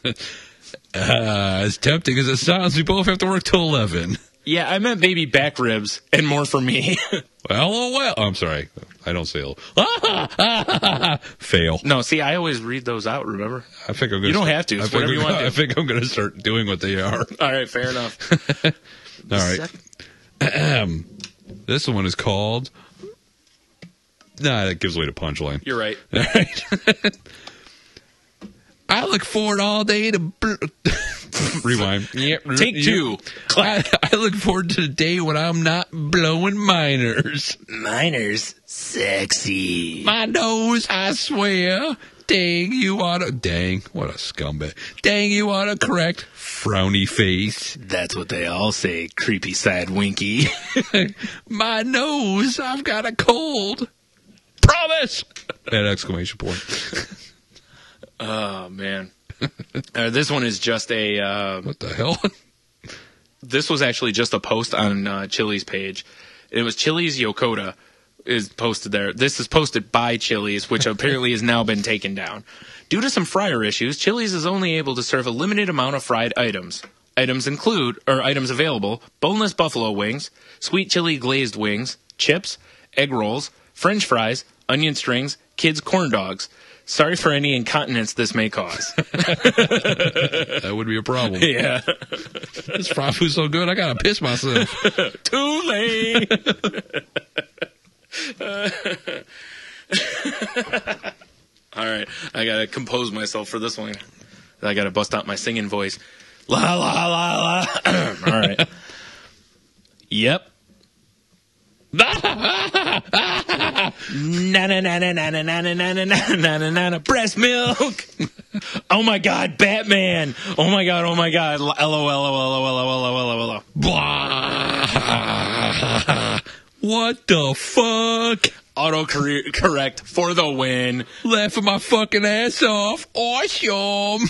Speaker 1: As tempting as it sounds, we both have to work till 11.
Speaker 3: Yeah, I meant baby back ribs and more for me.
Speaker 1: Well. I'm sorry. I don't say fail.
Speaker 3: No, see, I always read those out, remember?
Speaker 1: I think I'm gonna.
Speaker 3: You don't have to. It's whatever you want to do.
Speaker 1: I think I'm going to start doing what they are.
Speaker 3: All right, fair enough.
Speaker 1: All right. This one is called... Nah, that gives away the punchline.
Speaker 3: You're right.
Speaker 1: All right. I look forward all day to... Rewind.
Speaker 3: Take 2.
Speaker 1: I look forward to the day when I'm not blowing minors.
Speaker 3: Minors? Sexy.
Speaker 1: My nose, I swear. Dang, you ought to... Dang, what a scumbag. Dang, you ought to correct. Frowny face.
Speaker 3: That's what they all say, creepy side winky.
Speaker 1: My nose, I've got a cold. Promise! That exclamation point.
Speaker 3: Oh, man. This one is just a...
Speaker 1: what the hell?
Speaker 3: This was actually just a post on Chili's page. It was Chili's Yokota is posted there. This is posted by Chili's, which apparently has now been taken down. Due to some fryer issues, Chili's is only able to serve a limited amount of fried items. Items available, boneless buffalo wings, sweet chili glazed wings, chips, egg rolls, French fries, onion strings, kids' corn dogs. Sorry for any incontinence this may cause.
Speaker 1: That would be a problem.
Speaker 3: Yeah.
Speaker 1: This fry food's so good, I gotta piss myself.
Speaker 3: Too late. All right, I gotta compose myself for this one. I gotta bust out my singing voice. La la la la. All right. Yep. Na na na na na na na na na na na na na breast milk. Oh my God, Batman. Oh my God. LOL.
Speaker 1: Blah. What the fuck?
Speaker 3: Autocorrect for the win.
Speaker 1: Laughing my fucking ass off. Awesome.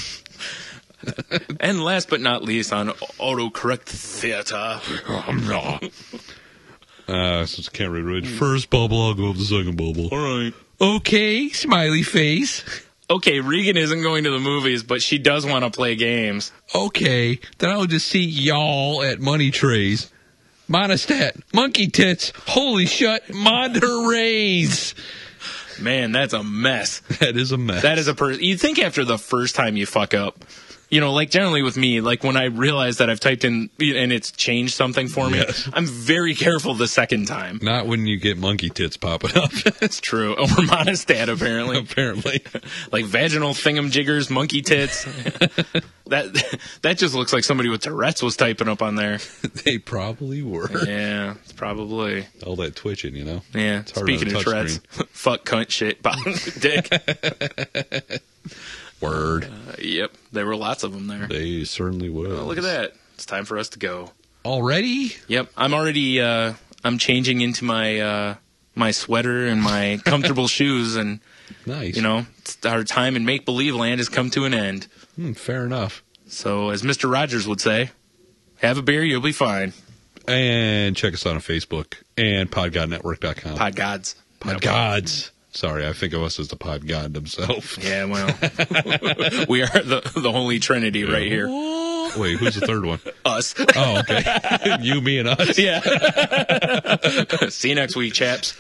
Speaker 3: And last but not least on autocorrect theater.
Speaker 1: Since I can't read first bubble, I'll go with the second bubble.
Speaker 3: All right.
Speaker 1: Okay, smiley face.
Speaker 3: Okay, Regan isn't going to the movies, but she does want to play games.
Speaker 1: Okay, then I'll just see y'all at Money Trays. Monostat, Monkey Tits, Holy Shut, Monterey's.
Speaker 3: Man, that's a mess.
Speaker 1: That is a mess.
Speaker 3: That is a you'd think after the first time you fuck up, you know, like generally with me, like when I realize that I've typed in and it's changed something for me,
Speaker 1: yes.
Speaker 3: I'm very careful the second time.
Speaker 1: Not when you get monkey tits popping up.
Speaker 3: That's true. Or monostat, apparently.
Speaker 1: Apparently.
Speaker 3: Like vaginal thingamjiggers, monkey tits. That just looks like somebody with Tourette's was typing up on there.
Speaker 1: They probably were.
Speaker 3: Yeah, it's probably.
Speaker 1: All that twitching, you know?
Speaker 3: Yeah. Speaking of Tourette's, fuck, cunt, shit, bottom, dick.
Speaker 1: Word.
Speaker 3: Yep, there were lots of them there.
Speaker 1: They certainly would.
Speaker 3: Oh, look at that. It's time for us to go.
Speaker 1: Already?
Speaker 3: Yep, I'm already, I'm changing into my, my sweater and my comfortable shoes, and,
Speaker 1: nice.
Speaker 3: You know, our time in make-believe land has come to an end.
Speaker 1: Fair enough.
Speaker 3: So, as Mr. Rogers would say, have a beer, you'll be fine.
Speaker 1: And check us out on Facebook and podgodnetwork.com.
Speaker 3: Podgods.
Speaker 1: Podgods. Sorry, I think of us as the pod god himself.
Speaker 3: Yeah, well, we are the Holy Trinity right here.
Speaker 1: Wait, who's the third one?
Speaker 3: Us.
Speaker 1: Oh, okay. You, me, and us.
Speaker 3: Yeah. See you next week, chaps.